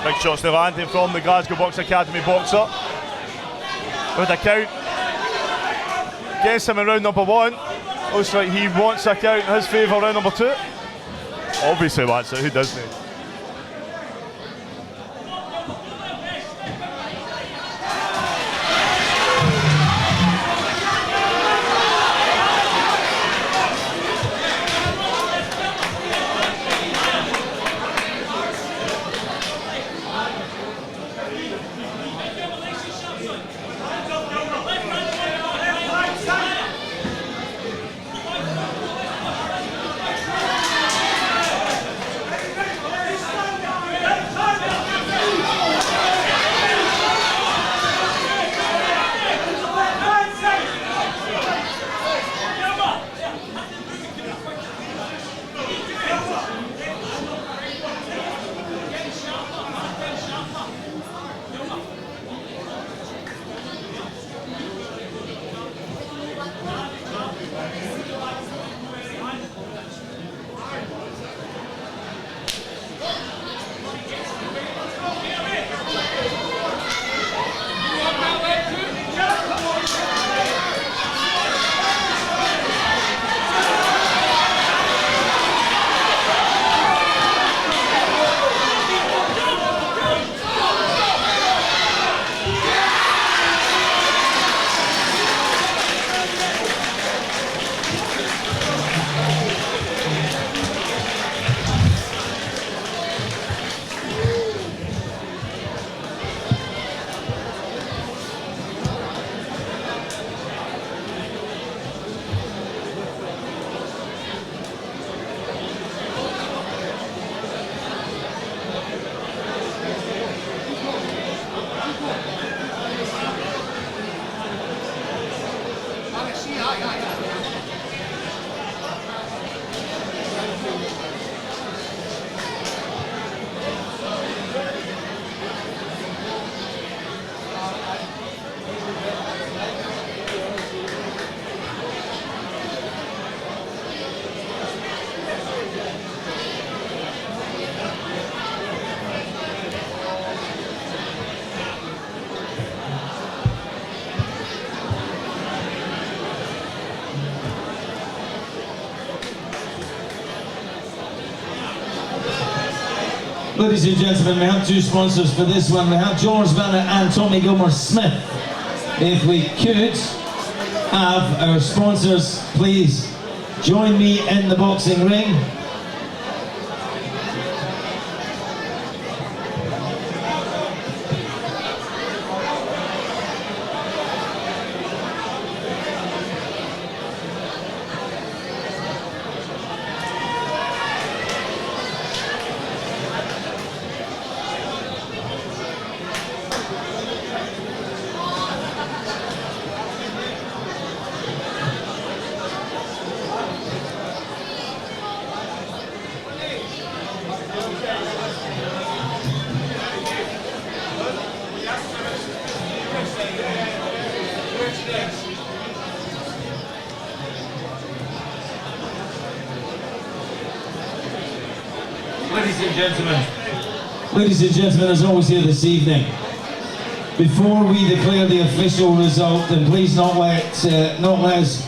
Big shots to landing from the Glasgow Boxing Academy boxer. With a count. Gets him in round number 1. Looks like he wants a count in his favour round number 2. Obviously wants it, who doesn't? Ladies and gentlemen, we have two sponsors for this one. We have George Bennett and Tommy Gilmore Smith. If we could have our sponsors, please join me in the boxing ring. Ladies and gentlemen, as always here this evening, before we declare the official result, and please not let us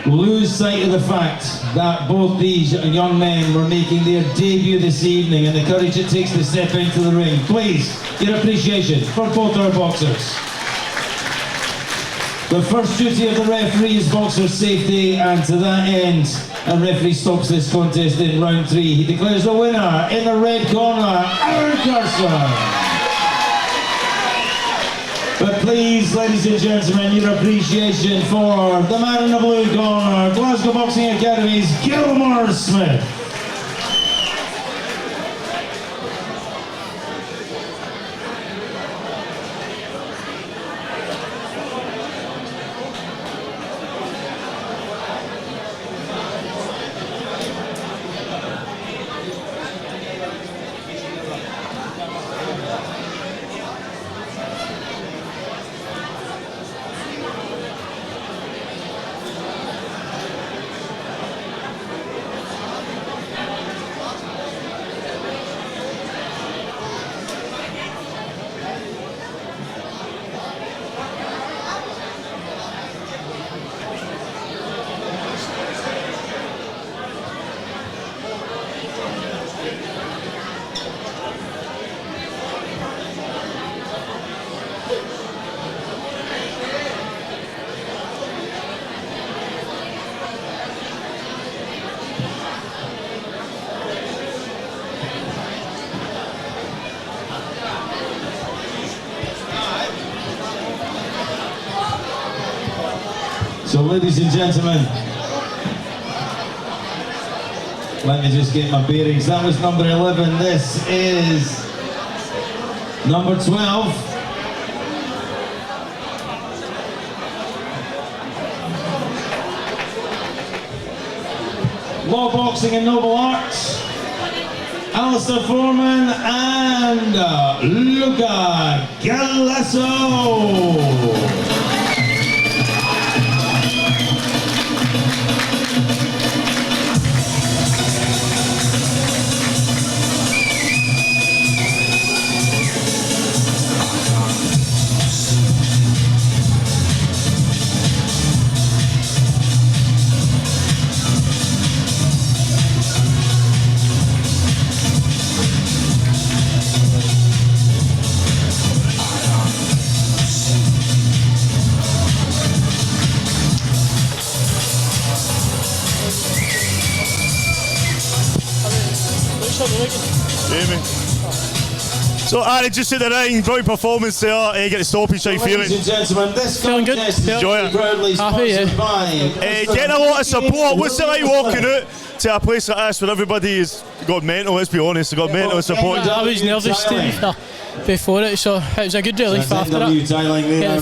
lose sight of the fact that both these young men were making their debut this evening and the courage it takes to step into the ring. Please, your appreciation for both our boxers. The first duty of the referee is boxer safety, and to that end, a referee stops this contest in round 3. He declares the winner in the red corner, Aaron Carson. But please, ladies and gentlemen, your appreciation for the man in the blue corner, Glasgow Boxing Academy's Gilmore Smith. So ladies and gentlemen, let me just get my bearings. That was number 11, this is number 12. Law Boxing and Nobleart, Alistair Foreman and Luca Galasso. So Ari, just at the ring, brilliant performance there. Get the stoppage, how you feeling? Ladies and gentlemen, this contest is proudly sponsored by... Getting a lot of support. What's it like walking out to a place like this where everybody has got mental, let's be honest, they've got mental support? I was nervous, Steve, before it, so it was a good relief after it. Get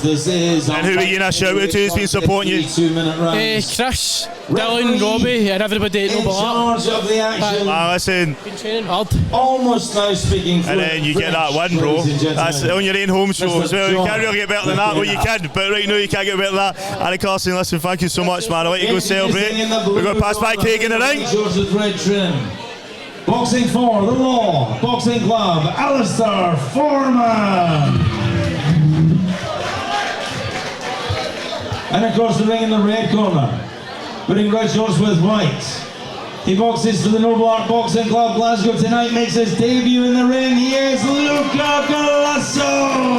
this is and who are you in a shout out to who's been supporting you? Chris, Dylan, Robbie, and everybody at Nobleart. Listen, been training hard. Almost now speaking. And then you get that win, bro. That's on your own home show as well. You can't really get better than that. Well, you can, but right now you can't get better than that. Annie Carson, listen, thank you so much, man. I'll let you go celebrate. We're going to pass back Craig in the ring. Boxing for the Law Boxing Club, Alistair Foreman. And of course the ring in the red corner, putting red shorts with white, He boxes for the Nobleart Boxing Club Glasgow tonight, makes his debut in the ring. Here's Luca Galasso.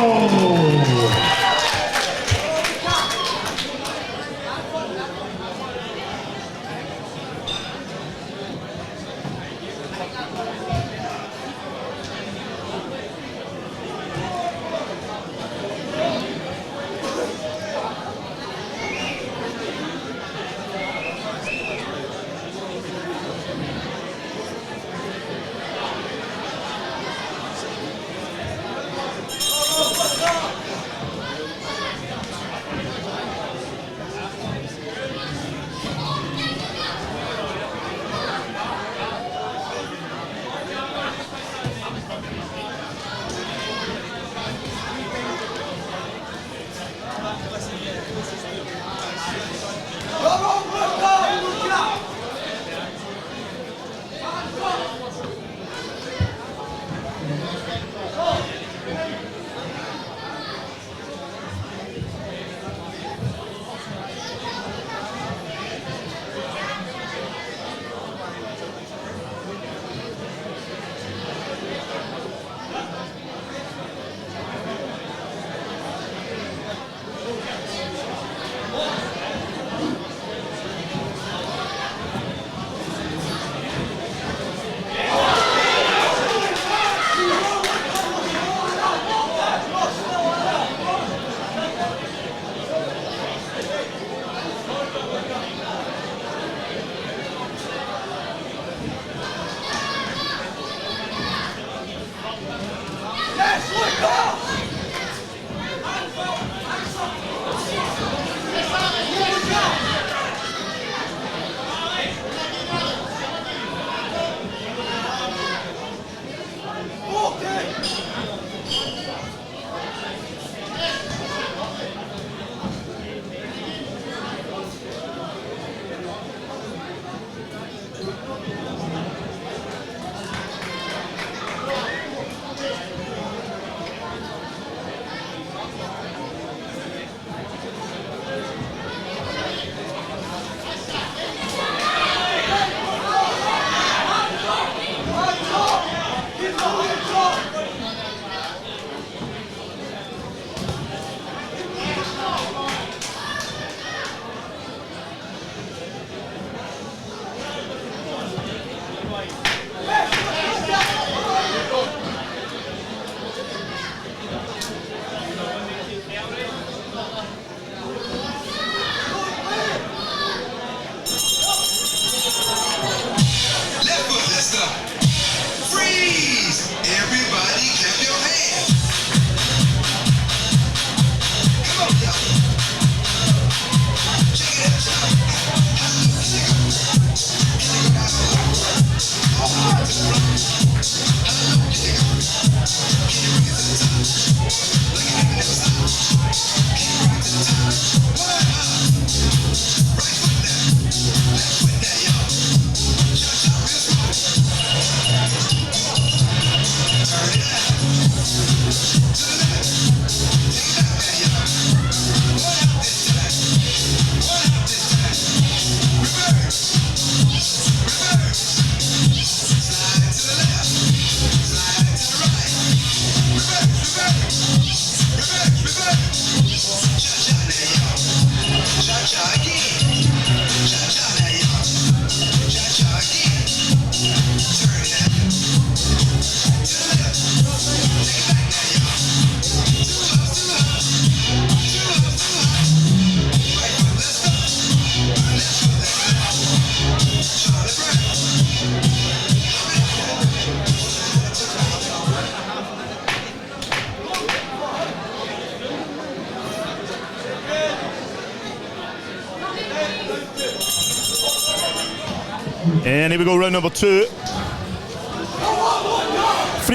And here we go, round number 2. 3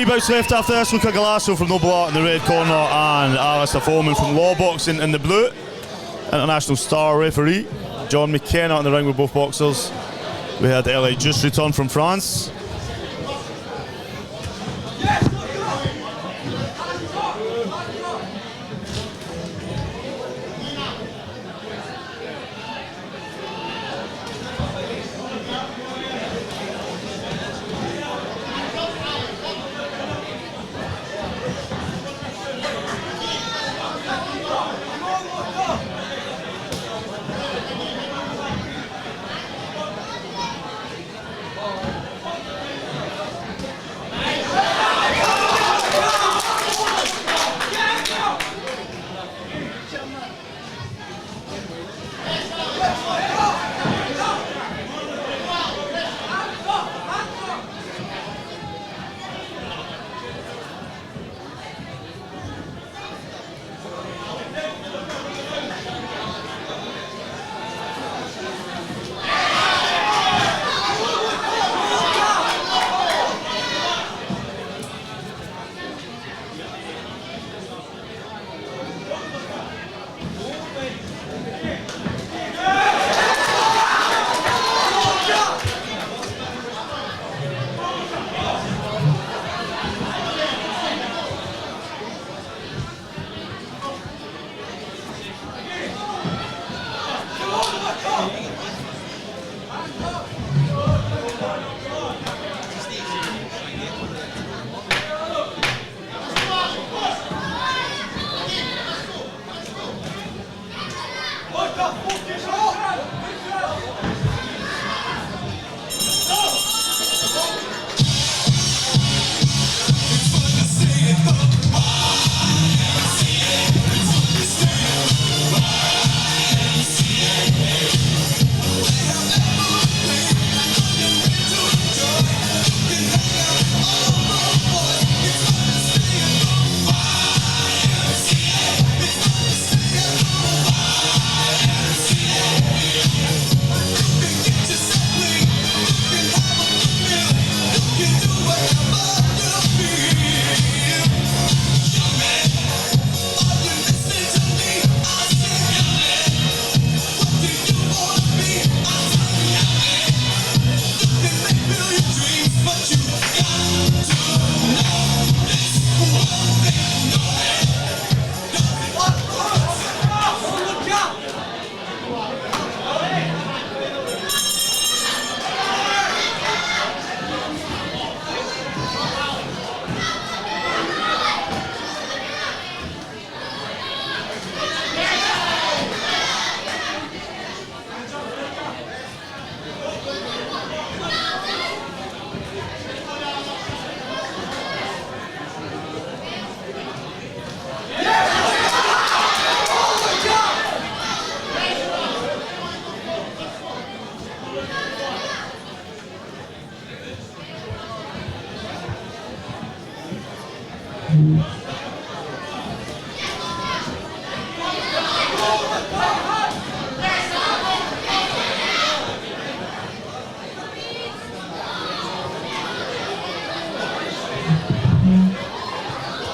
bouts left after this. Luca Galasso from Nobleart in the red corner and Alistair Foreman from Law Boxing in the blue. International star referee John McKenna in the ring with both boxers. We had LA just returned from France.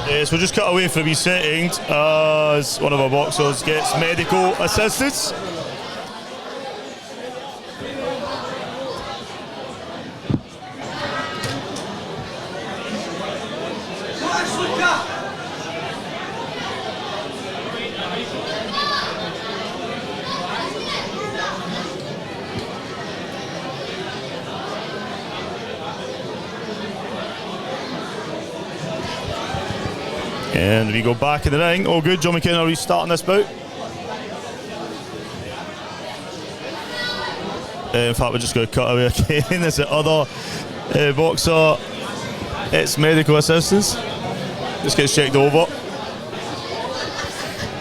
Yes, we'll just cut away for a wee second as one of our boxers gets medical assistance. And we go back in the ring. All good. John McKenna restarting this bout. In fact, we're just going to cut away again as the other boxer. It's medical assistance. Just gets checked over.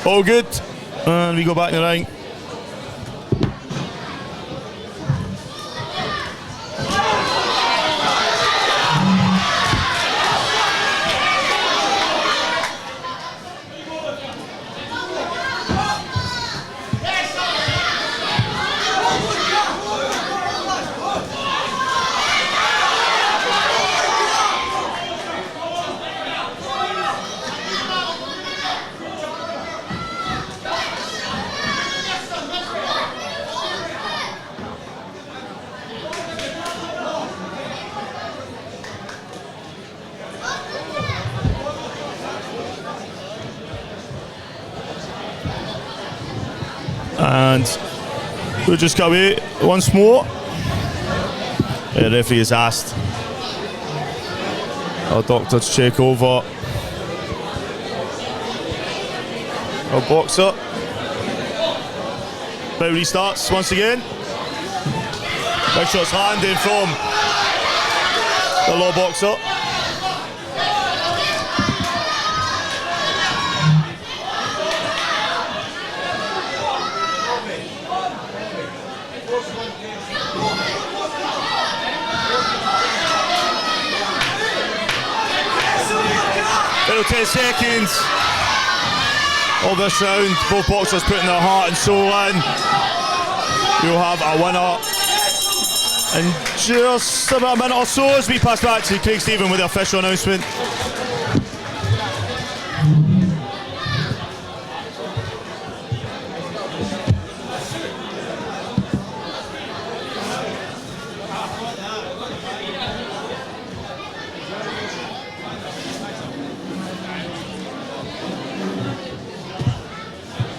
All good. And we go back in the ring. And we'll just cut away once more. The referee has asked our doctor to check over our boxer. Bout restarts once again. Big shots landing from the law boxer. Final 10 seconds of this round. Both boxers putting their heart and soul in. We'll have a winner in just about a minute or so as we pass back to Craig Stephen with the official announcement.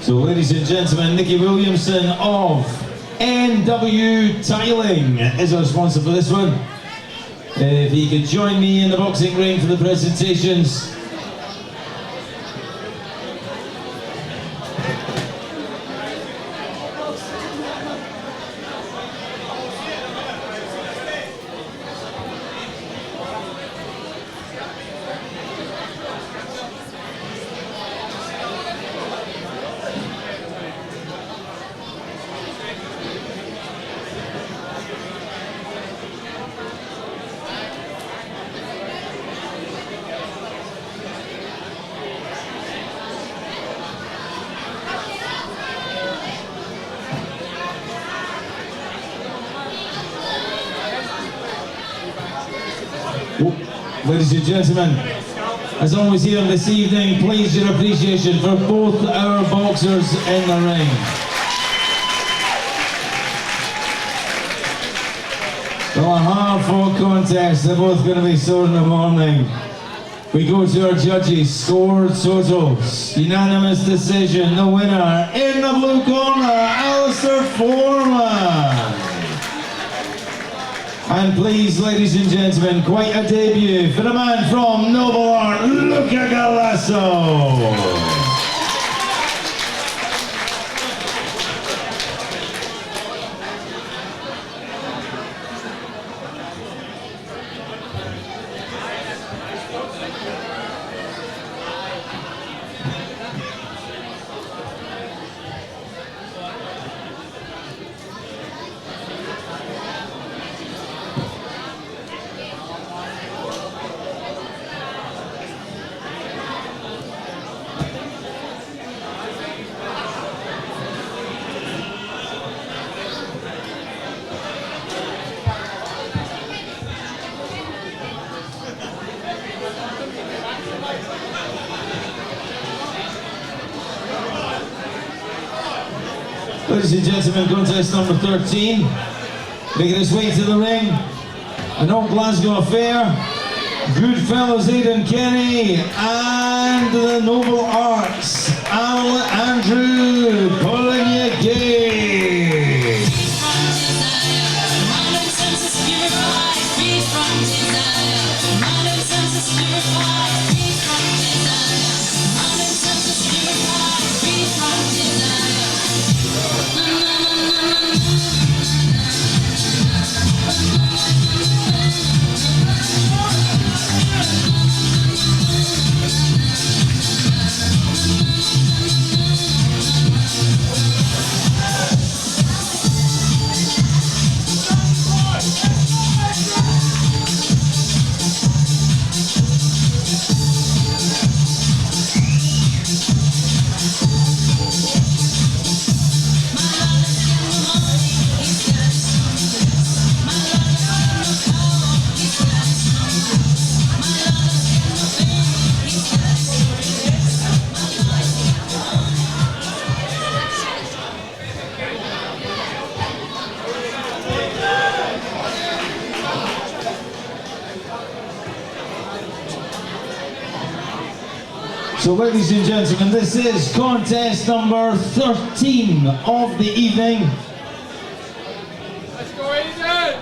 So ladies and gentlemen, Nicky Williamson of NW Tiling is our sponsor for this one. If he could join me in the boxing ring for the presentations. Ladies and gentlemen, as always here this evening, please your appreciation for both our boxers in the ring. Well, a hard-fought contest, they're both going to be sore in the morning. We go to our judges, score totals, unanimous decision, the winner in the blue corner, Alistair Foreman. And please, ladies and gentlemen, quite a debut for the man from Nobleart, Luca Galasso. Ladies and gentlemen, contest number 13. Making his way to the ring, an old Glasgow affair. Goodfellas Aidan Kenny and the Nobleart Andrew Polignac. So ladies and gentlemen, this is contest number 13 of the evening. Let's go, Aidan!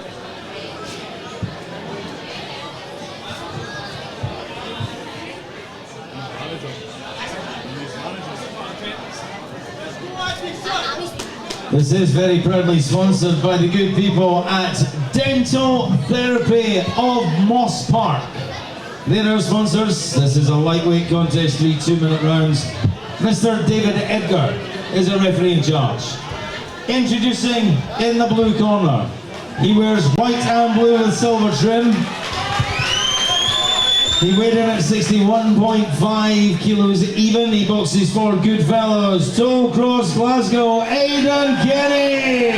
This is very proudly sponsored by the good people at Dental Therapy of Moss Park. They're our sponsors. This is a lightweight contest, 3 2-minute rounds. Mr. David Edgar is a referee in charge. Introducing in the blue corner, he wears white and blue with silver trim. He weighed in at 61.5 kilos even. He boxes for Goodfellas, Tollcross, Glasgow, Aidan Kenny.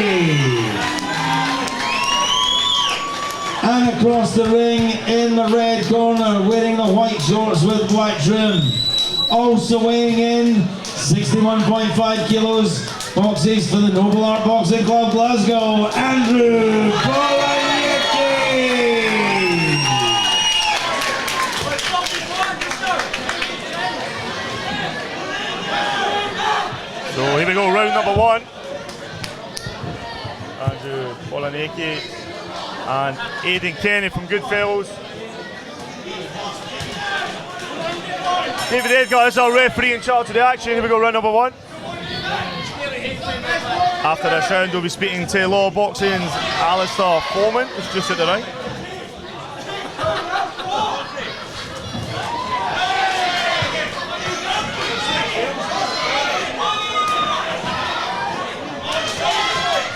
And across the ring in the red corner, wearing the white shorts with black trim. Also weighing in 61.5 kilos, boxes for the Nobleart Boxing Club Glasgow, Andrew Polignac. So here we go, round number 1. Andrew Polignac and Aidan Kenny from Goodfellas. David Edgar is our referee in charge of the action. Here we go, round number 1. After this round, we'll be speaking to Law Boxing's Alistair Foreman, who's just at the ring.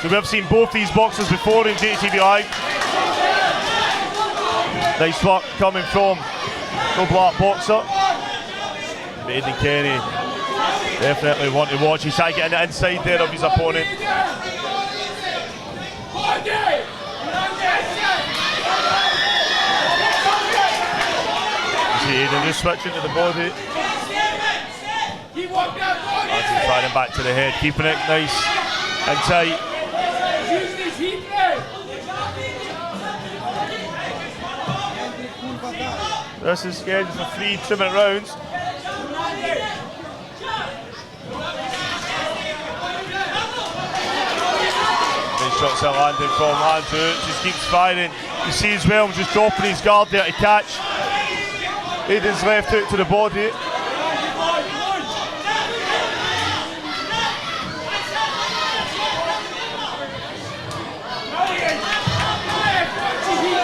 So we've seen both these boxers before in JATV Live. Nice work coming from Nobleart boxer. But Aidan Kenny definitely want to watch. He's trying to get in the inside there of his opponent. See Aidan just switching to the body. Actually firing back to the head, keeping it nice and tight. This is scheduled for 3 2-minute rounds. Nice shots are landing from Andrew, just keeps firing. You see as well, just dropping his guard there to catch. Aidan's left hook to the body.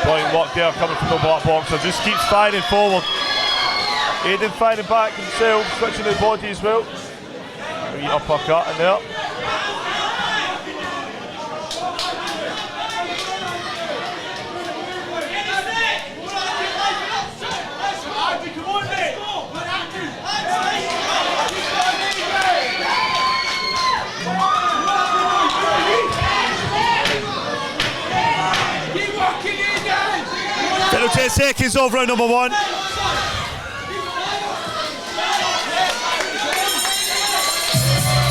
Point work there coming from the Nobleart boxer, just keeps firing forward. Aidan firing back himself, switching the body as well. A wee uppercut in there. Final 10 seconds of round number 1.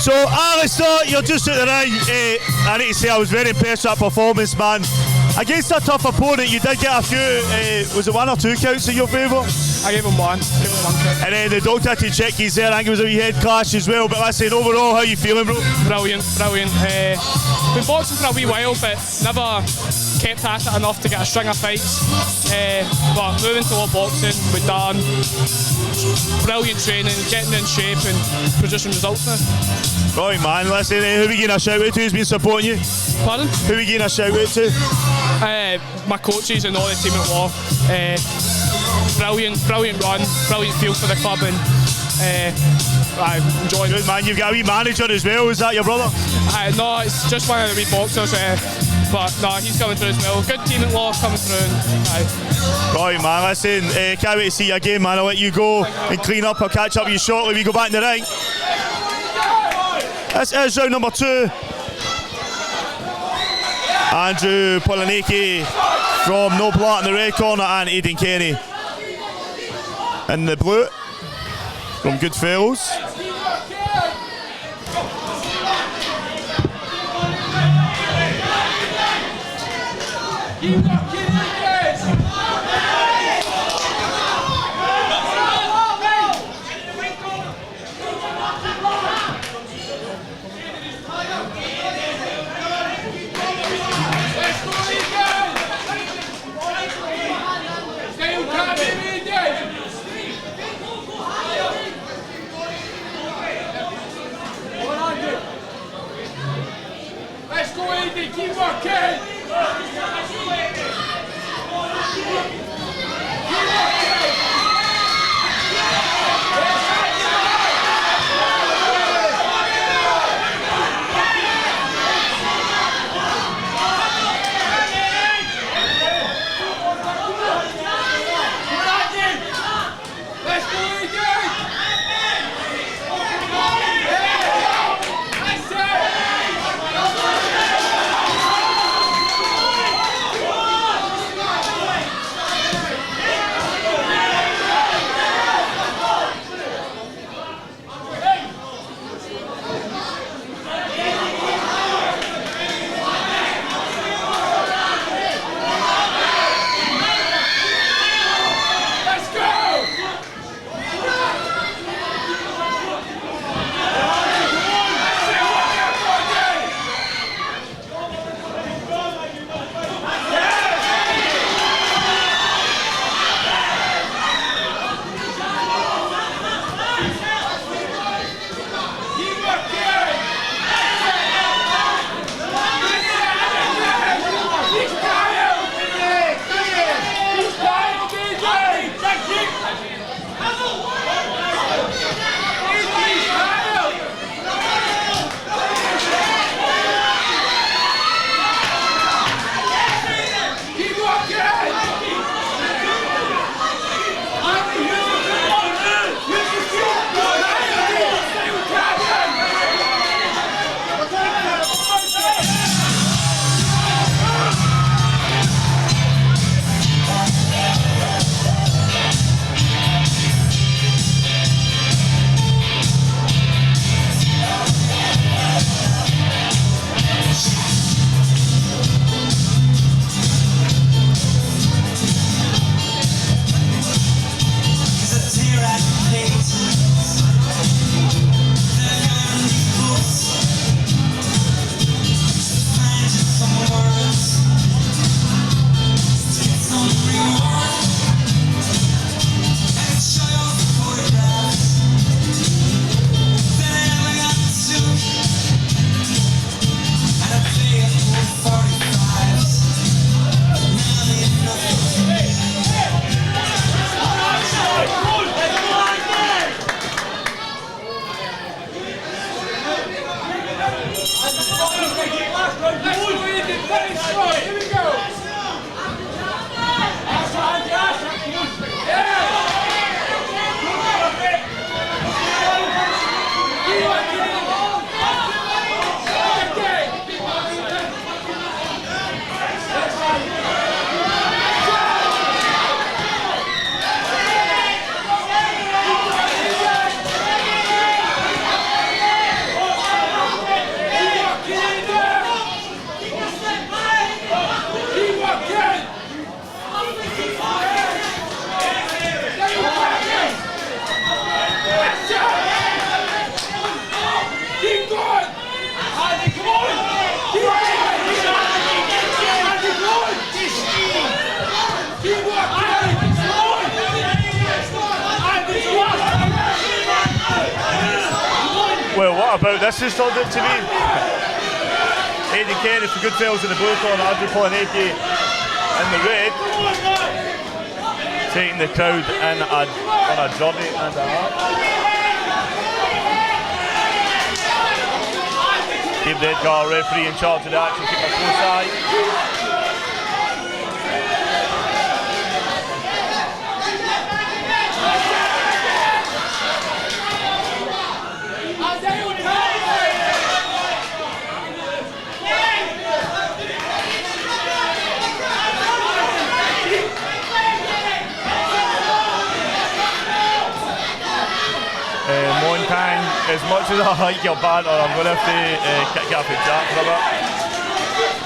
So, Alistair, you're just at the ring. I need to say I was very impressed with that performance, man. Against a tough opponent, you did get a few, was it 1 or 2 counts in your favour? I gave him one. And then the doctor had to check his there. I think it was a wee head clash as well. But listen, overall, how are you feeling, bro? Brilliant. Been boxing for a wee while, but never kept at it enough to get a string of fights. But moving to boxing, we've done brilliant training, getting in shape and producing results now. Right, man. Listen, who are we getting a shout out to who's been supporting you? Pardon? Who are we getting a shout out to? My coaches and all the team at Law. Brilliant run, brilliant feel for the club, and I'm enjoying it. Good, man. You've got a wee manager as well. Is that your brother? No, it's just one of the wee boxers. But no, he's coming through as well. Good team at Law coming through. Right, man. Listen, can't wait to see you again, man. I'll let you go and clean up. I'll catch up with you shortly. We go back in the ring. This is round number 2. Andrew Polaniki from Nobleart in the red corner and Aidan Kenny in the blue from Goodfellows. Keep working! What about this has turned it to me? Aidan Kenny for Goodfellas in the blue corner, Andrew Polaneke in the red. Taking the crowd in on a journey and a half. David Edgar, referee in charge of the action, keep a close eye. Montang, as much as I like your banter, I'm going to have to kick you off the chat for a bit.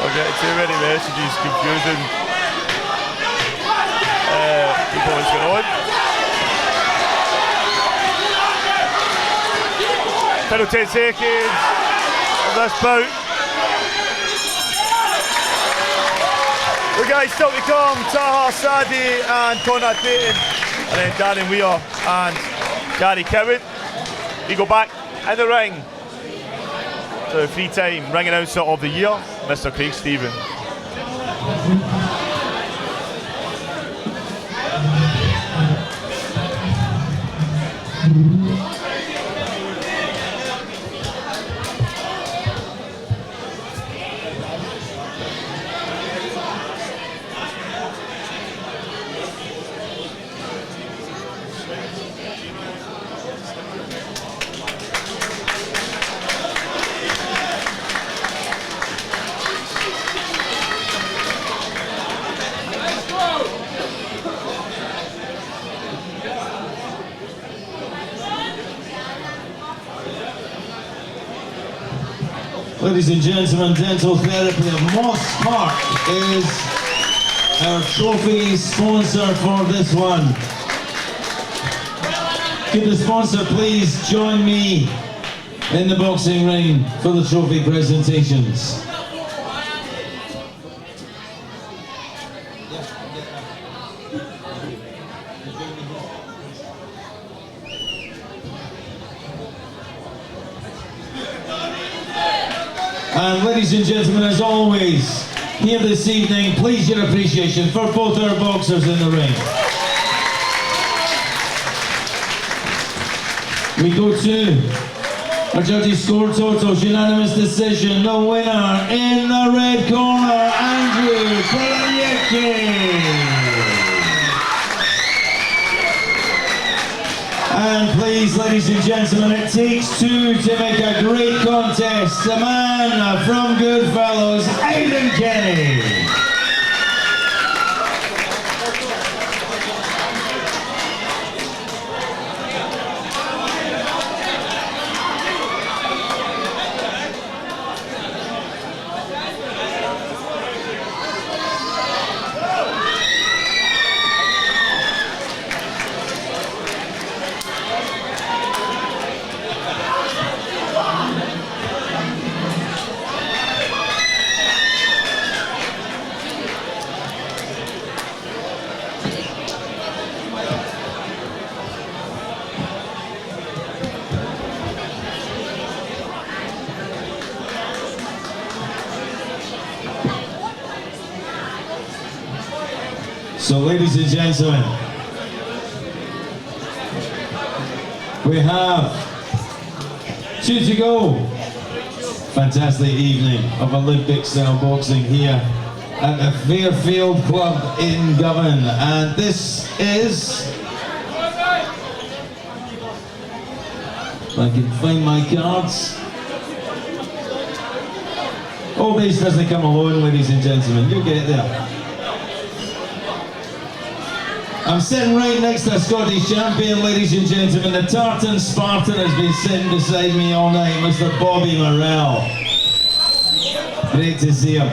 I'll get too many messages confusing people what's going on. Final 10 seconds of this bout. The guys still to come, Taha Sadi and Conrad Payton, and then Darren Weir and Gary Cowan. We go back in the ring to the free time ring announcer of the year, Mr. Craig Stephen. Ladies and gentlemen, Dental Therapy of Moss Park is our trophy sponsor for this one. Could the sponsor please join me in the boxing ring for the trophy presentations? And ladies and gentlemen, as always, here this evening, please your appreciation for both our boxers in the ring. We go to our judges' score totals, unanimous decision, the winner in the red corner, Andrew Polaneke. And please, ladies and gentlemen, it takes two to make a great contest. The man from Goodfellas, Aidan Kenny. So, ladies and gentlemen, we have two to go. Fantastic evening of Olympic style boxing here at the Fairfield Club in Govan, and this is, if I can find my cards. All these doesn't come alone, ladies and gentlemen, you'll get there. I'm sitting right next to a Scottish champion, ladies and gentlemen. The Tartan Spartan has been sitting beside me all night, Mr. Bobby Morrell. Great to see him.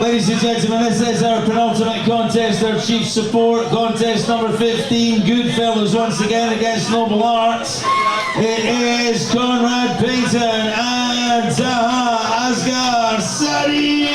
Ladies and gentlemen, this is our penultimate contest, our chief support contest number 15. Goodfellas once again against Nobleart. It is Conrad Payton and Taha Asghar Sadi.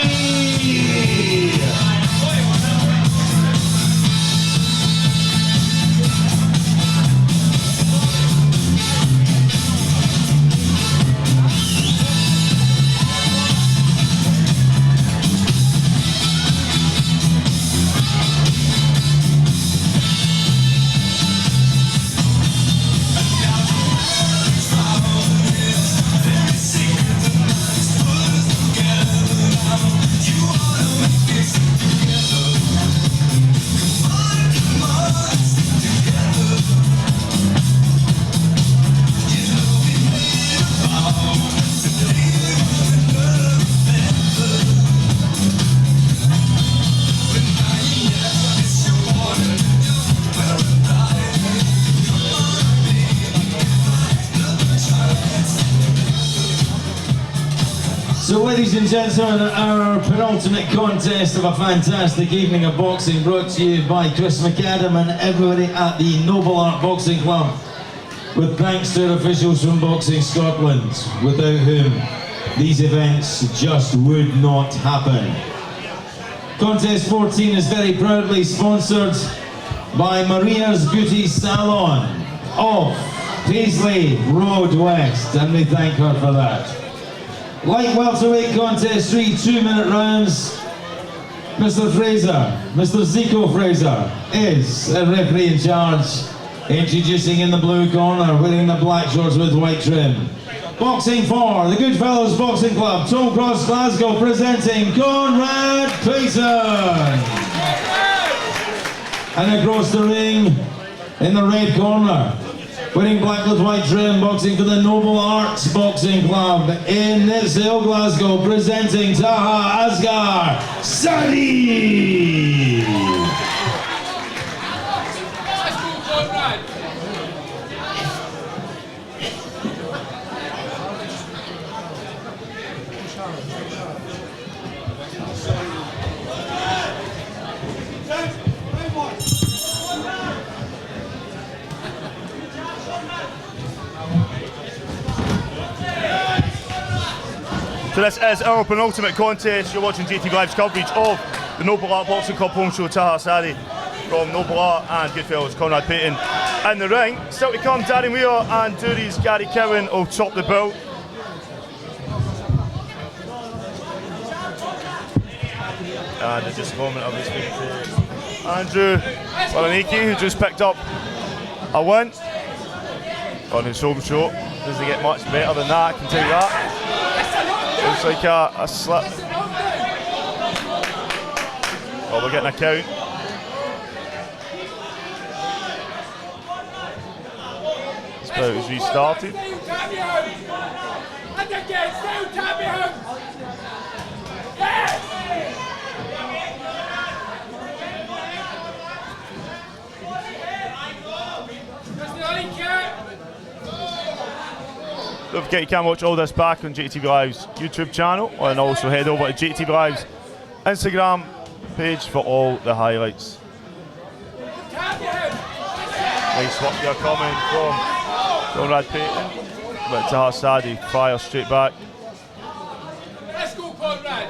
So ladies and gentlemen, our penultimate contest of a fantastic evening of boxing brought to you by Chris McAdam and everybody at the Nobleart Boxing Club, with thanks to our officials from Boxing Scotland, without whom these events just would not happen. Contest 14 is very proudly sponsored by Maria's Beauty Salon of Paisley Road West, and we thank her for that. Light welterweight contest 3 2-minute rounds. Mr. Fraser, Mr. Zico Fraser, is a referee in charge. Introducing in the blue corner, wearing the black shorts with white trim. Boxing for the Goodfellows Boxing Club, Toll Cross, Glasgow, presenting Conrad Payson. And across the ring, in the red corner, wearing black with white trim, boxing for the Nobleart Boxing Club in Nitsdale, Glasgow, presenting Taha Asghar Sadi. So this is our penultimate contest. You're watching JATV Live's coverage of the Nobleart Boxing Club home show. Taha Sadi from Nobleart and Goodfellows Conrad Payton in the ring. Still to come, Darren Weir and Dury's Gary Cowan will top the bill. And in just a moment I'll be speaking to Andrew Walaniki, who just picked up a win on his home show. Doesn't get much better than that, I can tell you that. Looks like a slip. Oh, we're getting a count. This bout is restarted. Don't forget you can watch all this back on JATV Live's YouTube channel, and also head over to JATV Live's Instagram page for all the highlights. Nice work here coming from Conrad Payton, but Taha Sadi fires straight back. Let's go, Conrad.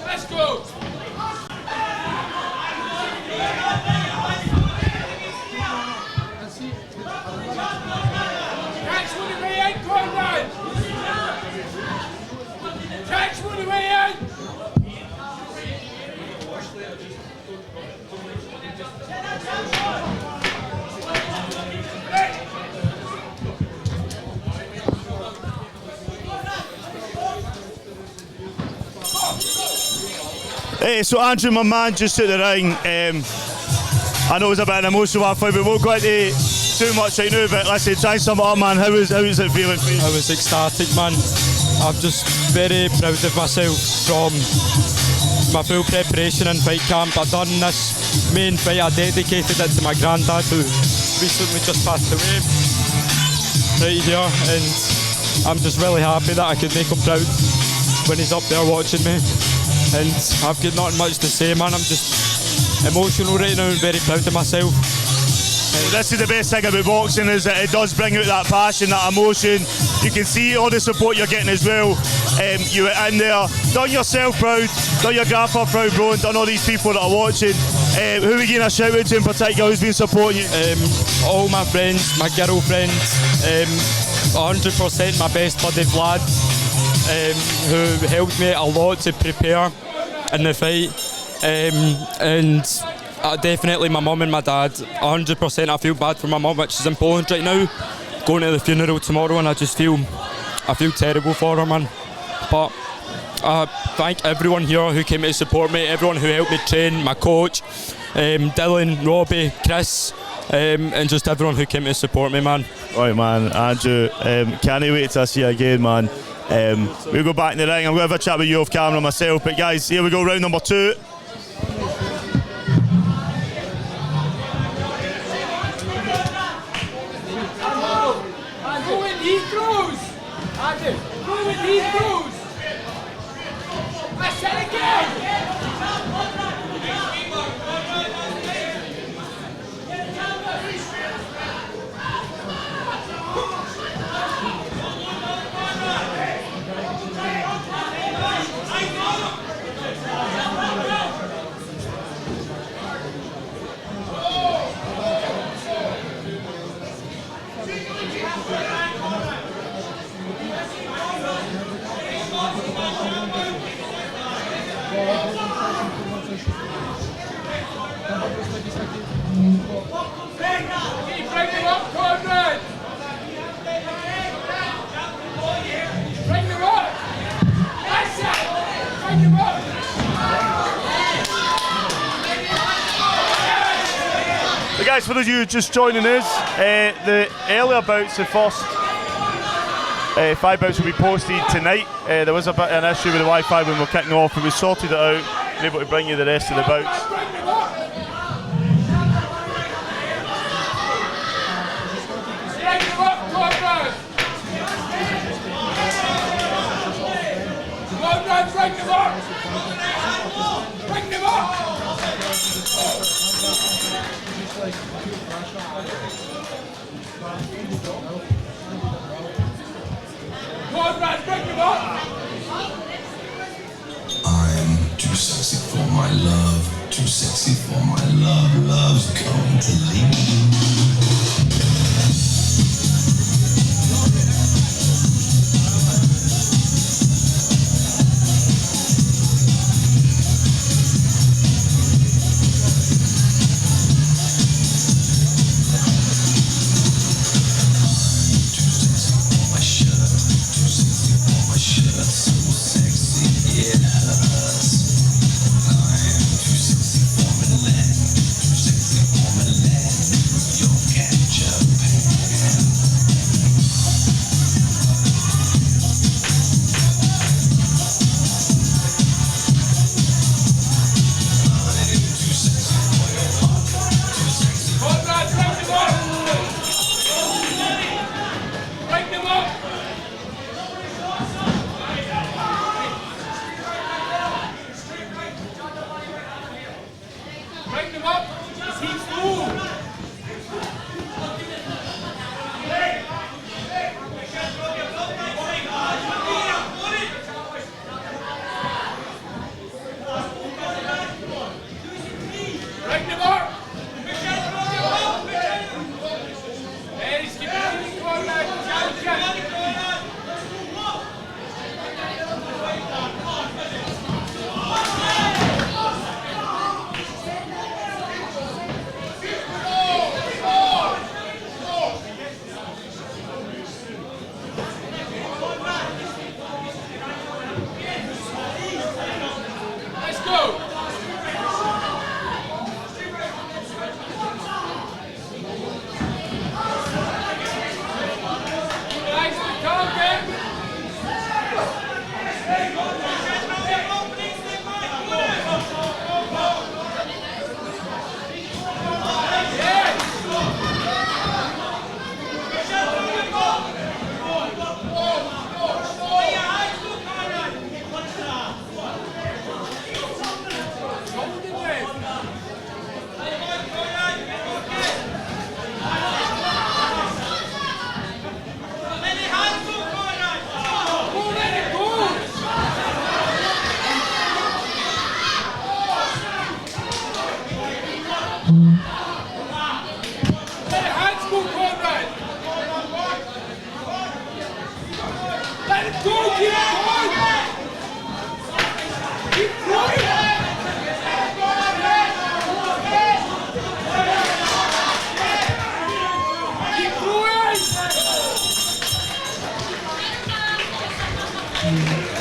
Let's go. Catch one away in, Conrad. Catch one away in. Hey, so Andrew, my man, just at the ring. I know it was a bit of an emotional one fight, but we won't go into too much right now. But listen, try and sum it up, man. How is it feeling for you? I was ecstatic, man. I'm just very proud of myself from my full preparation and fight camp. I've done this main fight, I dedicated it to my granddad, who recently just passed away right here, and I'm just really happy that I could make him proud when he's up there watching me. And I've got nothing much to say, man. I'm just emotional right now and very proud of myself. Well, this is the best thing about boxing, is that it does bring out that passion, that emotion. You can see all the support you're getting as well. You were in there, done yourself proud, done your grandpa proud, bro, and done all these people that are watching. Who are we getting a shout out to in particular? Who's been supporting you? All my friends, my girlfriend, 100% my best buddy Vlad, who helped me a lot to prepare in the fight, and definitely my mum and my dad. 100%. I feel bad for my mum, which is in Poland right now, going to the funeral tomorrow, and I feel terrible for her, man. But I thank everyone here who came to support me, everyone who helped me train, my coach, Dylan, Robbie, Chris, and just everyone who came to support me, man. Right, man, Andrew, can't wait to see you again, man. We'll go back in the ring. I'm going to have a chat with you off camera myself, but guys, here we go, round number 2. Andy, through with these moves. I said again. So guys, for those of you just joining us, the earlier bouts, the first 5 bouts will be posted tonight. There was a bit of an issue with the Wi-Fi when we were kicking off, but we sorted it out. We're able to bring you the rest of the bouts. I'm too sexy for my love, too sexy for my love, love's going to leave.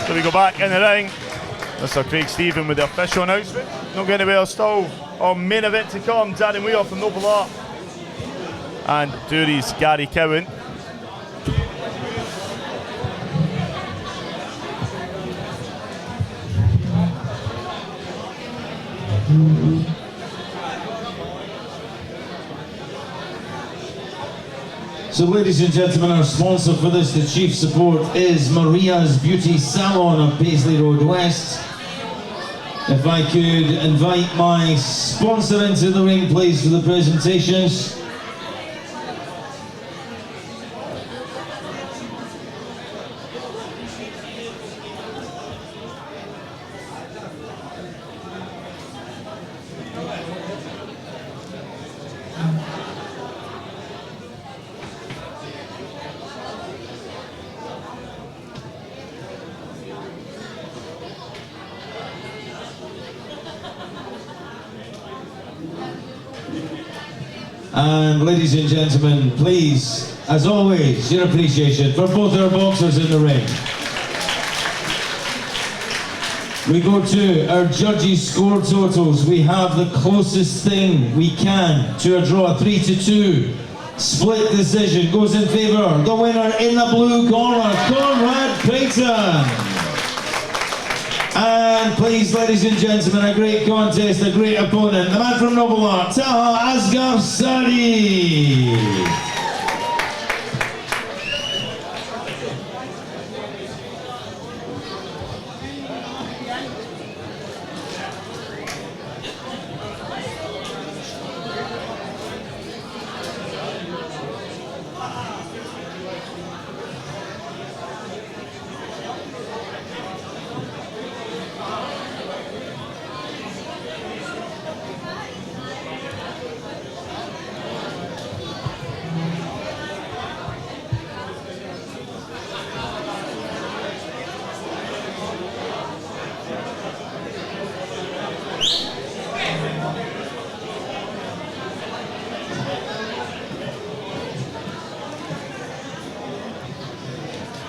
So we go back in the ring. Mr. Craig Stephen with the official announcement. Not going anywhere, still on main event to come. Darren Weir from Nobleart and Dury's Gary Cowan. So ladies and gentlemen, our sponsor for this, the chief support, is Maria's Beauty Salon on Paisley Road West. If I could invite my sponsor into the ring, please, for the presentations. And ladies and gentlemen, please, as always, your appreciation for both our boxers in the ring. We go to our judges' score totals. We have the closest thing we can to a draw, 3-2. Split decision goes in favour. The winner in the blue corner, Conrad Payton. And please, ladies and gentlemen, a great contest, a great opponent, the man from Nobleart, Taha Asghar Sadi.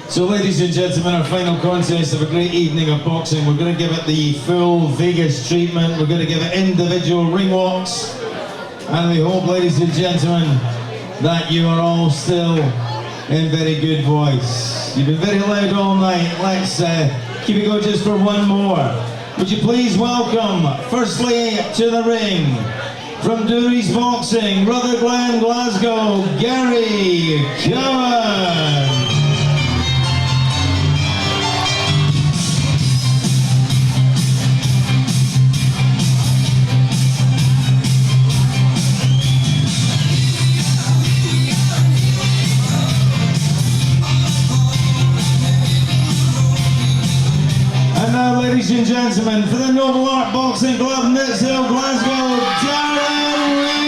So ladies and gentlemen, our final contest of a great evening of boxing. We're going to give it the full Vegas treatment. We're going to give it individual ring walks. And we hope, ladies and gentlemen, that you are all still in very good voice. You've been very loud all night. Let's keep it going just for one more. Would you please welcome, firstly, to the ring, from Dury's Boxing, Rutherglen, Glasgow, Gary Cowan. Ladies and gentlemen, for the Nobleart Boxing Club, Nits Hill, Glasgow, Darren Weir.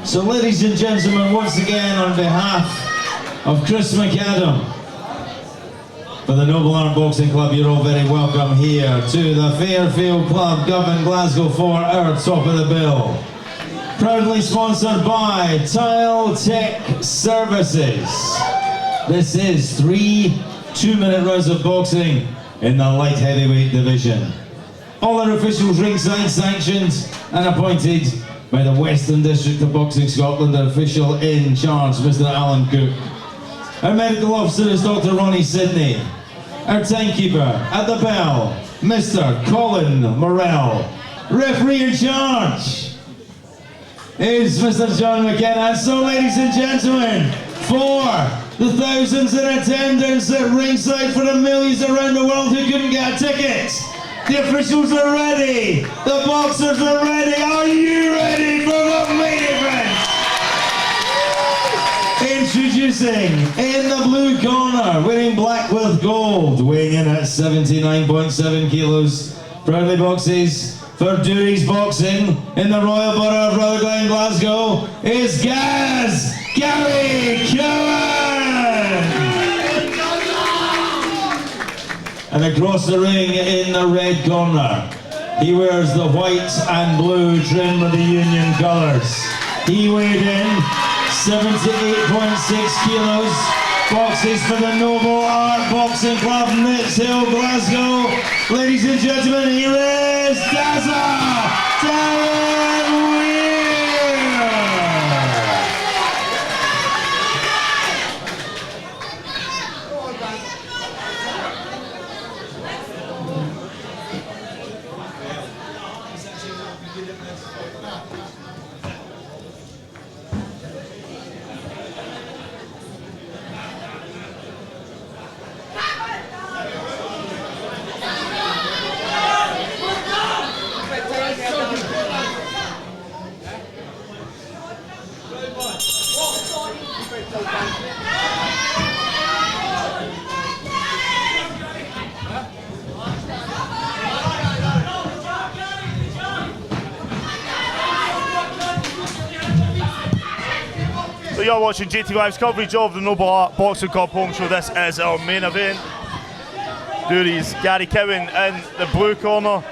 So ladies and gentlemen, once again on behalf of Chris McAdam, for the Nobleart Boxing Club, you're all very welcome here to the Fairfield Club, Govan, Glasgow, for our top of the bill. Proudly sponsored by Tile Tech Services. This is 3 2-minute rounds of boxing in the light heavyweight division. All our officials ringside, sanctioned and appointed by the Western District of Boxing Scotland, our official in charge, Mr. Alan Cook. Our medical officer is Dr. Ronnie Sidney. Our timekeeper at the bell, Mr. Colin Morrell. Referee in charge, is Mr. John McKenna. And so, ladies and gentlemen, for the thousands in attendance at ringside, for the millions around the world who couldn't get a ticket, the officials are ready, the boxers are ready. Are you ready for the main event? Introducing in the blue corner, wearing black with gold, weighing in at 79.7 kilos, proudly boxes for Dury's Boxing in the Royal Borough of Rutherglen, Glasgow, is Gary Cowan! And across the ring in the red corner, he wears the white and blue trim with the Union colours. He weighed in 78.6 kilos, boxes for the Nobleart Boxing Club, Nits Hill, Glasgow. Ladies and gentlemen, here is Darren Weir! So you're watching JATV's coverage of the Nobleart Boxing Club home show. This is our main event. Dury's Gary Cowan in the blue corner,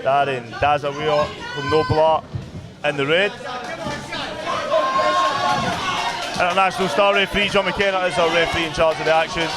Darren Weir from Nobleart in the red. International star referee John McKenna is our referee in charge of the action.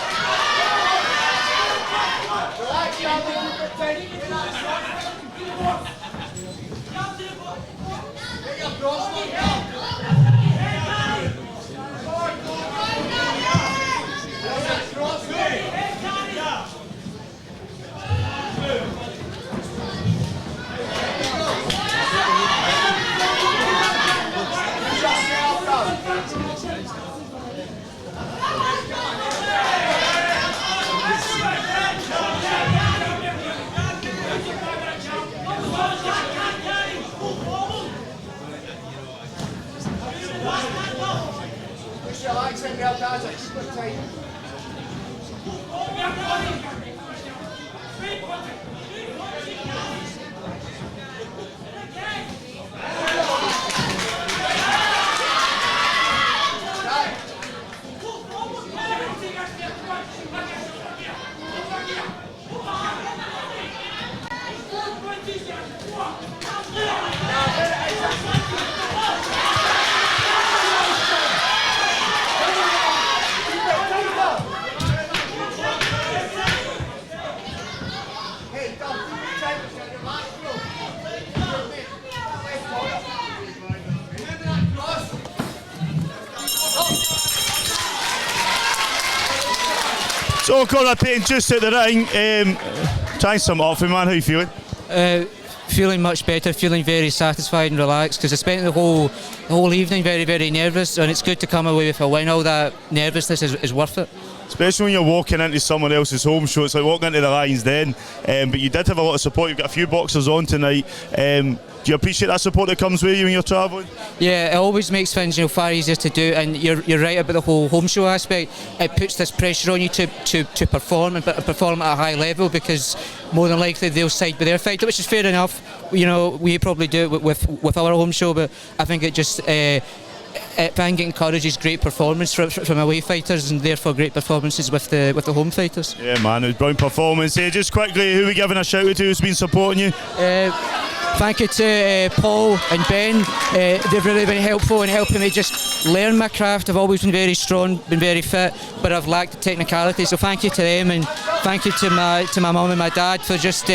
So Conor Payton just at the ring, trying some off him, man. How you feeling? Feeling much better, feeling very satisfied and relaxed because I spent the whole evening very, very nervous, and it's good to come away with a win. All that nervousness is worth it. Especially when you're walking into someone else's home show, it's like walking into the Lions Den. But you did have a lot of support. You've got a few boxers on tonight. Do you appreciate that support that comes with you when you're travelling? Yeah, it always makes things far easier to do, and you're right about the whole home show aspect. It puts this pressure on you to perform and perform at a high level, because more than likely they'll side with their fighter, which is fair enough. We probably do it with our home show, but I think it just I think it encourages great performance from away fighters, and therefore great performances with the home fighters. Yeah, man, it was a brilliant performance. Just quickly, who are we giving a shout out to who's been supporting you? Thank you to Paul and Ben. They've really been helpful in helping me just learn my craft. I've always been very strong, been very fit, but I've lacked the technicality. So thank you to them, and thank you to my mum and my dad for just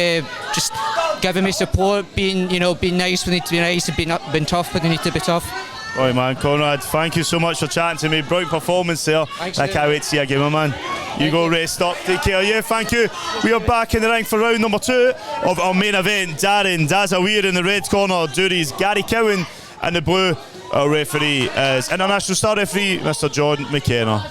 giving me support, being nice when they need to be nice, and being tough when they need to be tough. Right, man, Conrad, thank you so much for chatting to me. Brilliant performance there. Thanks, I can't wait to see you again, my man. You go, rest up, take care. Yeah, thank you. We are back in the ring for round number 2 of our main event. Darren Weir in the red corner, Dury's Gary Cowan In the blue, our referee is international star referee, Mr. John McKenna.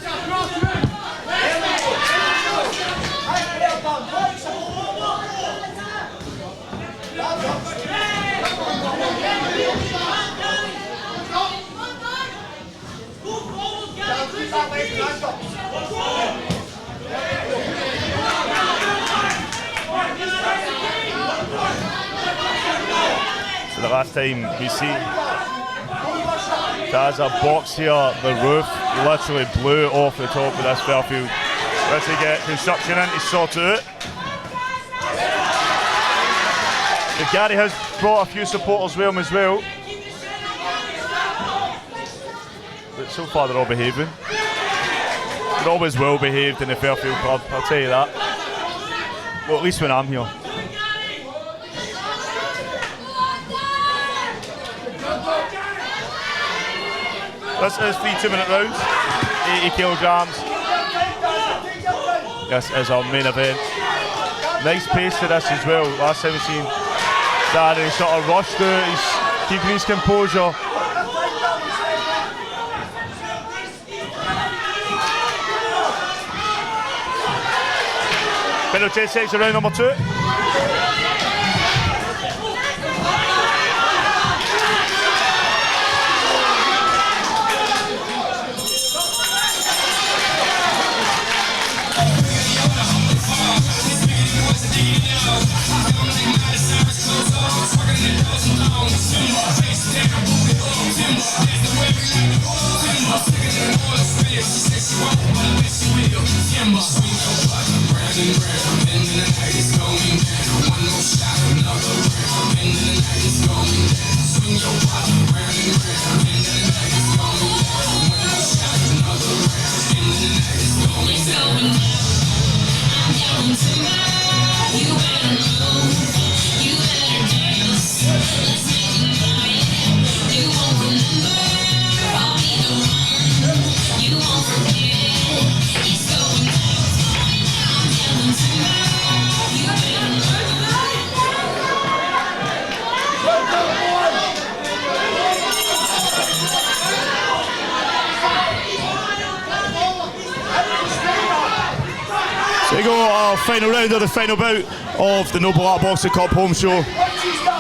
The last time we see there's a box here, the roof literally blew off the top of this Fairfield. Let's get construction in to sort it out. The Gary has brought a few supporters with him as well, but so far they're all behaving. They're always well behaved in the Fairfield Club, I'll tell you that. Well, at least when I'm here. This is 3 2-minute rounds, 80 kilograms. This is our main event. Nice pace to this as well. Last time we've seen Darren sort of rushed out, he's keeping his composure. Penalty section round number 2. So we go our final round of the final bout of the Nobleart Boxing Cup home show.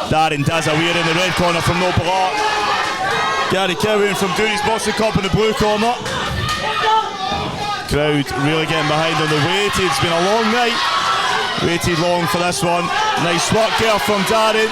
Darren Dazza Weir in the red corner from Nobleart. Gary KELVIN from Dooney's Boxing Cup in the blue corner. Crowd really getting behind on the waited. It's been a long night. Waited long for this one. Nice work here from Darren.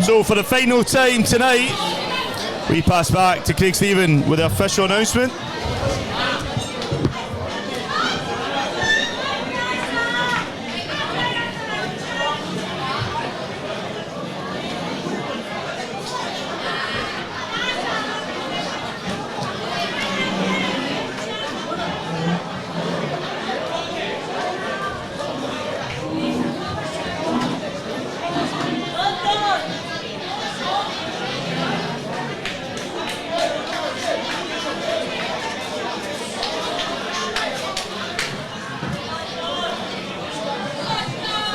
So for the final time tonight, we pass back to Craig Stephen with the official announcement.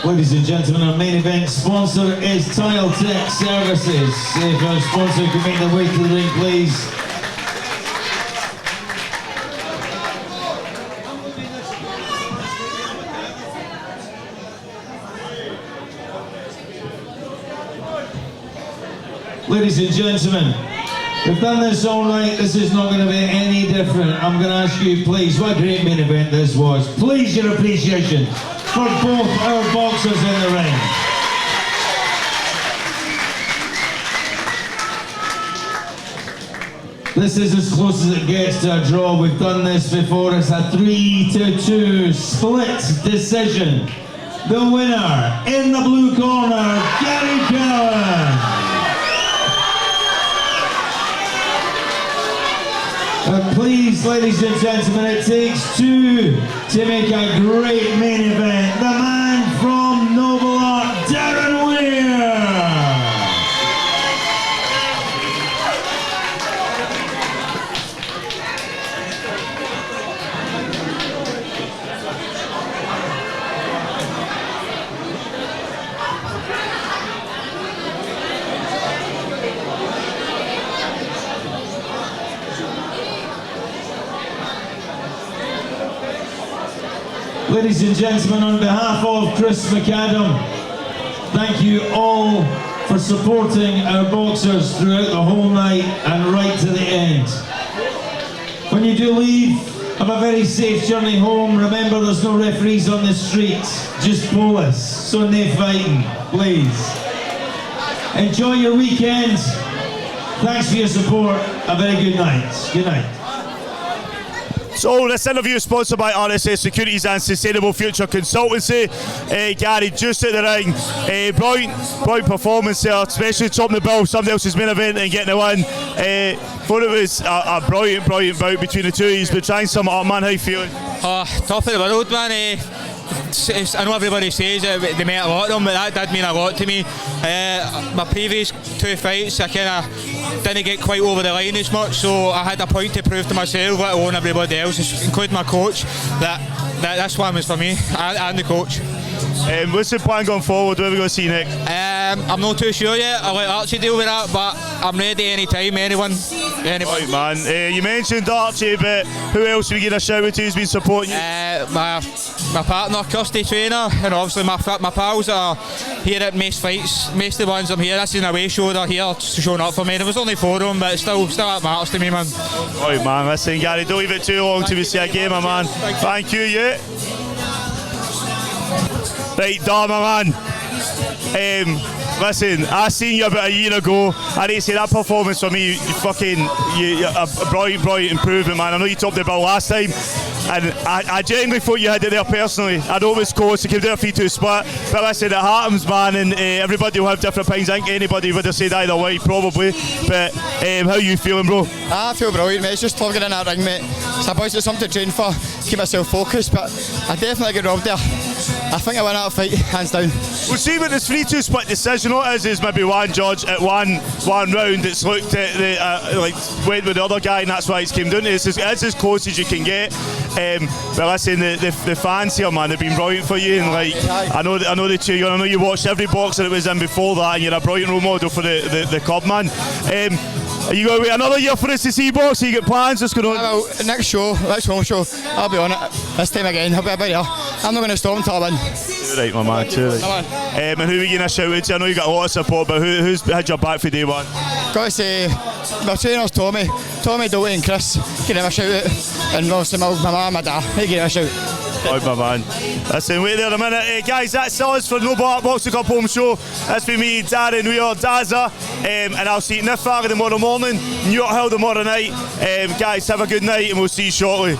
Ladies and gentlemen, our main event sponsor is Tile Tech Services. If our sponsor can make their way to the ring, please. Ladies and gentlemen, we've done this all night. This is not going to be any different. I'm going to ask you, please, what a great main event this was. Please, your appreciation for both our boxers in the ring. This is as close as it gets to a draw. We've done this before. It's a 3-2 split decision. The winner in the blue corner, Gary KELVIN. Please, ladies and gentlemen, it takes two to make a great main event. The man from Nobleart, Darren Weir. Ladies and gentlemen, on behalf of Chris McAdam, thank you all for supporting our boxers throughout the whole night and right to the end. When you do leave, have a very safe journey home. Remember, there's no referees on the street, just police, so no fighting, please. Enjoy your weekend. Thanks for your support. A very good night. Good night. So this interview is sponsored by RSS Securities and Sustainable Future Consultancy. Gary, just at the ring, brilliant performance there, especially topping the bill, somebody else's main event and getting the win. Thought it was a brilliant bout between the two of you, but trying to sum it up, man, how you feeling? Top of the world, man. I know everybody says that they meant a lot to them, but that did mean a lot to me. My previous two fights, I kind of didn't get quite over the line as much, so I had a point to prove to myself, let alone everybody else, including my coach, that this one was for me, and the coach. What's the plan going forward? What are we going to see next? I'm not too sure yet. I'll let Archie deal with that, but I'm ready anytime, anyone. Right, man. You mentioned Archie, but who else are we going to shout out to who's been supporting you? My partner, Kirsty Trainer, and obviously my pals that are here at most fights. Most of the ones I'm here, this is an away show, they're here showing up for me. There was only 4 of them, but still that matters to me, man. Right, man. Listen, Gary, don't leave it too long till we see a game, my man. Thank you, yeah. Right, Dharma, man. Listen, I seen you about a year ago. I need to say that performance for me, you're a brilliant improvement, man. I know you topped the bill last time, and I genuinely thought you had it there personally. I know it was close, you came down a 3-2 split, but listen, it happens, man, and everybody will have different opinions. I think anybody would have said either way, probably. But how you feeling, bro? I feel brilliant, mate. It's just love getting in that ring, mate. It's a bunch of something to train for, keep myself focused, but I definitely get robbed there. I think I win that fight, hands down. We'll see what this 3-2 split decision is maybe one judge at one round that's looked at the went with the other guy, and that's why it's came down to this. It's as close as you can get. But listen, the fans here, man, they've been brilliant for you, and I know the two. I know you watched every boxer that was in before that, and you're a brilliant role model for the club, man. Are you going to wait another year for us to see box? You got plans? What's going on? Well, next home show, I'll be on it. This time again, I'll be about here. I'm not going to stop until I win. Too right, my man. Too right. And who are you going to shout out to? I know you got a lot of support, but who's had your back for day one? Got to say, my trainers, Tommy, Doughty and Chris, give them a shout out. And obviously my mum, my dad, they give them a shout. Right, my man. Listen, wait there a minute. Guys, that's us for Nobleart Boxing Cup Home Show. That's been me, Darren Weir, Dazza. And I'll see you in Nifar tomorrow morning, New York Hill tomorrow night. Guys, have a good night, and we'll see you shortly.